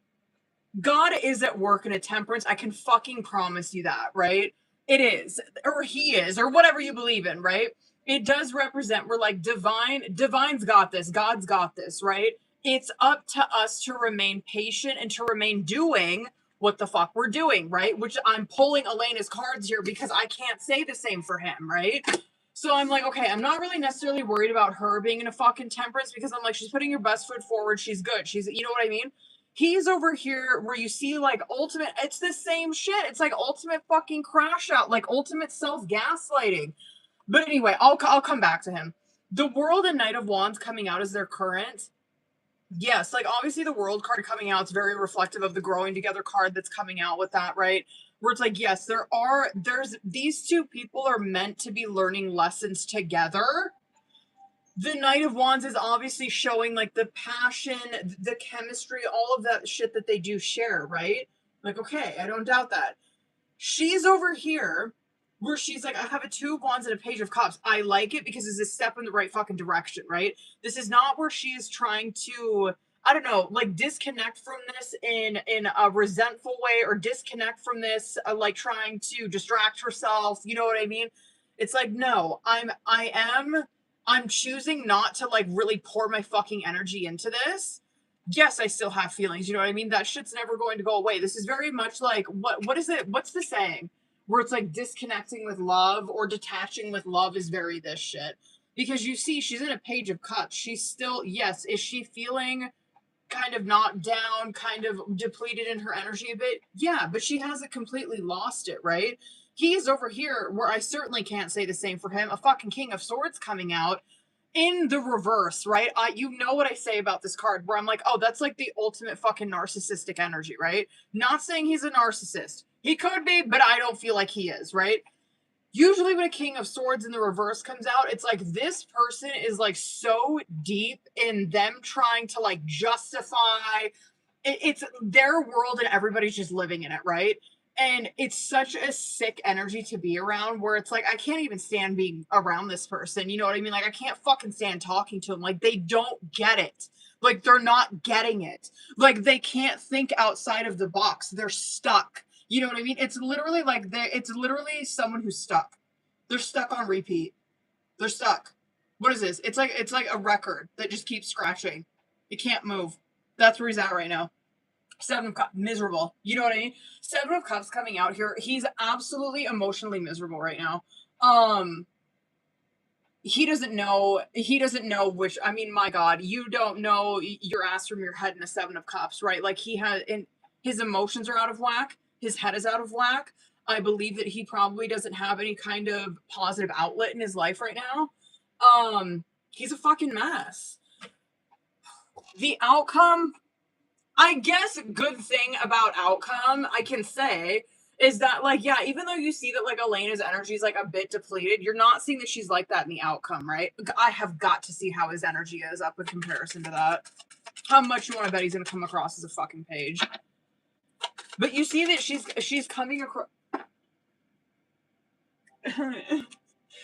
God is at work in a temperance. I can fucking promise you that, right? It is, or he is, or whatever you believe in, right? It does represent, we're like divine's got this, God's got this, right? It's up to us to remain patient and to remain doing what the fuck we're doing, right? Which I'm pulling Elena's cards here because I can't say the same for him, right? So I'm like, okay, I'm not really necessarily worried about her being in a fucking temperance because I'm like, she's putting her best foot forward. She's good. She's, you know what I mean? He's over here where you see like ultimate, it's the same shit. It's like ultimate fucking crash out, like ultimate self-gaslighting. But anyway, I'll come back to him. The World and Knight of Wands coming out as their current. Yes, like obviously the World card coming out is very reflective of the Growing Together card that's coming out with that, right? Where it's like, yes, there's these two people are meant to be learning lessons together. The Knight of Wands is obviously showing like the passion, the chemistry, all of that shit that they do share, right? Like, okay, I don't doubt that. She's over here where she's like, I have a 2 of Wands and a Page of Cups. I like it because it's a step in the right fucking direction, right? This is not where she is trying to, I don't know, like disconnect from this in a resentful way or disconnect from this, like trying to distract herself. You know what I mean? It's like, no, I'm choosing not to like really pour my fucking energy into this. Yes, I still have feelings. You know what I mean? That shit's never going to go away. This is very much like, what is it? What's the saying? Where it's like disconnecting with love or detaching with love is very this shit. Because you see, she's in a Page of Cups. She's still, yes, is she feeling kind of knocked down, kind of depleted in her energy a bit? Yeah, but she hasn't completely lost it, right? He's over here where I certainly can't say the same for him. A fucking King of Swords coming out in the reverse, right? You know what I say about this card where I'm like, oh, that's like the ultimate fucking narcissistic energy, right? Not saying he's a narcissist. He could be, but I don't feel like he is, right? Usually when a King of Swords in the reverse comes out, it's like this person is like so deep in them trying to like justify it's their world and everybody's just living in it, right? And it's such a sick energy to be around where it's like I can't even stand being around this person. You know what I mean? Like I can't fucking stand talking to them. Like they don't get it. Like they're not getting it. Like they can't think outside of the box. They're stuck. You know what I mean? It's literally like it's literally someone who's stuck. They're stuck on repeat. They're stuck. What is this? It's like a record that just keeps scratching. It can't move. That's where he's at right now. Seven of Cups, miserable. You know what I mean? Seven of Cups coming out here. He's absolutely emotionally miserable right now. He doesn't know which, I mean, my God, you don't know your ass from your head in a Seven of Cups, right? Like his emotions are out of whack. His head is out of whack. I believe that he probably doesn't have any kind of positive outlet in his life right now. He's a fucking mess. The outcome, I guess, good thing about outcome I can say is that, like, yeah, even though you see that, like, Elena's energy is, like, a bit depleted, you're not seeing that she's like that in the outcome, right? I have got to see how his energy is up in comparison to that. How much you want to bet he's going to come across as a fucking page. But you see that she's coming across...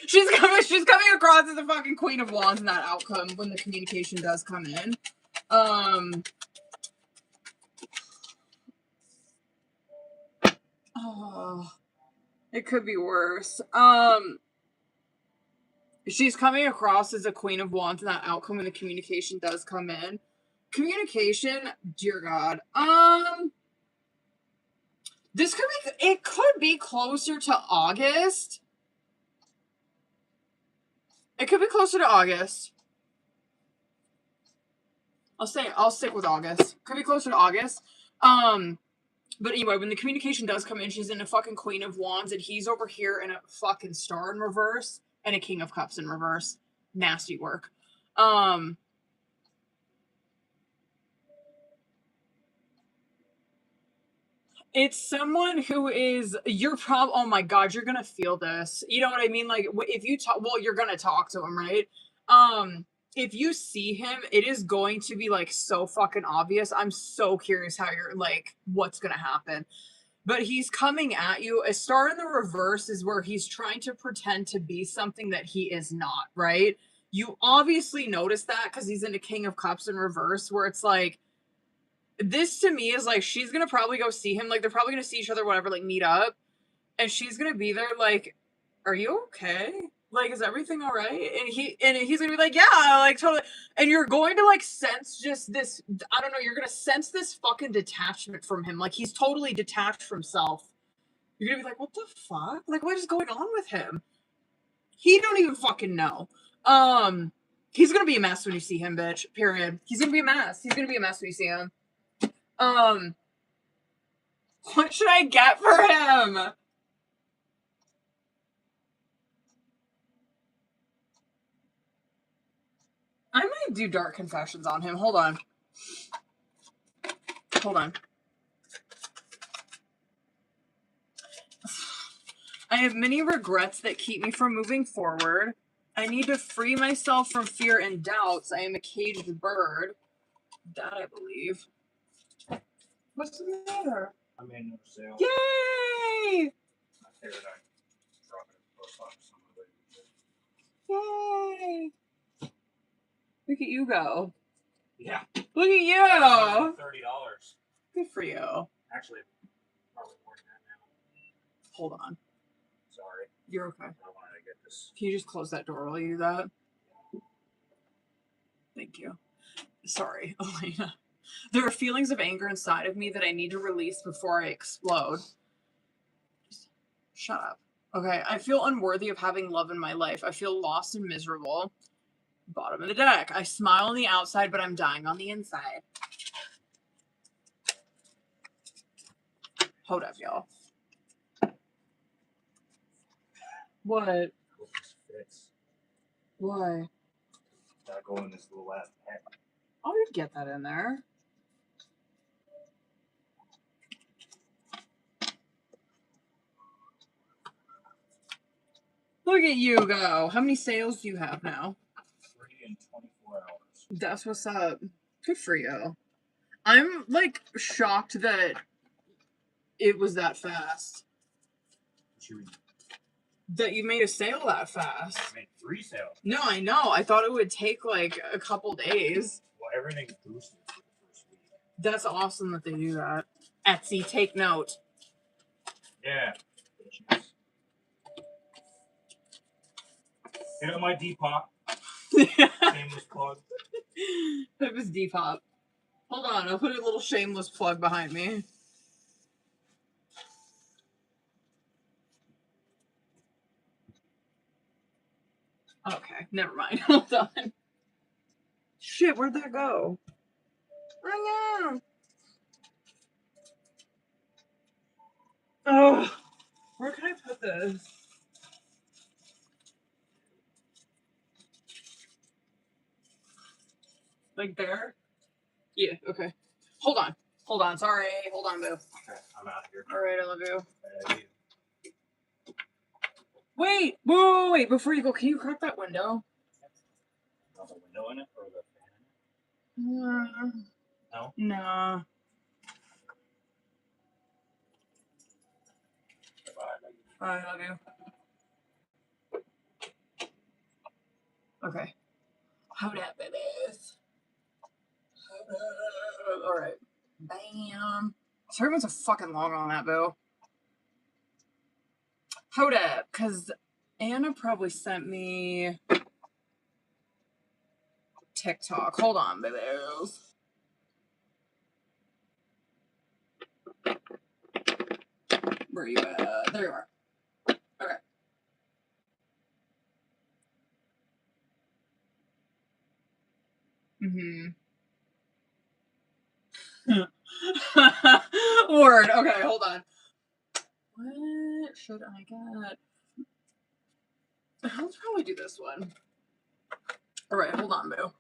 she's coming across as a fucking Queen of Wands in that outcome when the communication does come in. Oh, it could be worse. She's coming across as a Queen of Wands in that outcome when the communication does come in. Communication, dear God. It could be closer to August. It could be closer to August. I'll stick with August. Could be closer to August. But anyway, when the communication does come in, she's in a fucking Queen of Wands, and he's over here in a fucking Star in reverse and a King of Cups in reverse. Nasty work. It's someone who is, oh my God, you're gonna feel this. You know what I mean? Like, if you talk, well, you're gonna talk to him, right? If you see him, it is going to be, like, so fucking obvious. I'm so curious how you're, like, what's gonna happen. But he's coming at you. A Star in the reverse is where he's trying to pretend to be something that he is not, right? You obviously notice that because he's in a King of Cups in reverse, where it's like, this to me is like she's gonna probably go see him, like they're probably gonna see each other, whatever, like meet up, and she's gonna be there like, are you okay? Like, is everything all right? And he's gonna be like, yeah, like totally. And you're going to like sense just this, I don't know, you're gonna sense this fucking detachment from him. Like he's totally detached from self. You're gonna be like, what the fuck? Like, what is going on with him? He don't even fucking know. He's gonna be a mess when you see him, bitch. Period. He's gonna be a mess. He's gonna be a mess when you see him. What should I get for him? I might do Dark Confessions on him. Hold on. I have many regrets that keep me from moving forward. I need to free myself from fear and doubts. I am a caged bird. That I believe. What's the matter? I made another sale. Yay! I figured I'd drop it at the post office on the way. Yay! Look at you go. Yeah. Look at you! $30. Good for you. Actually, probably more than that now. Hold on. Sorry. You're okay. I wanted to get this. Can you just close that door while you do that? Thank you. Sorry, Elena. There are feelings of anger inside of me that I need to release before I explode. Shut up. Okay, I feel unworthy of having love in my life. I feel lost and miserable. Bottom of the deck. I smile on the outside, but I'm dying on the inside. Hold up, y'all. What? I hope this fits. Why? Gotta go in this little ass pack. Oh, you'd get that in there. Look at you go. How many sales do you have now? 3 in 24 hours. That's what's up. Good for you. I'm, like, shocked that it was that fast. That you made a sale that fast. I made 3 sales. No, I know. I thought it would take, like, a couple days. Well, everything's boosted for the first week. That's awesome that they do that. Etsy, take note. Yeah. Bitches. Hit up my Depop. Shameless plug. That was Depop. Hold on, I'll put a little shameless plug behind me. Okay, never mind. Hold on. Shit, where'd that go? Oh, no. Oh, where can I put this? Like there? Yeah, okay. Hold on. Hold on. Sorry. Hold on, boo. Okay, I'm out of here. Alright, I love you. I love you. Wait! Wait! Before you go, can you crack that window? Want the window in it or the fan in it? No? Nah. I love you. Okay. Hold up, babies. Alright. Bam. Sorry, what's a fucking long on that, boo. Hold up, because Anna probably sent me TikTok. Hold on, babies. Where are you at? There you are. Okay. Word. Okay, hold on. What should I get? I'll probably do this one. Alright, hold on, boo.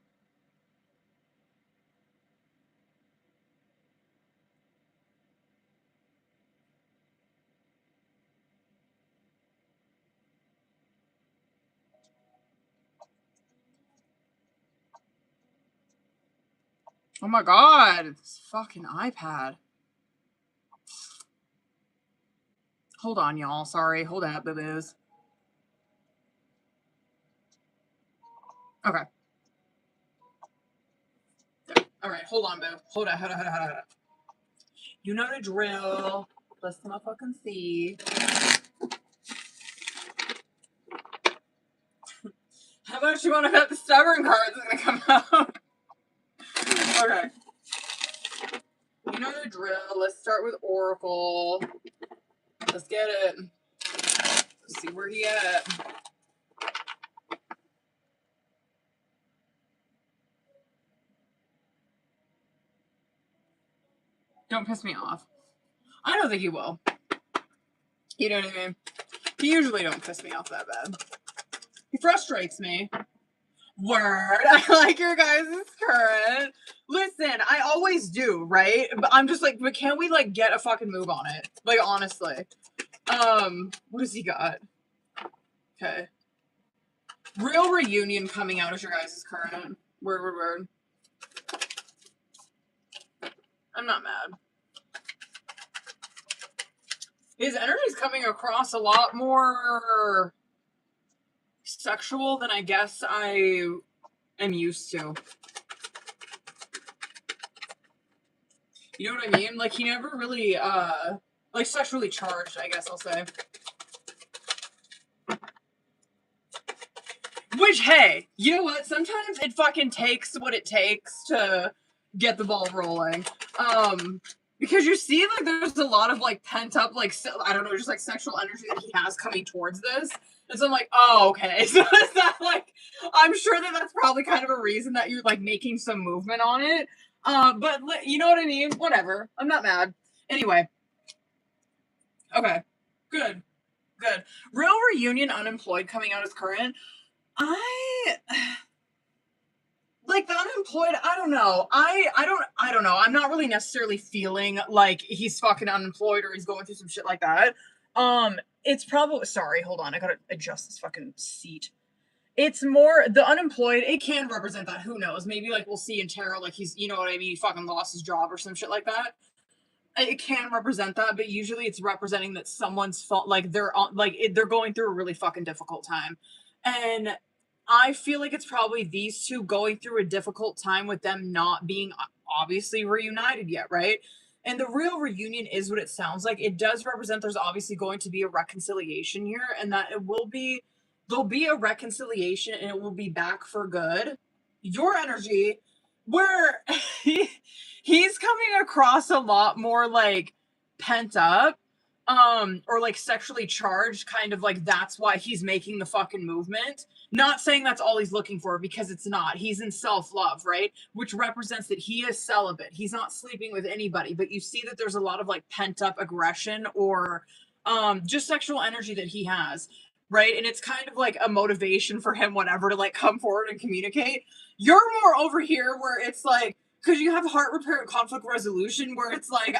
Oh my god, this fucking iPad. Hold on, y'all. Sorry. Hold up, boo-boos. Okay. Alright, hold on, boo. Hold on. You know the drill. Let's motherfucking see. How much you want to bet the stubborn card's gonna come out? Okay. You know the drill. Let's start with Oracle. Let's get it. Let's see where he at. Don't piss me off. I don't think he will. You know what I mean? He usually don't piss me off that bad. He frustrates me. Word. I like your guys' current. Listen, I always do, right? But I'm just like, but can't we like get a fucking move on it? Like honestly. What does he got? Okay. Real reunion coming out as your guys' current. Word. I'm not mad. His energy's coming across a lot more sexual than I guess I am used to. You know what I mean? Like, he never really, like, sexually charged, I guess I'll say. Which, hey, you know what? Sometimes it fucking takes what it takes to get the ball rolling. Because you see, like, there's a lot of, like, pent-up, like, I don't know, just, like, sexual energy that he has coming towards this. And so I'm like, oh, okay. So it's not, like, I'm sure that that's probably kind of a reason that you're, like, making some movement on it. But, you know what I mean? Whatever. I'm not mad. Anyway. Okay. Good. Real reunion unemployed coming out as current. Like, the unemployed, I don't know. I don't know. I'm not really necessarily feeling like he's fucking unemployed or he's going through some shit like that. it's probably, sorry, hold on, I gotta adjust this fucking seat. It's more the unemployed. It can represent that. Who knows? Maybe like we'll see in tarot, like he's, you know what I mean. He fucking lost his job or some shit like that. It can represent that, but usually it's representing that someone's fault. Like they're on, like they're going through a really fucking difficult time, and I feel like it's probably these two going through a difficult time with them not being obviously reunited yet, right? And the real reunion is what it sounds like. It does represent there's obviously going to be a reconciliation here, and that it will be there'll be a reconciliation and it will be back for good. Your energy, where he's coming across a lot more like pent up, or like sexually charged, kind of like that's why he's making the fucking movement. Not saying that's all he's looking for, because it's not. He's in self-love, right? Which represents that he is celibate. He's not sleeping with anybody, but you see that there's a lot of like pent-up aggression or just sexual energy that he has, right? And it's kind of like a motivation for him whenever to like come forward and communicate. You're more over here where it's like, because you have heart repair and conflict resolution, where it's like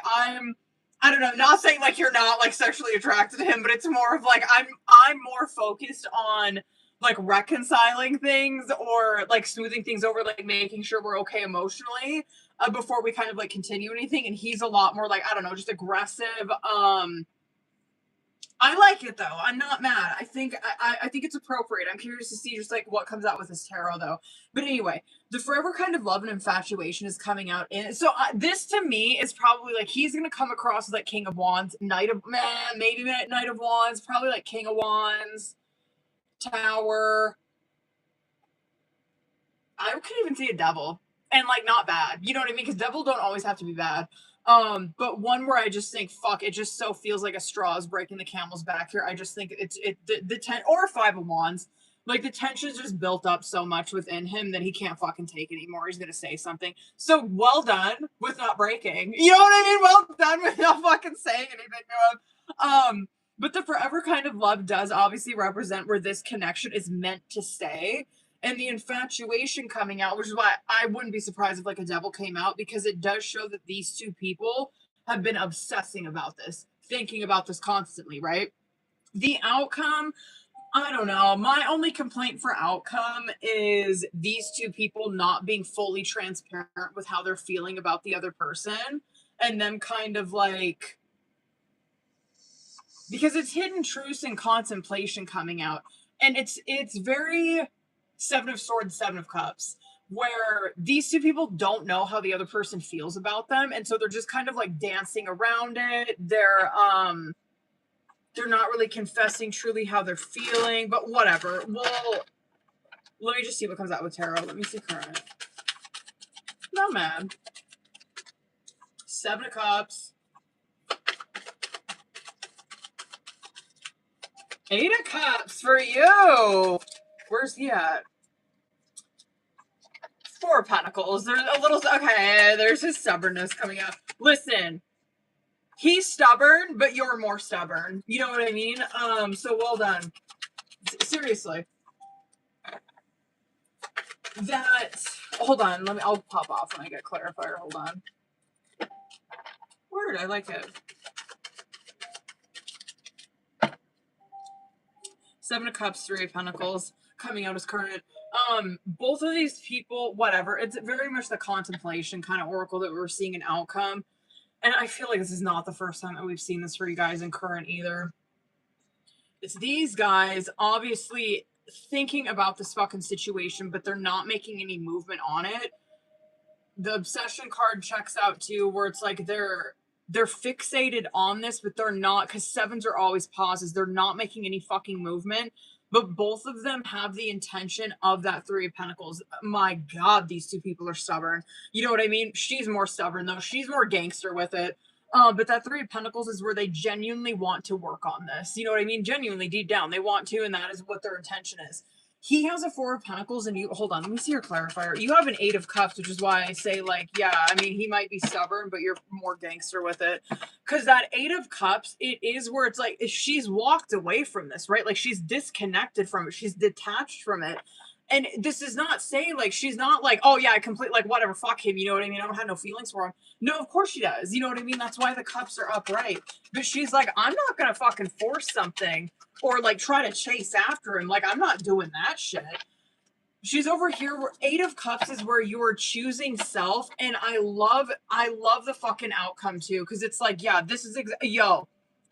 I don't know, not saying like you're not like sexually attracted to him, but it's more of like I'm more focused on like reconciling things or like smoothing things over, like making sure we're okay emotionally before we kind of like continue anything. And he's a lot more like, I don't know, just aggressive. I like it though. I'm not mad. I think I think it's appropriate. I'm curious to see just like what comes out with this tarot though. But anyway, the forever kind of love and infatuation is coming out in. So this to me is probably like he's gonna come across as like King of Wands, Knight of maybe Knight of Wands, probably like King of Wands, Tower. I could even see a Devil, and like not bad. You know what I mean? Because Devil don't always have to be bad. But one where I just think, fuck, it just so feels like a straw is breaking the camel's back here. I just think the 10 or 5 of Wands, like the tension's just built up so much within him that he can't fucking take anymore. He's gonna say something. So well done with not breaking. You know what I mean? Well done with not fucking saying anything to him. But the forever kind of love does obviously represent where this connection is meant to stay. And the infatuation coming out, which is why I wouldn't be surprised if like a Devil came out, because it does show that these two people have been obsessing about this, thinking about this constantly, right? The outcome, I don't know. My only complaint for outcome is these two people not being fully transparent with how they're feeling about the other person, and them kind of like, because it's hidden truths and contemplation coming out, and it's very Seven of Swords, Seven of Cups, where these two people don't know how the other person feels about them, and so they're just kind of like dancing around it. They're not really confessing truly how they're feeling, but whatever. Well, let me just see what comes out with tarot. Let me see current. Not mad. Seven of Cups. Eight of Cups for you. Where's he at? Four of Pentacles. There's a little, okay, there's his stubbornness coming out. Listen, he's stubborn, but you're more stubborn. You know what I mean? So well done. Seriously. Hold on, I'll pop off when I get clarifier. Hold on. Word, I like it. Seven of Cups, Three of Pentacles coming out as current. Both of these people, whatever, it's very much the contemplation kind of oracle that we're seeing an outcome. And I feel like this is not the first time that we've seen this for you guys in current either. It's these guys obviously thinking about this fucking situation, but they're not making any movement on it. The obsession card checks out too, where it's like they're fixated on this, but they're not, because sevens are always pauses. They're not making any fucking movement, but both of them have the intention of that Three of Pentacles. My God, these two people are stubborn. You know what I mean? She's more stubborn though. She's more gangster with it. But that Three of Pentacles is where they genuinely want to work on this. You know what I mean? Genuinely, deep down, they want to, and that is what their intention is. He has a Four of Pentacles, and you, hold on, let me see your clarifier. You have an Eight of Cups, which is why I say, like, yeah, I mean, he might be stubborn, but you're more gangster with it. Because that Eight of Cups, it is where it's like, she's walked away from this, right? Like, she's disconnected from it. She's detached from it. And this is not saying, like, she's not like, oh yeah, I complete, like, whatever, fuck him, you know what I mean? I don't have no feelings for him. No, of course she does. You know what I mean? That's why the cups are upright. But she's like, I'm not gonna fucking force something or like try to chase after him. Like, I'm not doing that shit. She's over here where 8 of Cups is where you are choosing self, and I love the fucking outcome too, because it's like, yeah, this is yo,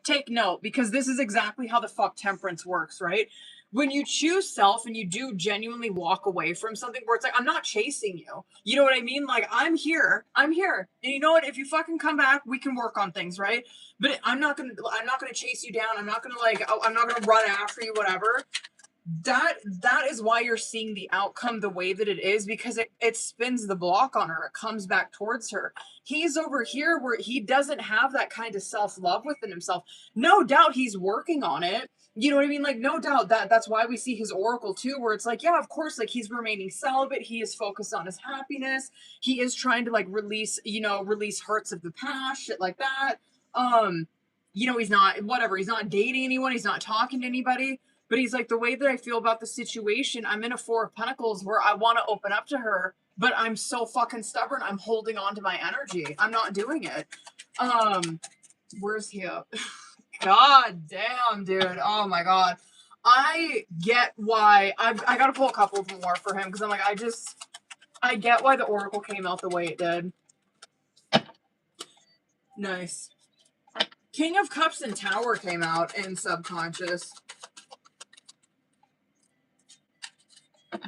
take note, because this is exactly how the fuck temperance works, right? When you choose self and you do genuinely walk away from something where it's like, I'm not chasing you. You know what I mean? Like, I'm here. And you know what? If you fucking come back, we can work on things, right? But I'm not gonna chase you down. I'm not gonna run after you, whatever. That is why you're seeing the outcome the way that it is, because it spins the block on her. It comes back towards her. He's over here where he doesn't have that kind of self-love within himself. No doubt he's working on it. You know what I mean? Like, no doubt that's why we see his oracle too, where it's like, yeah, of course, like, he's remaining celibate. He is focused on his happiness. He is trying to, like, release hurts of the past, shit like that. He's not dating anyone. He's not talking to anybody. But he's like, the way that I feel about the situation, I'm in a 4 of Pentacles where I want to open up to her, but I'm so fucking stubborn. I'm holding on to my energy. I'm not doing it. Where's he up? God damn, dude. Oh my God. I get why I got to pull a couple more for him, because I'm like, I get why the Oracle came out the way it did. Nice. King of Cups and Tower came out in subconscious.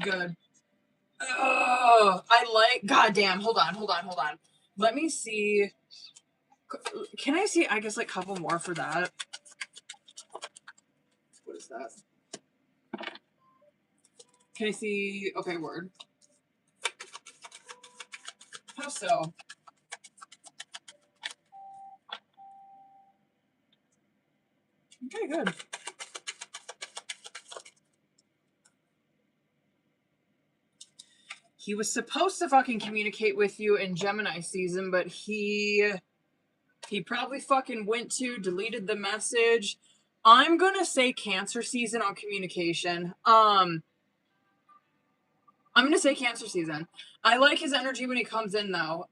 Good. Oh, goddamn. Hold on. Let me see. Can I see, I guess, like, a couple more for that? What is that? Can I see? Okay, word. How so? Okay, good. He was supposed to fucking communicate with you in Gemini season, but he probably fucking deleted the message. I'm gonna say Cancer season on communication. I'm gonna say Cancer season. I like his energy when he comes in, though.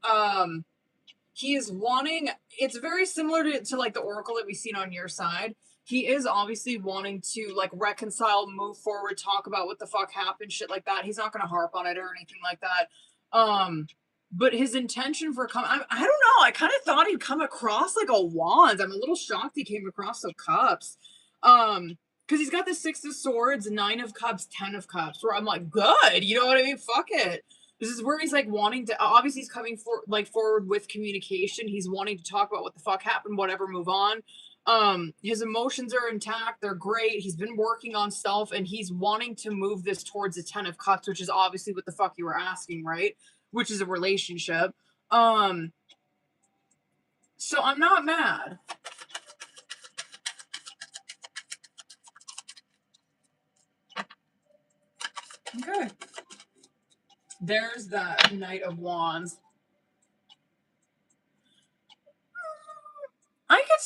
He is wanting, it's very similar to like the Oracle that we've seen on your side. He is obviously wanting to, like, reconcile, move forward, talk about what the fuck happened, shit like that. He's not going to harp on it or anything like that. But his intention for I don't know. I kind of thought he'd come across like a Wands. I'm a little shocked he came across some Cups. Because he's got the 6 of Swords, 9 of Cups, 10 of Cups, where I'm like, good. You know what I mean? Fuck it. This is where he's like wanting to, obviously he's coming forward with communication. He's wanting to talk about what the fuck happened, whatever, move on. His emotions are intact. They're great. He's been working on self, and he's wanting to move this towards the 10 of Cups, which is obviously what the fuck you were asking, right? Which is a relationship. So I'm not mad. Okay. There's that Knight of Wands. I could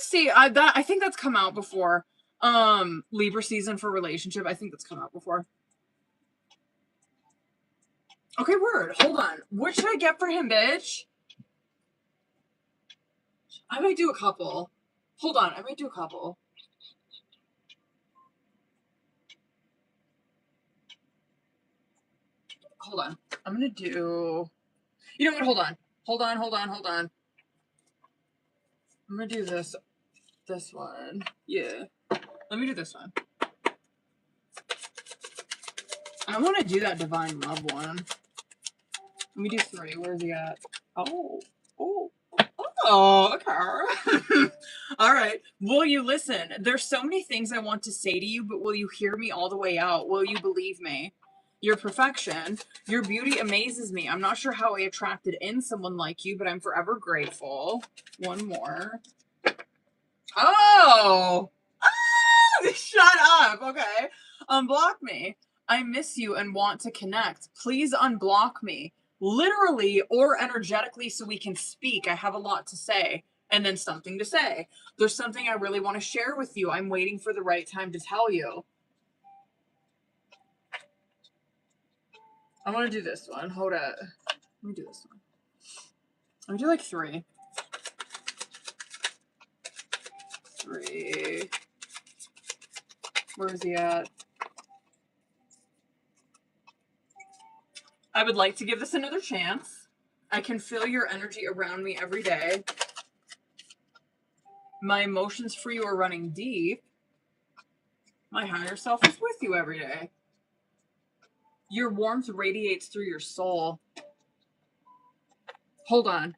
see that. I think that's come out before. Libra season for relationship. I think that's come out before. Okay, word. Hold on. What should I get for him, bitch? I might do a couple. Hold on. I might do a couple. Hold on. I'm gonna do. You know what? Hold on. I'm gonna do this one. Yeah. Let me do this one. I want to do that Divine Love one. Let me do 3. Where's he at? Oh, okay. All right. Will you listen? There's so many things I want to say to you, but will you hear me all the way out? Will you believe me? Your perfection, your beauty amazes me. I'm not sure how I attracted in someone like you, but I'm forever grateful. One more. Oh! Shut up. Okay. Unblock me. I miss you and want to connect. Please unblock me. Literally or energetically, so we can speak. I have a lot to say. And then something to say. There's something I really want to share with you. I'm waiting for the right time to tell you. I want to do this one. Hold up. Let me do this one. Let me do like 3. 3. Where is he at? I would like to give this another chance. I can feel your energy around me every day. My emotions for you are running deep. My higher self is with you every day. Your warmth radiates through your soul. Hold on.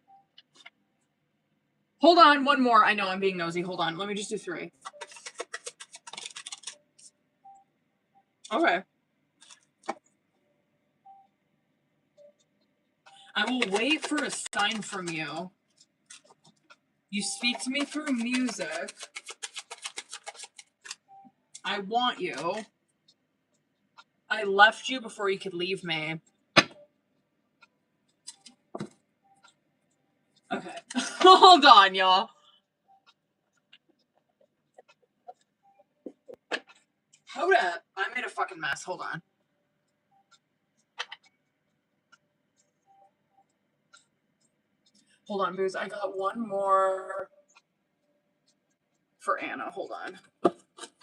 Hold on, one more. I know I'm being nosy. Hold on. Let me just do 3. Okay. I will wait for a sign from you. You speak to me through music. I want you. I left you before you could leave me. Okay. Hold on, y'all. Hold up. I made a fucking mess. Hold on. Hold on, Booze. I got one more for Anna. Hold on. Let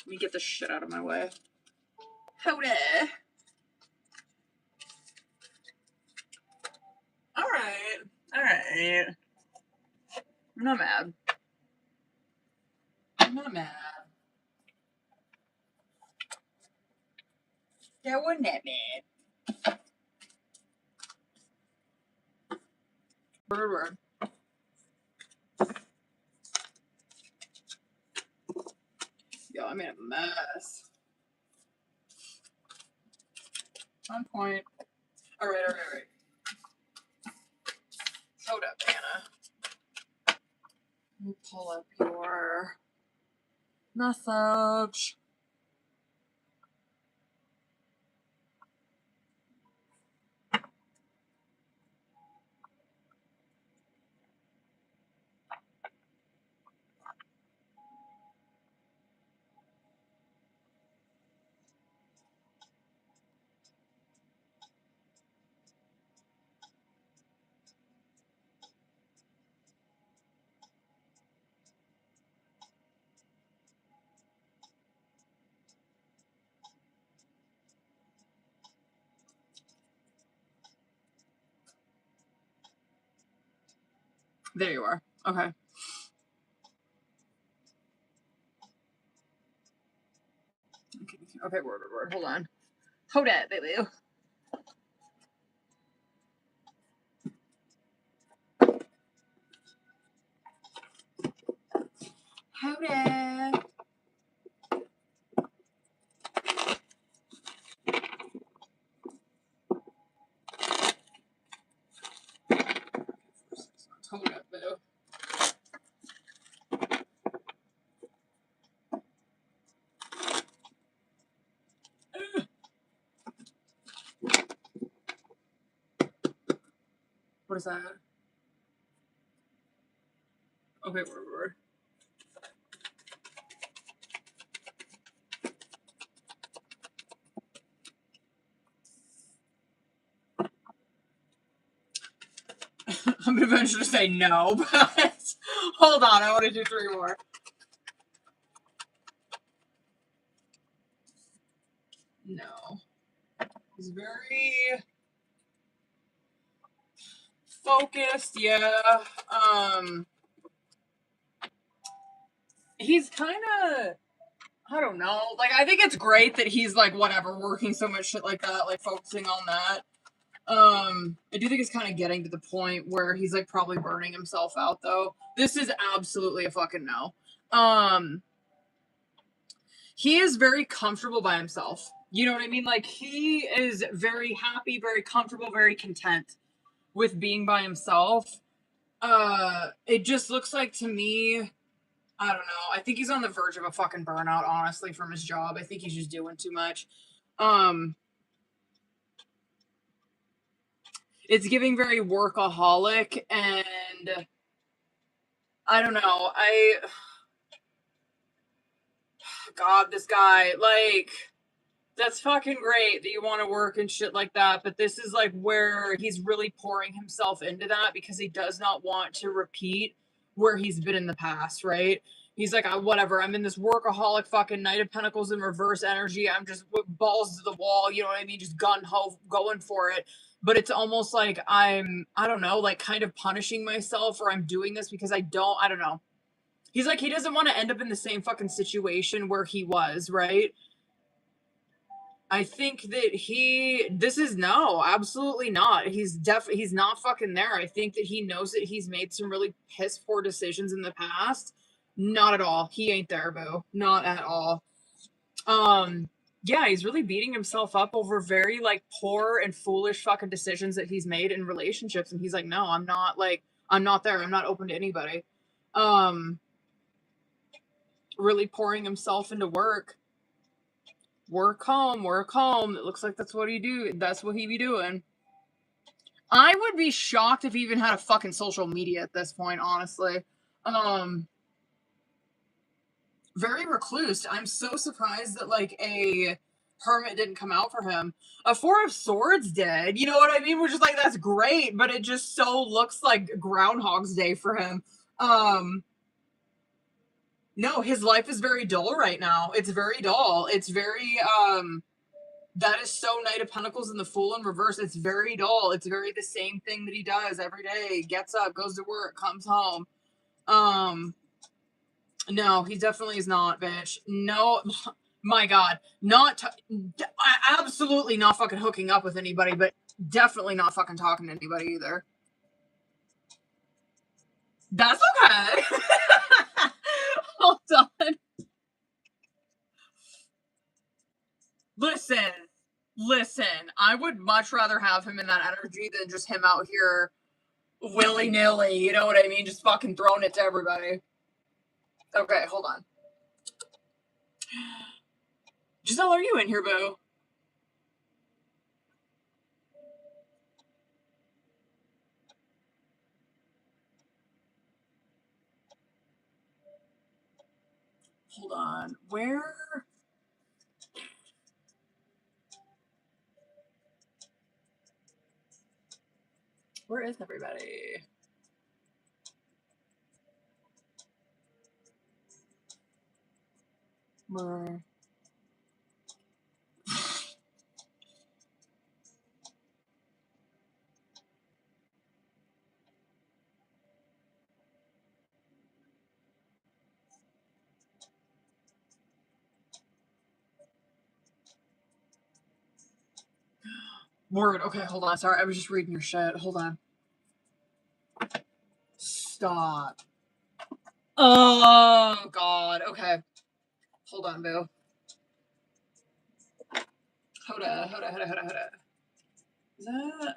me get this shit out of my way. Hold it. Alright. Alright. I'm not mad. I'm not mad. That wasn't that bad. Word. Yo, I made a mess. On point. Alright. Hold up, Anna. Let me pull up your message. There you are. Okay. Okay, word. Hold on. Hold it, baby. Hold it. Hold up, boo. What is that? Okay, word. I'm gonna venture to say no, but hold on, I want to do 3 more. No. He's very focused, yeah. He's kind of, I don't know. Like, I think it's great that he's like, whatever, working so much shit like that, like focusing on that. I do think it's kind of getting to the point where he's like probably burning himself out though. This is absolutely a fucking no. He is very comfortable by himself. You know what I mean? Like, he is very happy, very comfortable, very content with being by himself. It just looks like to me, I don't know. I think he's on the verge of a fucking burnout, honestly, from his job. I think he's just doing too much. It's giving very workaholic, and I don't know. God, this guy, like, That's fucking great that you want to work and shit like that, but this is like where he's really pouring himself into that because he does not want to repeat where he's been in the past, right? He's like, whatever, I'm in this workaholic fucking Knight of Pentacles in reverse energy. I'm just balls to the wall, you know what I mean? Just gun ho going for it. But it's almost like I don't know, like kind of punishing myself, or I'm doing this because I don't know. He's like, he doesn't want to end up in the same fucking situation where he was, right? I think that this is no, absolutely not. He's not fucking there. I think that he knows that he's made some really piss poor decisions in the past. Not at all. He ain't there, boo. Not at all. Yeah, he's really beating himself up over very like poor and foolish fucking decisions that he's made in relationships. And he's like, no, I'm not there. I'm not open to anybody. Really pouring himself into work. Work home. It looks like that's what he be doing. I would be shocked if he even had a fucking social media at this point, honestly. Very recluse. I'm so surprised that like a hermit didn't come out for him. A Four of Swords did. You know what I mean? Which is like, that's great, but it just so looks like Groundhog's Day for him. No, his life is very dull right now. It's very dull. It's very, that is so Knight of Pentacles and the Fool in reverse. It's very dull. It's very the same thing that he does every day. Gets up, goes to work, comes home. No, he definitely is not, bitch. No, my God. Absolutely not fucking hooking up with anybody, but definitely not fucking talking to anybody either. That's okay. Hold on. Listen, I would much rather have him in that energy than just him out here willy-nilly, you know what I mean? Just fucking throwing it to everybody. Okay, hold on. Giselle, are you in here, boo? Hold on. Where is everybody? Where? Word. Okay, hold on. Sorry, I was just reading your shit. Hold on. Stop. Oh, God. Okay. Hold on, boo. Hold on. Is that...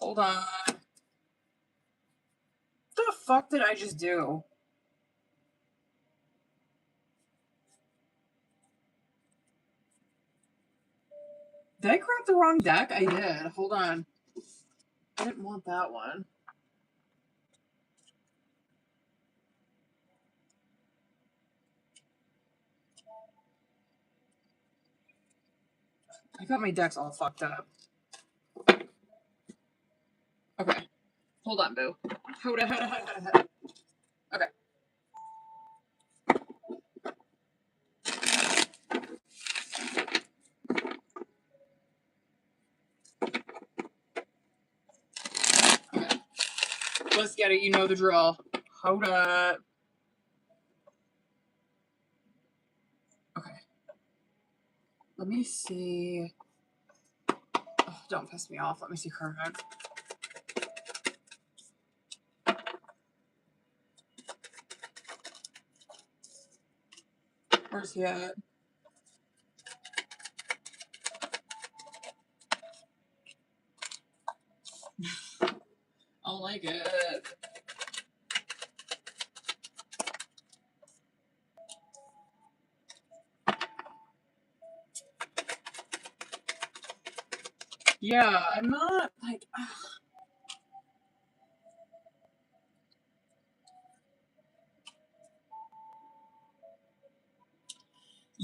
Hold on. What the fuck did I just do? Did I grab the wrong deck? I did. Hold on. I didn't want that one. I got my decks all fucked up. Okay. Hold on, boo. Hold on. Okay. Okay. Let's get it. You know the drill. Hold up. Okay. Let me see. Oh, don't piss me off. Let me see Kermit. Where's he at? I don't like it. Yeah, I'm not like.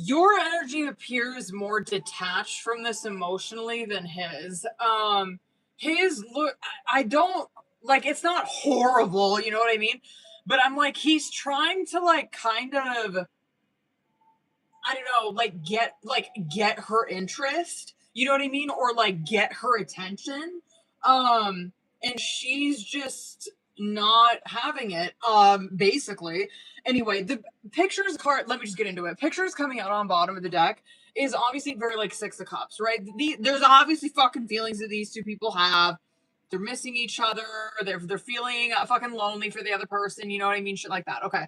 your energy appears more detached from this emotionally than his. His look, I don't like. It's not horrible, you know what I mean? But I'm like, he's trying to like kind of, I don't know, get her interest. You know what I mean? Or like get her attention. And she's just not having it. Basically. Anyway, the pictures card, let me just get into it. Pictures coming out on bottom of the deck is obviously very like Six of Cups, right? There's obviously fucking feelings that these two people have. They're missing each other. They're feeling fucking lonely for the other person. You know what I mean? Shit like that. Okay.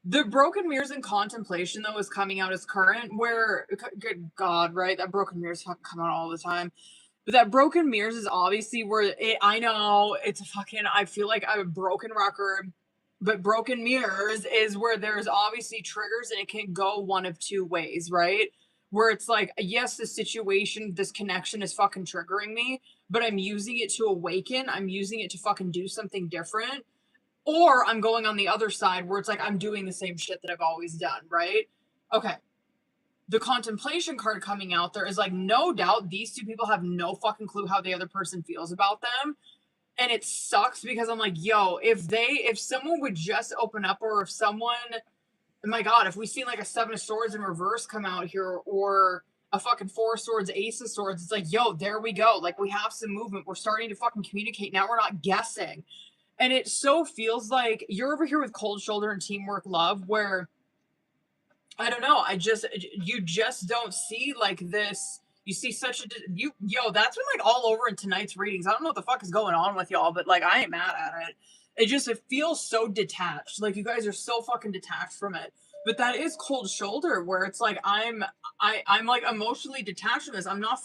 The Broken Mirrors in Contemplation, though, is coming out as current, where, good God, right? That Broken Mirrors fucking come out all the time. But that Broken Mirrors is obviously where I know it's a fucking, I feel like I'm a broken record, but Broken Mirrors is where there's obviously triggers and it can go one of two ways, right? Where it's like, yes, this situation, this connection is fucking triggering me, but I'm using it to awaken. I'm using it to fucking do something different. Or I'm going on the other side where it's like I'm doing the same shit that I've always done, right? Okay. The Contemplation card coming out there is like, no doubt these two people have no fucking clue how the other person feels about them. And it sucks because I'm like, yo, if someone would just open up, or if someone, oh my God, if we seen like a Seven of Swords in reverse come out here, or a fucking Four of Swords, Ace of Swords, it's like, yo, there we go. Like, we have some movement. We're starting to fucking communicate. Now we're not guessing. And it so feels like you're over here with Cold Shoulder and Teamwork Love, where I don't know, you just don't see like this. You see such a that's been like all over in tonight's readings. I don't know what the fuck is going on with y'all, but like I ain't mad at it. It feels so detached. Like you guys are so fucking detached from it. But that is Cold Shoulder, where it's like I'm like emotionally detached from this. I'm not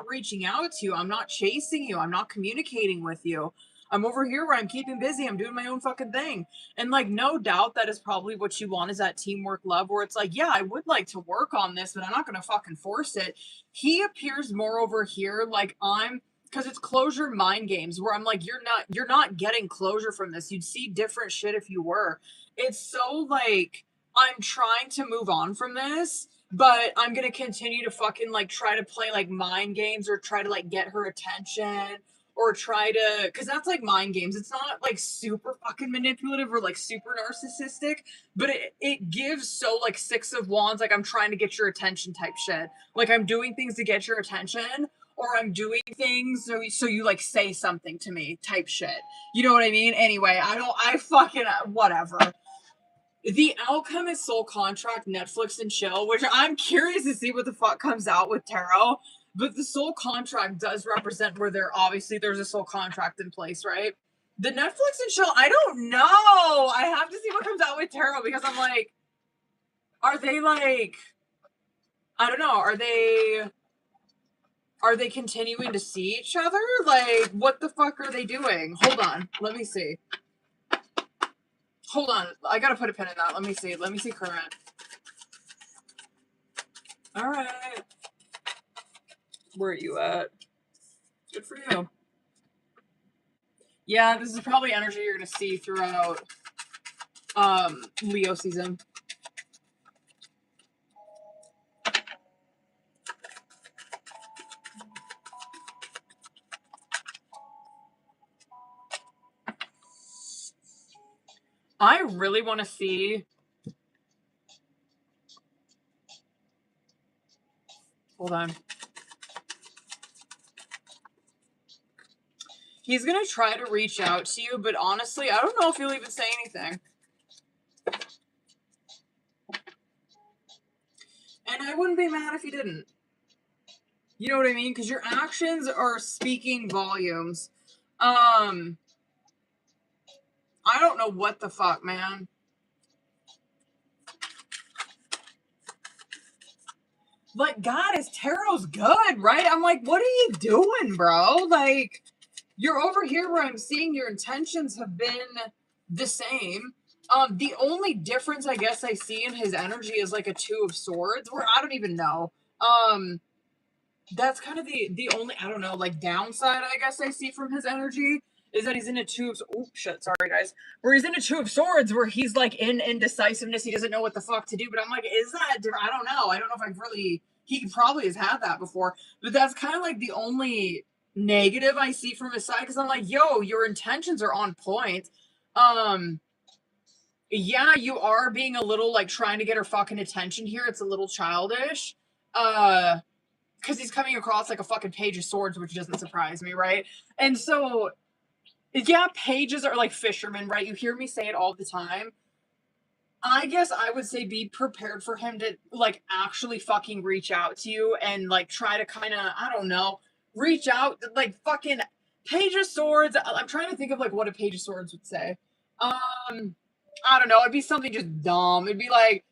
reaching out to you. I'm not chasing you. I'm not communicating with you. I'm over here where I'm keeping busy. I'm doing my own fucking thing. And like, no doubt that is probably what you want, is that teamwork love, where it's like, yeah, I would like to work on this, but I'm not going to fucking force it. He appears more over here like because it's closure mind games, where I'm like, you're not getting closure from this. You'd see different shit if you were. It's so like, I'm trying to move on from this, but I'm going to continue to fucking like try to play like mind games, or try to like get her attention, or try to, because that's like mind games. It's not like super fucking manipulative or like super narcissistic, but it gives so like Six of Wands, like I'm trying to get your attention type shit. Like I'm doing things to get your attention, or I'm doing things so you like say something to me type shit. You know what I mean? Anyway, I fucking, whatever. The Outcome is Soul Contract, Netflix and Chill, which I'm curious to see what the fuck comes out with tarot. But the Soul Contract does represent where there's a soul contract in place, right? The Netflix and Chill, I don't know. I have to see what comes out with tarot, because I'm like, are they like, I don't know, are they continuing to see each other? Like, what the fuck are they doing? Hold on, let me see. Hold on, I gotta put a pin in that. Let me see current. All right. Where are you at? Good for you. Yeah, this is probably energy you're gonna see throughout Leo season. I really want to see. Hold on. He's gonna try to reach out to you, but honestly, I don't know if he'll even say anything. And I wouldn't be mad if he didn't. You know what I mean? Because your actions are speaking volumes. I don't know what the fuck, man. Like, God, his tarot's good, right? I'm like, what are you doing, bro? Like, you're over here where I'm seeing your intentions have been the same. The only difference I guess I see in his energy is like a Two of Swords, where I don't even know. That's kind of the only, I don't know, like downside I guess I see from his energy is that he's in a two of, oh shit, sorry guys, where he's in a two of swords, where he's like in indecisiveness, he doesn't know what the fuck to do, but I'm like, is that, I don't know if I've really, he probably has had that before, but that's kind of like the only negative I see from his side, because I'm like, yo, your intentions are on point. Yeah, you are being a little like trying to get her fucking attention here. It's a little childish. Because he's coming across like a fucking page of swords, which doesn't surprise me, right? And so, yeah, pages are like fishermen, right? You hear me say it all the time. I guess I would say be prepared for him to like actually fucking reach out to you and like try to kind of, I don't know, reach out, like fucking page of swords. I'm trying to think of like what a page of swords would say. I don't know. It'd be something just dumb. It'd be like,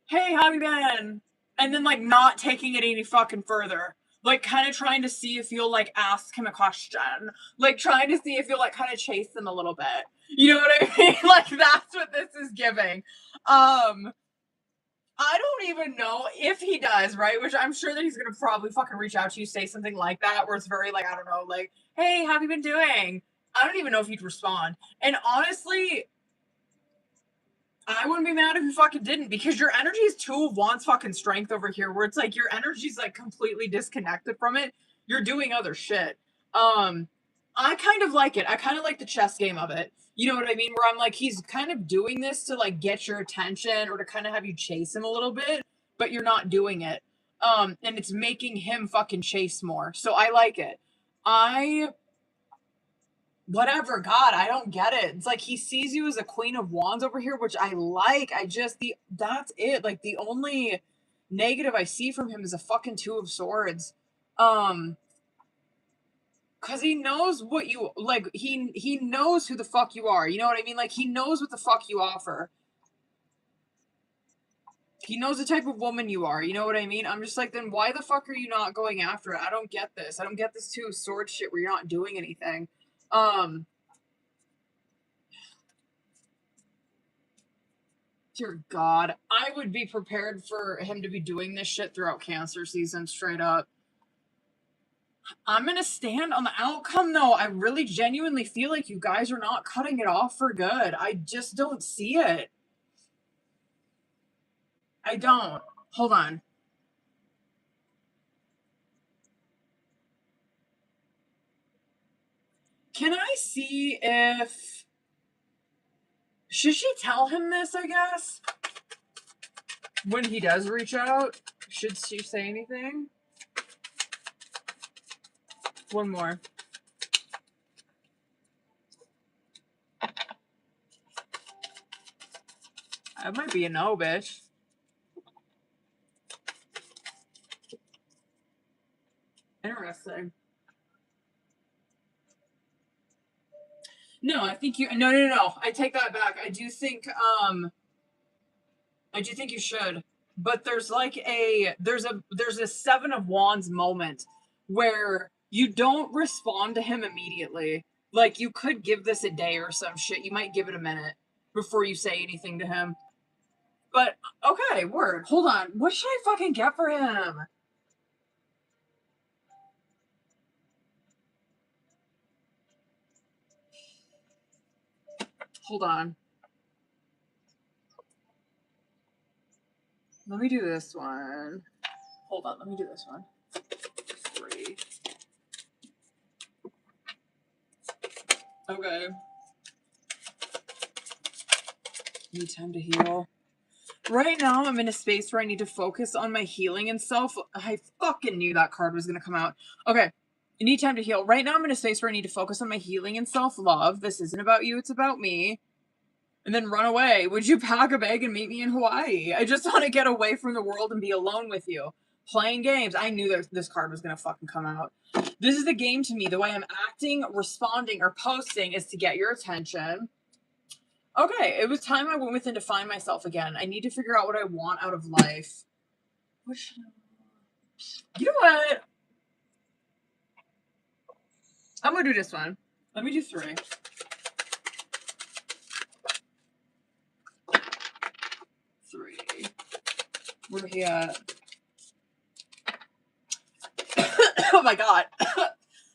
hey, how you been? And then like not taking it any fucking further. Like kind of trying to see if you'll like ask him a question. Like trying to see if you'll like kind of chase him a little bit. You know what I mean? Like that's what this is giving. I don't even know if he does, right? Which I'm sure that he's gonna probably fucking reach out to you, say something like that, where it's very like, I don't know, like, hey, how have you been doing? I don't even know if he'd respond. And honestly, I wouldn't be mad if you fucking didn't, because your energy is two of wands fucking strength over here, where it's like your energy's like completely disconnected from it. You're doing other shit. I kind of like it. I kind of like the chess game of it. You know what I mean? Where I'm like, he's kind of doing this to like get your attention or to kind of have you chase him a little bit, but you're not doing it. And it's making him fucking chase more. So I like it. Whatever, God, I don't get it. It's like he sees you as a queen of wands over here, which I like. That's it. Like the only negative I see from him is a fucking two of swords. Cause he knows what you like. He knows who the fuck you are. You know what I mean? Like he knows what the fuck you offer. He knows the type of woman you are. You know what I mean? I'm just like, then why the fuck are you not going after it? I don't get this. I don't get this two of swords shit where you're not doing anything. Dear God, I would be prepared for him to be doing this shit throughout Cancer season, straight up. I'm gonna stand on the outcome, though. I really genuinely feel like you guys are not cutting it off for good. I just don't see it. I don't. Hold on. Can I see if... Should she tell him this, I guess? When he does reach out? Should she say anything? One more. That might be a no, bitch. Interesting. No, I think you... No. I take that back. I do think you should. But there's like there's a seven of wands moment where you don't respond to him immediately. Like you could give this a day or some shit. You might give it a minute before you say anything to him. But okay, word. Hold on. What should I fucking get for him? Hold on. Let me do this one. Hold on, let me do this one. 3. Okay. Need time to heal. Right now, I'm in a space where I need to focus on my healing and self. I fucking knew that card was going to come out. Okay. You need time to heal. Right now, I'm in a space where I need to focus on my healing and self-love. This isn't about you, it's about me. And then run away. Would you pack a bag and meet me in Hawaii? I just want to get away from the world and be alone with you. Playing games. I knew that this card was going to fucking come out. This is the game to me. The way I'm acting, responding, or posting is to get your attention. Okay, it was time I went within to find myself again. I need to figure out what I want out of life. What should I... You know what? I'm going to do this one. Let me do 3. 3. Where he at? Oh my God.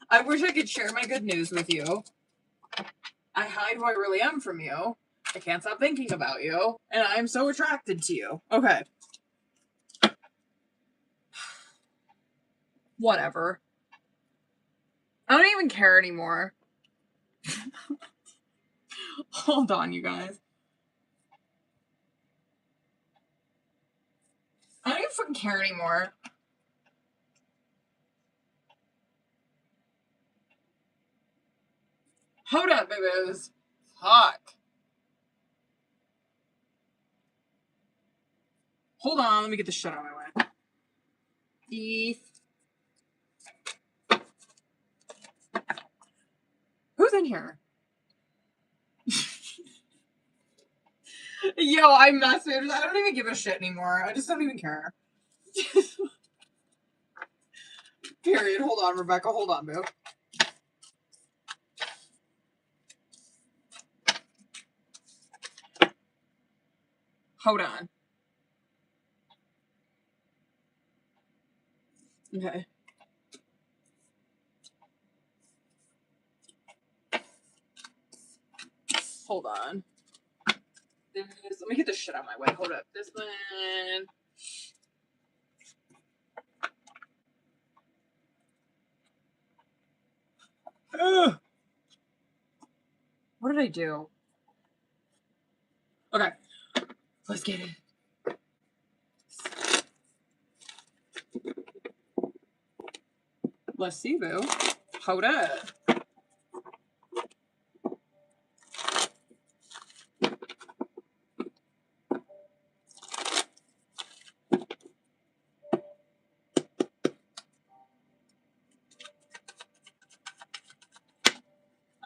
I wish I could share my good news with you. I hide who I really am from you. I can't stop thinking about you. And I am so attracted to you. Okay. Whatever. I don't even care anymore. Hold on, you guys. I don't even fucking care anymore. Hold up, babies. Fuck. Hold on, let me get this shit out of my way. Who's in here? Yo, I messaged. I don't even give a shit anymore. I just don't even care. Period. Hold on, Rebecca. Hold on, boo. Hold on. Okay. Hold on. Let me get this shit out of my way. Hold up. This one. Ugh. What did I do? Okay. Let's get it. Let's see, boo. Hold up.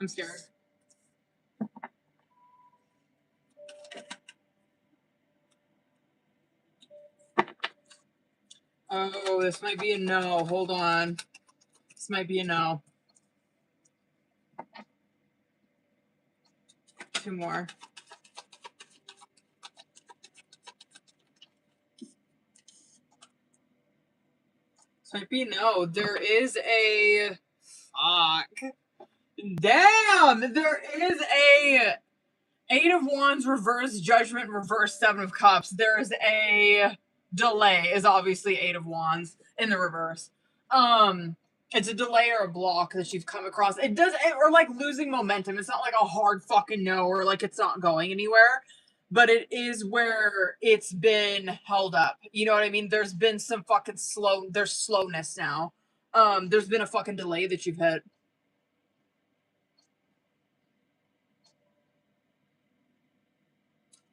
I'm scared. Oh, this might be a no. Hold on. This might be a no. 2 more. This might be a no. There is a... Fuck. Damn! There is a... 8 of Wands, reverse Judgment, reverse 7 of Cups. There is a delay, is obviously 8 of Wands in the reverse. It's a delay or a block that you've come across. It does, or like losing momentum. It's not like a hard fucking no, or like it's not going anywhere. But it is where it's been held up. You know what I mean? There's been some fucking there's slowness now. There's been a fucking delay that you've hit.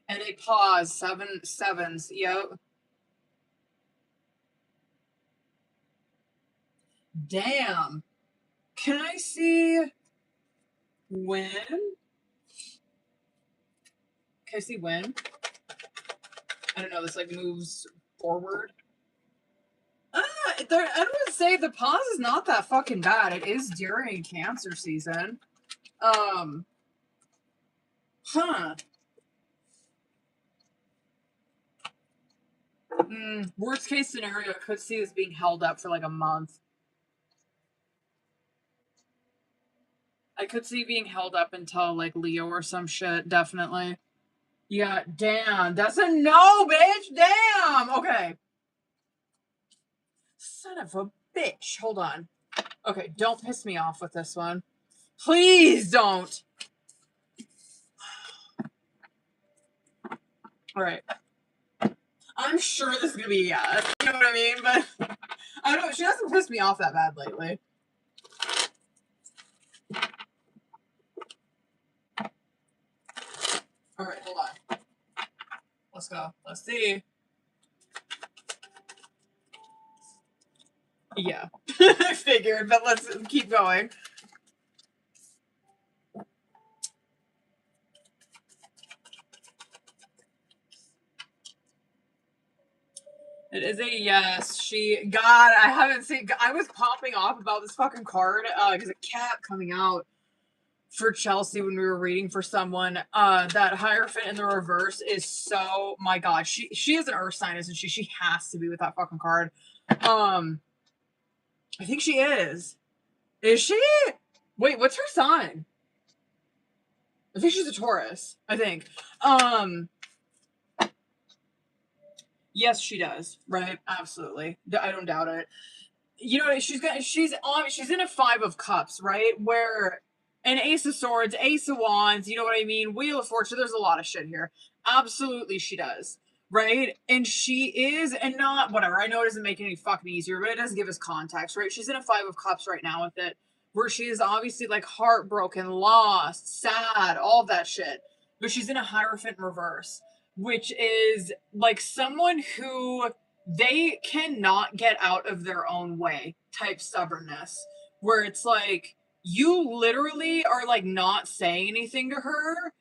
And a pause, 7 sevens, yep. Damn. Can I see when? Can I see when? I don't know, this like moves forward. I would say the pause is not that fucking bad. It is during Cancer season. Worst case scenario, I could see this being held up for like a month. I could see being held up until like Leo or some shit, definitely. Yeah, damn. That's a no, bitch. Damn. Okay. Son of a bitch. Hold on. Okay, don't piss me off with this one. Please don't. All right. I'm sure this is going to be a yes. You know what I mean? But I don't. She hasn't pissed me off that bad lately. All right, hold on. Let's go. Let's see. Yeah. I figured, but let's keep going. It is a yes. God, I haven't seen. I was popping off about this fucking card because it kept coming out for Chelsea when we were reading for someone. That Hierophant in the reverse is so. My God, she is an Earth sign, isn't she? She has to be with that fucking card. I think she is. Is she? Wait, what's her sign? I think she's a Taurus. I think. Yes, she does. Right? Absolutely. I don't doubt it. You know, she's in a 5 of Cups, right? Where an Ace of Swords, Ace of Wands, you know what I mean? Wheel of Fortune, there's a lot of shit here. Absolutely she does. Right? And she is, and not, whatever, I know it doesn't make it any fucking easier, but it does give us context, right? She's in a 5 of Cups right now with it, where she is obviously like heartbroken, lost, sad, all that shit. But she's in a Hierophant reverse, which is like someone who they cannot get out of their own way type stubbornness, where it's like you literally are like not saying anything to her.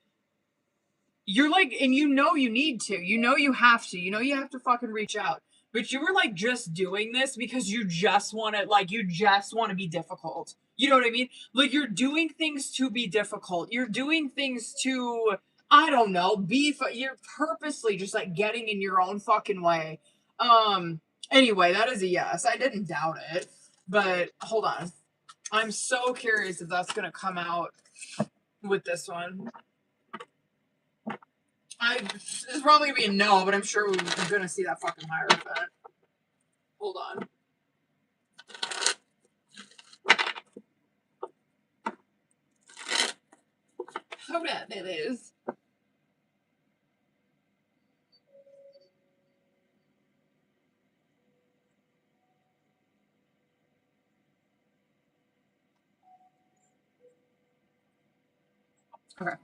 You're like, and you know you need to, you know you have to, you know you have to fucking reach out, but you were like just doing this because you just want to, like, you just want to be difficult, you know what I mean? Like, you're doing things to be difficult, you're doing things to, I don't know, you're purposely just like getting in your own fucking way. Anyway, that is a yes. I didn't doubt it, but hold on, I'm so curious if that's gonna come out with this one. It's probably gonna be a no, but I'm sure we're gonna see that fucking Hierophant. Hold on. Hold up, babies. Okay.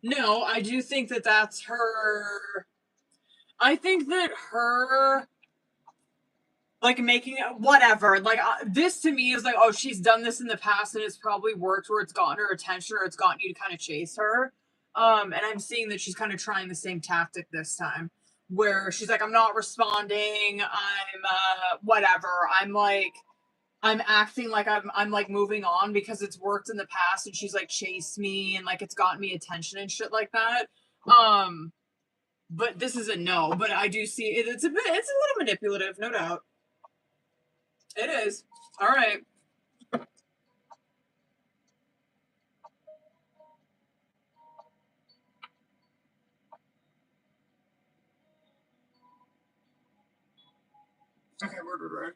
No, I do think that that's her. I think that her, like, making it, whatever, like, this to me is like, oh, she's done this in the past and it's probably worked where it's gotten her attention or it's gotten you to kind of chase her. And I'm seeing that she's kind of trying the same tactic this time, where she's like, I'm not responding, I'm, whatever, I'm acting like I'm like moving on because it's worked in the past and she's like chased me and like it's gotten me attention and shit like that. But this is a no, but I do see it, it's a little manipulative, no doubt. It is. All right. Okay, word.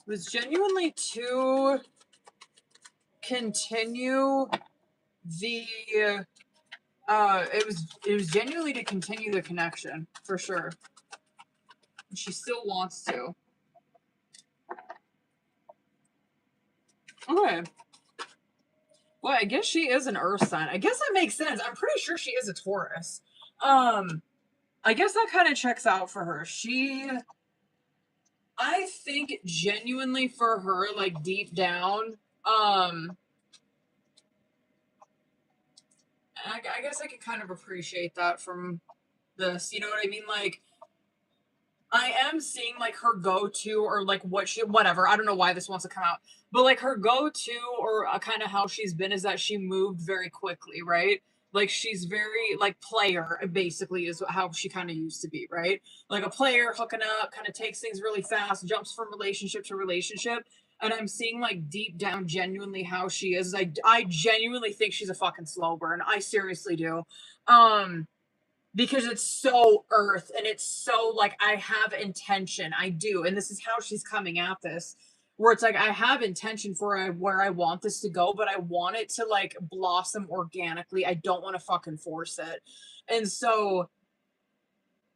It was genuinely to continue the it was genuinely to continue the connection, for sure. She still wants to. Okay. Well, I guess she is an earth sign. I guess that makes sense. I'm pretty sure she is a Taurus. I guess that kind of checks out for her. I think genuinely for her, like deep down, I guess I could kind of appreciate that from this. You know what I mean? Like, I am seeing like her go-to or like whatever. I don't know why this wants to come out, but like her go-to or kind of how she's been is that she moved very quickly, right? Like she's very like player basically is how she kind of used to be, right? Like a player hooking up, kind of takes things really fast, jumps from relationship to relationship. And I'm seeing like deep down genuinely how she is. I genuinely think she's a fucking slow burn. I seriously do. Because it's so earth and it's so like I have intention. I do. And this is how she's coming at this. Where it's like I have intention for where I want this to go, but I want it to like blossom organically. I don't want to fucking force it. And so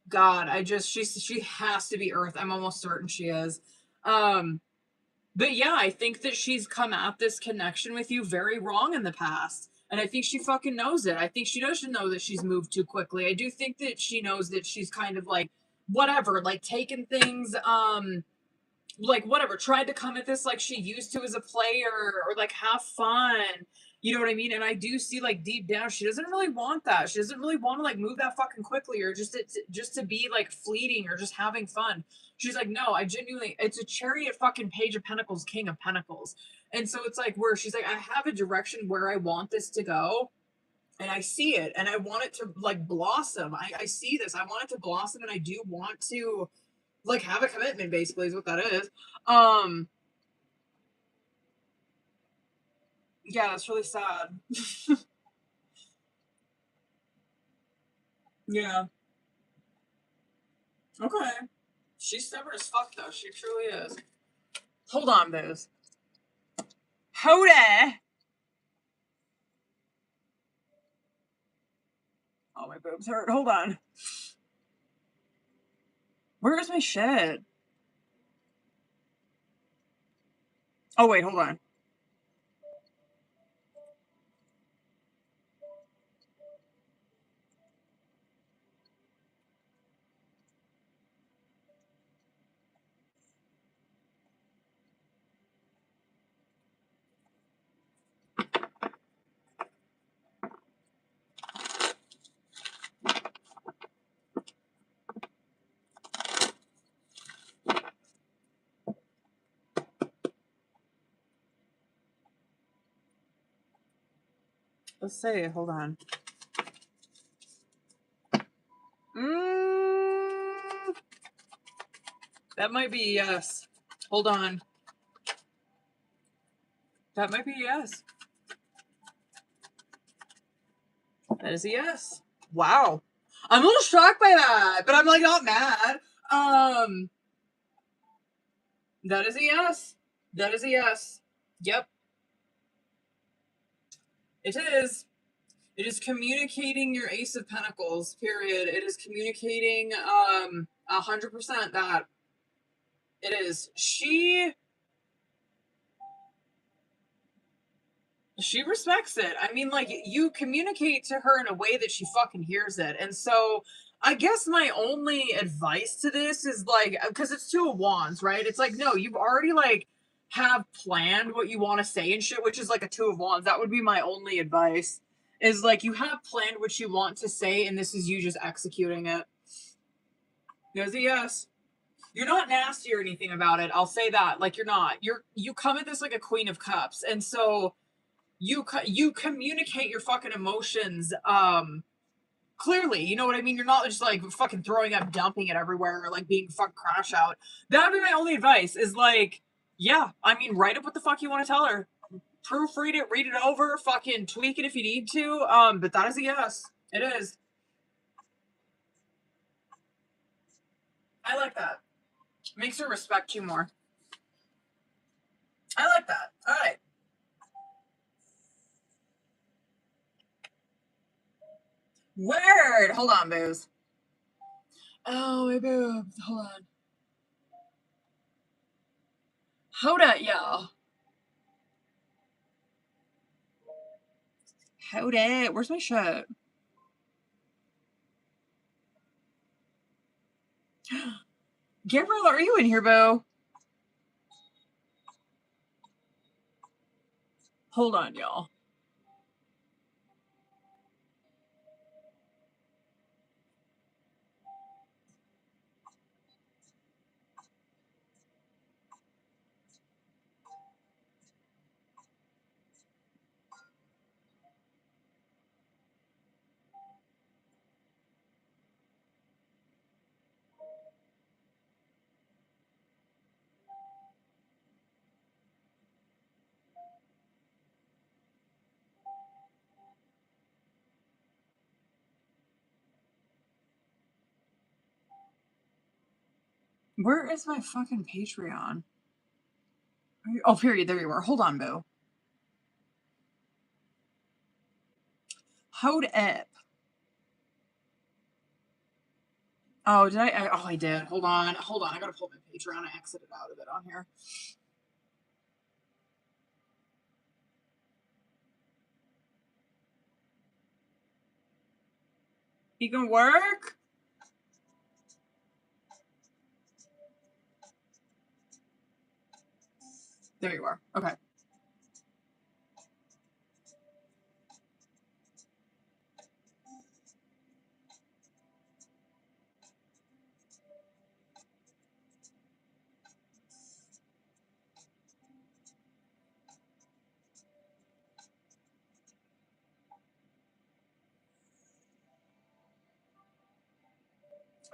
God, she has to be earth. I'm almost certain she is. But yeah, I think that she's come at this connection with you very wrong in the past. And I think she fucking knows it. I think she doesn't know that she's moved too quickly. I do think that she knows that she's kind of like, whatever, like taking things, like whatever, tried to come at this like she used to as a player or like have fun. You know what I mean? And I do see like deep down, she doesn't really want that. She doesn't really want to like move that fucking quickly or just to be like fleeting or just having fun. She's like, no, I genuinely, it's a Chariot fucking Page of Pentacles, King of Pentacles. And so it's like where she's like, I have a direction where I want this to go. And I see it and I want it to like blossom. I see this. I want it to blossom and I do want to like have a commitment, basically, is what that is. Yeah, that's really sad. Yeah. Okay. She's stubborn as fuck, though. She truly is. Hold on, Booze. Hold it. Oh, my boobs hurt. Hold on. Where's my shit? Oh, wait, hold on. Let's see. Hold on. That might be yes. Hold on. That might be yes. That is a yes. Wow. I'm a little shocked by that, but I'm like not mad. That is a yes. That is a yes. Yep. It is. It is communicating your Ace of Pentacles, period. It is communicating 100% that it is. She respects it. I mean, like, you communicate to her in a way that she fucking hears it. And so I guess my only advice to this is like, because it's Two of Wands, right? It's like, no, you've already like have planned what you want to say and shit, which is like a Two of Wands. That would be my only advice. Is like you have planned what you want to say, and this is you just executing it. There's a yes. You're not nasty or anything about it. I'll say that. Like you're not. You come at this like a Queen of Cups, and so you communicate your fucking emotions clearly. You know what I mean? You're not just like fucking throwing up, dumping it everywhere, or like being fuck crash out. That'd be my only advice. Is like, yeah, I mean, write up what the fuck you want to tell her. Proofread it, read it over, fucking tweak it if you need to. But that is a yes. It is. I like that. Makes her respect you more. I like that. All right. Word. Hold on, Booze. Oh, my boobs. Hold on. Hold it, y'all. Hold it. Where's my shirt? Gabriel, are you in here, boo? Hold on, y'all. Where is my fucking Patreon? Oh, period. There you are. Hold on, boo. Hold up. Oh, did I? Oh, I did. Hold on. Hold on. I gotta pull my Patreon. I exited out of it on here. You can work? There you are. Okay.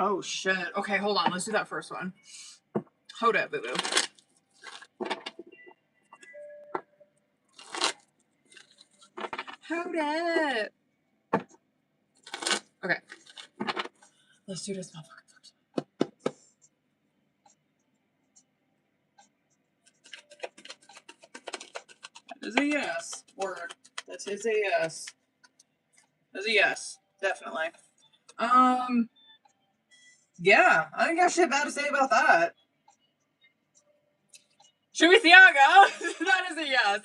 Oh, shit. Okay, hold on. Let's do that first one. Hold up, boo-boo. Hold up. Okay. Let's do this motherfucker first. That is a yes. Word. That is a yes. That's a yes. Definitely. Yeah. I think I got shit bad to say about that. Thiago. That is a yes.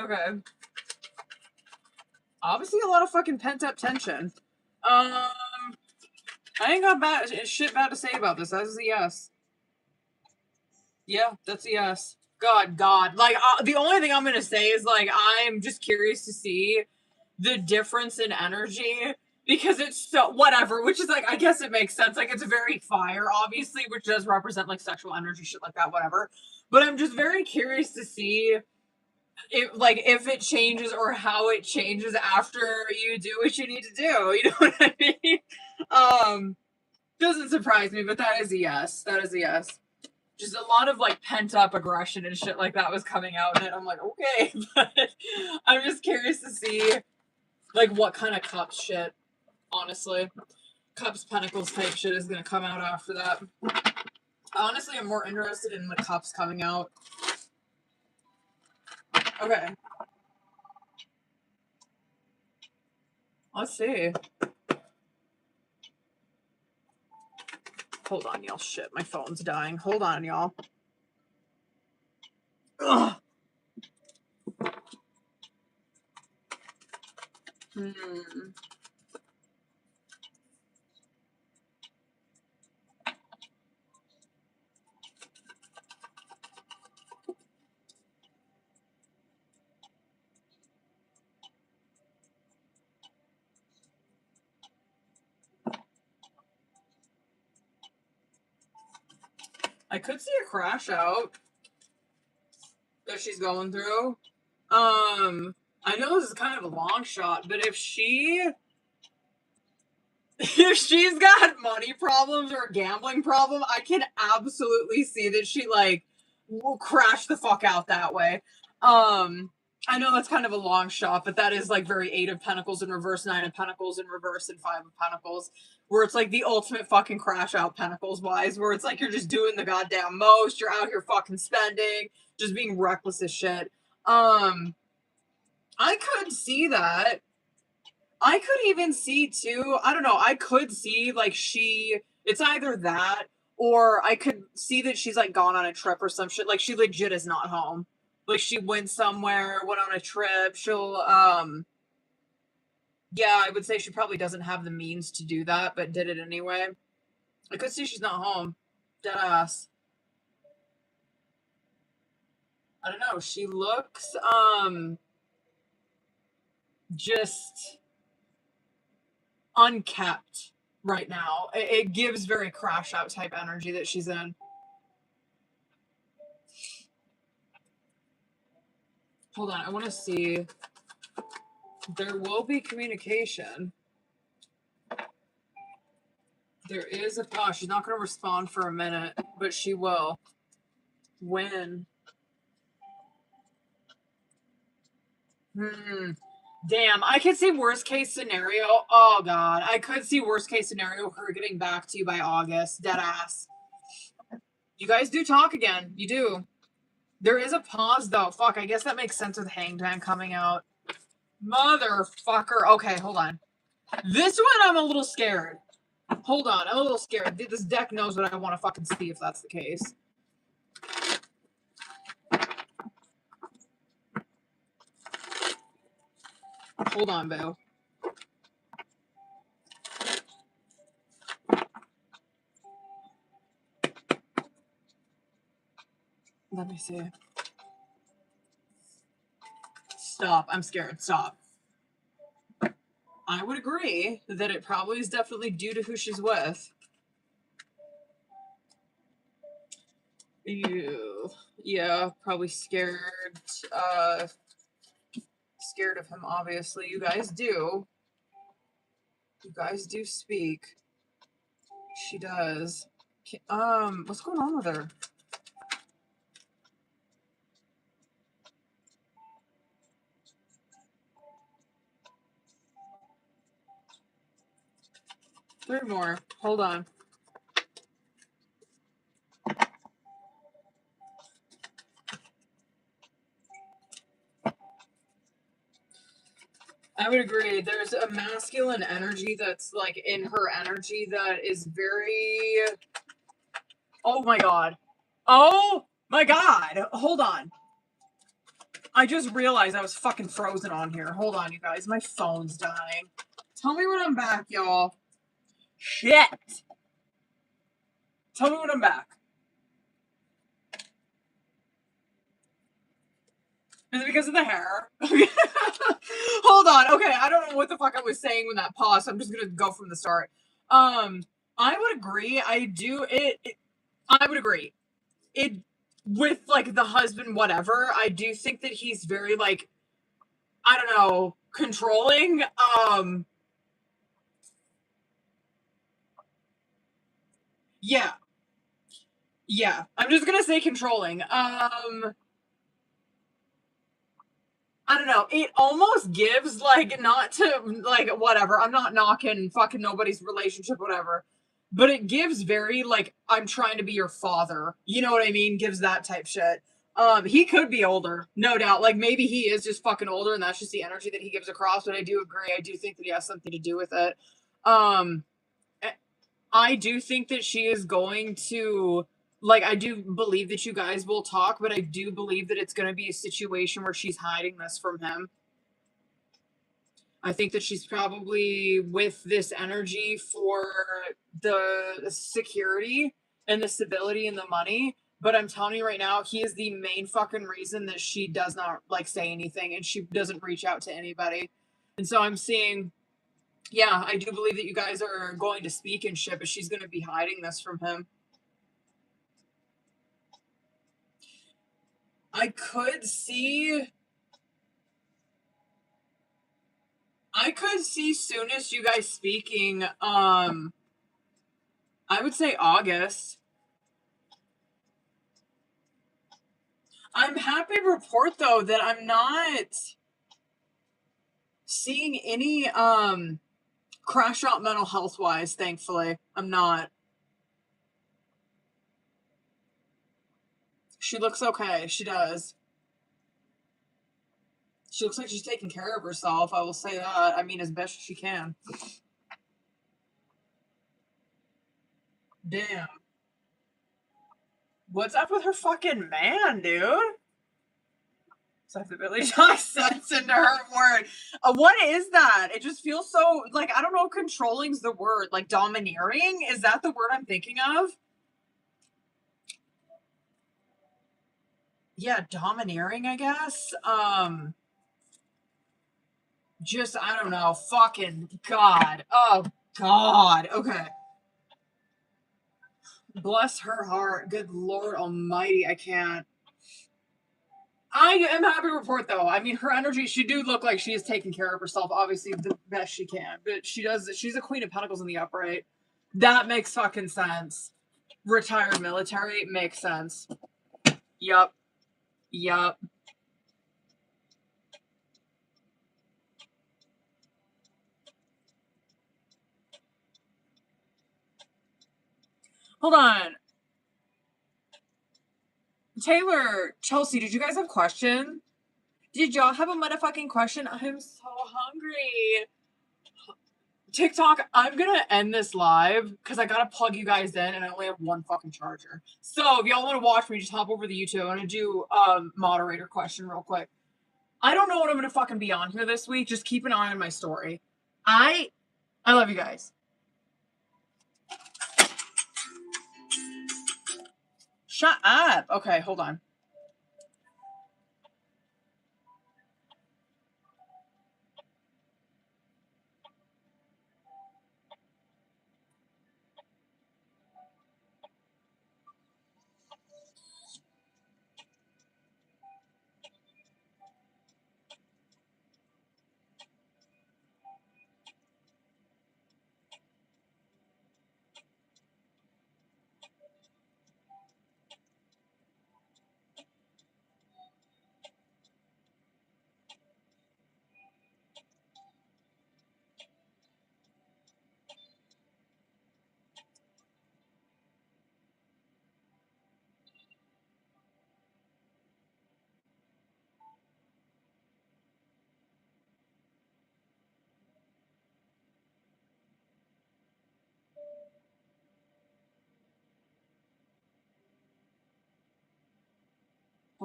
Okay. Obviously a lot of fucking pent-up tension. I ain't got shit bad to say about this. That is a yes. Yeah, that's a yes. God. Like, the only thing I'm gonna say is, like, I'm just curious to see the difference in energy, because it's so, whatever, which is, like, I guess it makes sense. Like, it's very fire, obviously, which does represent, like, sexual energy, shit like that, whatever. But I'm just very curious to see if it changes or how it changes after you do what you need to do. You know what I mean? Doesn't surprise me, but that is a yes. That is a yes. Just a lot of, like, pent-up aggression and shit like that was coming out, and I'm like, okay, but I'm just curious to see, like, what kind of cups shit, honestly. Cups, Pentacles type shit is gonna come out after that. Honestly, I'm more interested in the cups coming out. Okay. Let's see. Hold on, y'all. Shit, my phone's dying. Hold on, y'all. Ugh. I could see a crash out that she's going through. I know this is kind of a long shot, but if she's got money problems or a gambling problem, I can absolutely see that she, like, will crash the fuck out that way. I know that's kind of a long shot, but that is, like, very 8 of Pentacles in reverse, 9 of Pentacles in reverse, and 5 of Pentacles, where it's, like, the ultimate fucking crash out Pentacles-wise, where it's, like, you're just doing the goddamn most, you're out here fucking spending, just being reckless as shit. I could see that. I could even see, too, I don't know, I could see, like, it's either that, or I could see that she's, like, gone on a trip or some shit. Like, she legit is not home. Like, she went somewhere, went on a trip. She'll, yeah, I would say she probably doesn't have the means to do that, but did it anyway. I could see she's not home. Deadass. I don't know. She looks, just unkept right now. It gives very crash out type energy that she's in. Hold on, I want to see. There will be communication. There is a... Oh, she's not going to respond for a minute, but she will. When? Damn, I could see worst case scenario. Oh, God. I could see worst case scenario her getting back to you by August. Deadass. You guys do talk again. You do. There is a pause, though. Fuck, I guess that makes sense with Hangman coming out. Motherfucker. Okay, hold on. This one, I'm a little scared. Hold on, I'm a little scared. This deck knows what I want to fucking see if that's the case. Hold on, boo. Let me see. Stop. I'm scared. Stop. I would agree that it probably is definitely due to who she's with. Ew. Yeah, probably scared. Scared of him, obviously. You guys do. You guys do speak. She does. What's going on with her? Three more. Hold on. I would agree. There's a masculine energy that's like in her energy that is very. Oh my god. Oh my god. Hold on. I just realized I was fucking frozen on here. Hold on, you guys. My phone's dying. Tell me when I'm back, y'all. Shit. Tell me when I'm back. Is it because of the hair? Hold on. Okay, I don't know what the fuck I was saying when that paused. So I'm just gonna go from the start. I would agree. I do I would agree. It with like the husband, whatever. I do think that he's very like, I don't know, controlling. Yeah, yeah. I'm just gonna say controlling. I don't know. It almost gives like not to like whatever. I'm not knocking fucking nobody's relationship, whatever. But it gives very like I'm trying to be your father. You know what I mean? Gives that type shit. He could be older, no doubt. Like maybe he is just fucking older, and that's just the energy that he gives across. But I do agree. I do think that he has something to do with it. Um, I do think that she is going to like I do believe that you guys will talk, but I do believe that it's going to be a situation where she's hiding this from him. I think that she's probably with this energy for the security and the stability and the money. But I'm telling you right now, he is the main fucking reason that she does not like say anything and she doesn't reach out to anybody. And so I'm seeing, yeah, I do believe that you guys are going to speak and shit, but she's going to be hiding this from him. I could see soonest you guys speaking, I would say August. I'm happy to report though that I'm not seeing any crash out mental health wise, thankfully. I'm not. She looks okay. She does. She looks like she's taking care of herself. I will say that. I mean, as best as she can. Damn. What's up with her fucking man, dude? Acceptability talks sense into her word. What is that? It just feels so like I don't know. Controlling's the word. Like domineering. Is that the word I'm thinking of? Yeah, domineering. I guess. Just I don't know. Fucking God. Oh God. Okay. Bless her heart. Good Lord Almighty. I can't. I am happy to report though. I mean, her energy, she do look like she is taking care of herself, obviously the best she can. But she does. She's a Queen of Pentacles in the upright. That makes fucking sense. Retired military makes sense. Yup. Yup. Hold on. Taylor, Chelsea, did you guys have a question? Did y'all have a motherfucking question? I'm so hungry. TikTok, I'm gonna end this live because I gotta plug you guys in and I only have one fucking charger. So if y'all want to watch me, just hop over to YouTube. I'm gonna do moderator question real quick. I don't know what I'm gonna fucking be on here this week. Just keep an eye on my story. I love you guys. Shut up. Okay, hold on.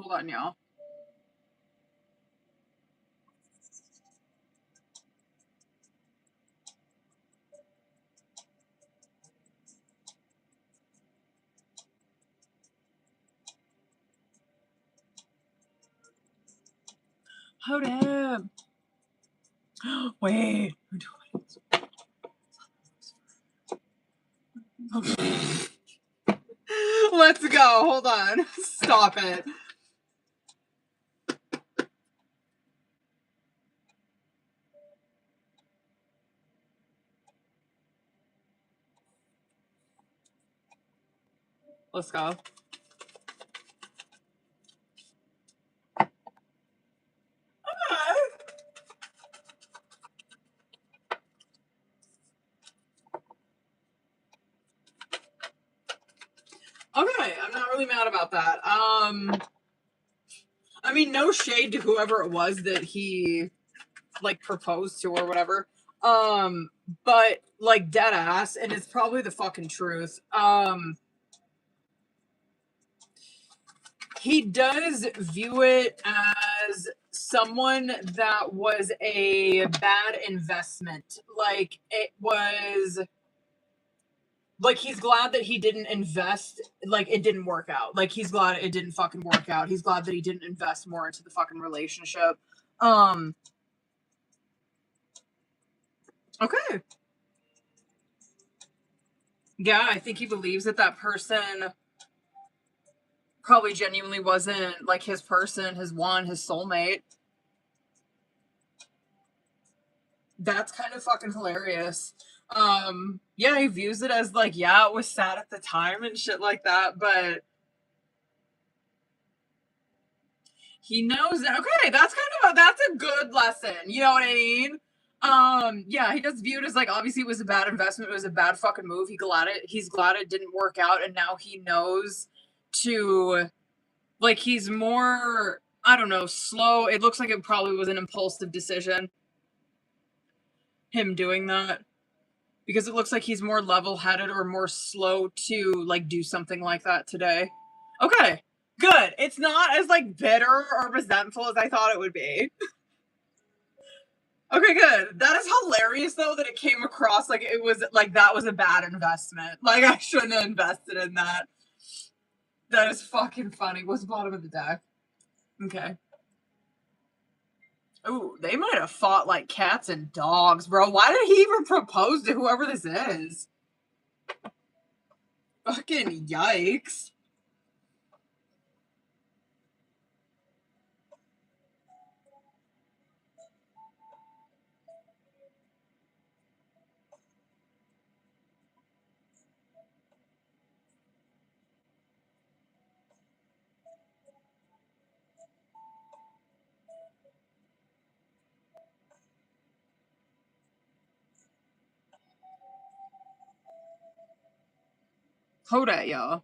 Hold on, y'all. Hold up. Wait. Let's go. Hold on. Stop it. Let's go. Okay, I'm not really mad about that. I mean, no shade to whoever it was that he like proposed to or whatever. But like dead ass, and it's probably the fucking truth. He does view it as someone that was a bad investment. Like it was like he's glad that he didn't invest, like it didn't work out. Like he's glad it didn't fucking work out. He's glad that he didn't invest more into the fucking relationship. Okay. Yeah, I think he believes that that person probably genuinely wasn't like his person, his one, his soulmate. That's kind of fucking hilarious. Yeah, he views it as like, yeah, it was sad at the time and shit like that, but he knows that. Okay, that's kind of that's a good lesson. You know what I mean? Yeah, he does view it as like obviously it was a bad investment, it was a bad fucking move. He's glad it didn't work out, and now he knows to like he's more, I don't know, slow. It looks like it probably was an impulsive decision, him doing that. Because it looks like he's more level-headed or more slow to like do something like that today. Okay, good. It's not as like bitter or resentful as I thought it would be. Okay, good. That is hilarious though that it came across like it was like that was a bad investment. Like I shouldn't have invested in that. That is fucking funny. What's the bottom of the deck? Okay. Ooh, they might have fought like cats and dogs, bro. Why did he even propose to whoever this is? Fucking yikes. Hold it, y'all.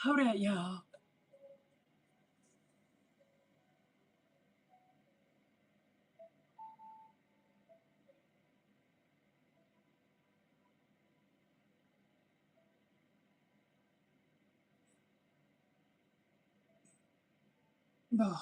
Hold it, y'all. Ugh.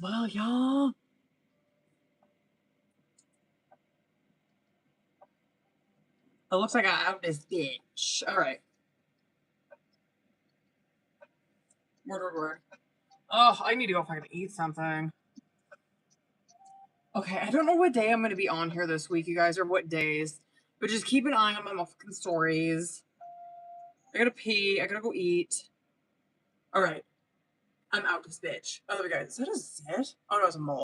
Well, y'all. It looks like I out this bitch. All right. Word. Oh, I need to go fucking eat something. Okay, I don't know what day I'm going to be on here this week, you guys, or what days. But just keep an eye on my fucking stories. I gotta pee. I gotta go eat. All right. I'm out this bitch. I love you guys. Is that a zit? Oh, no, it's a mole.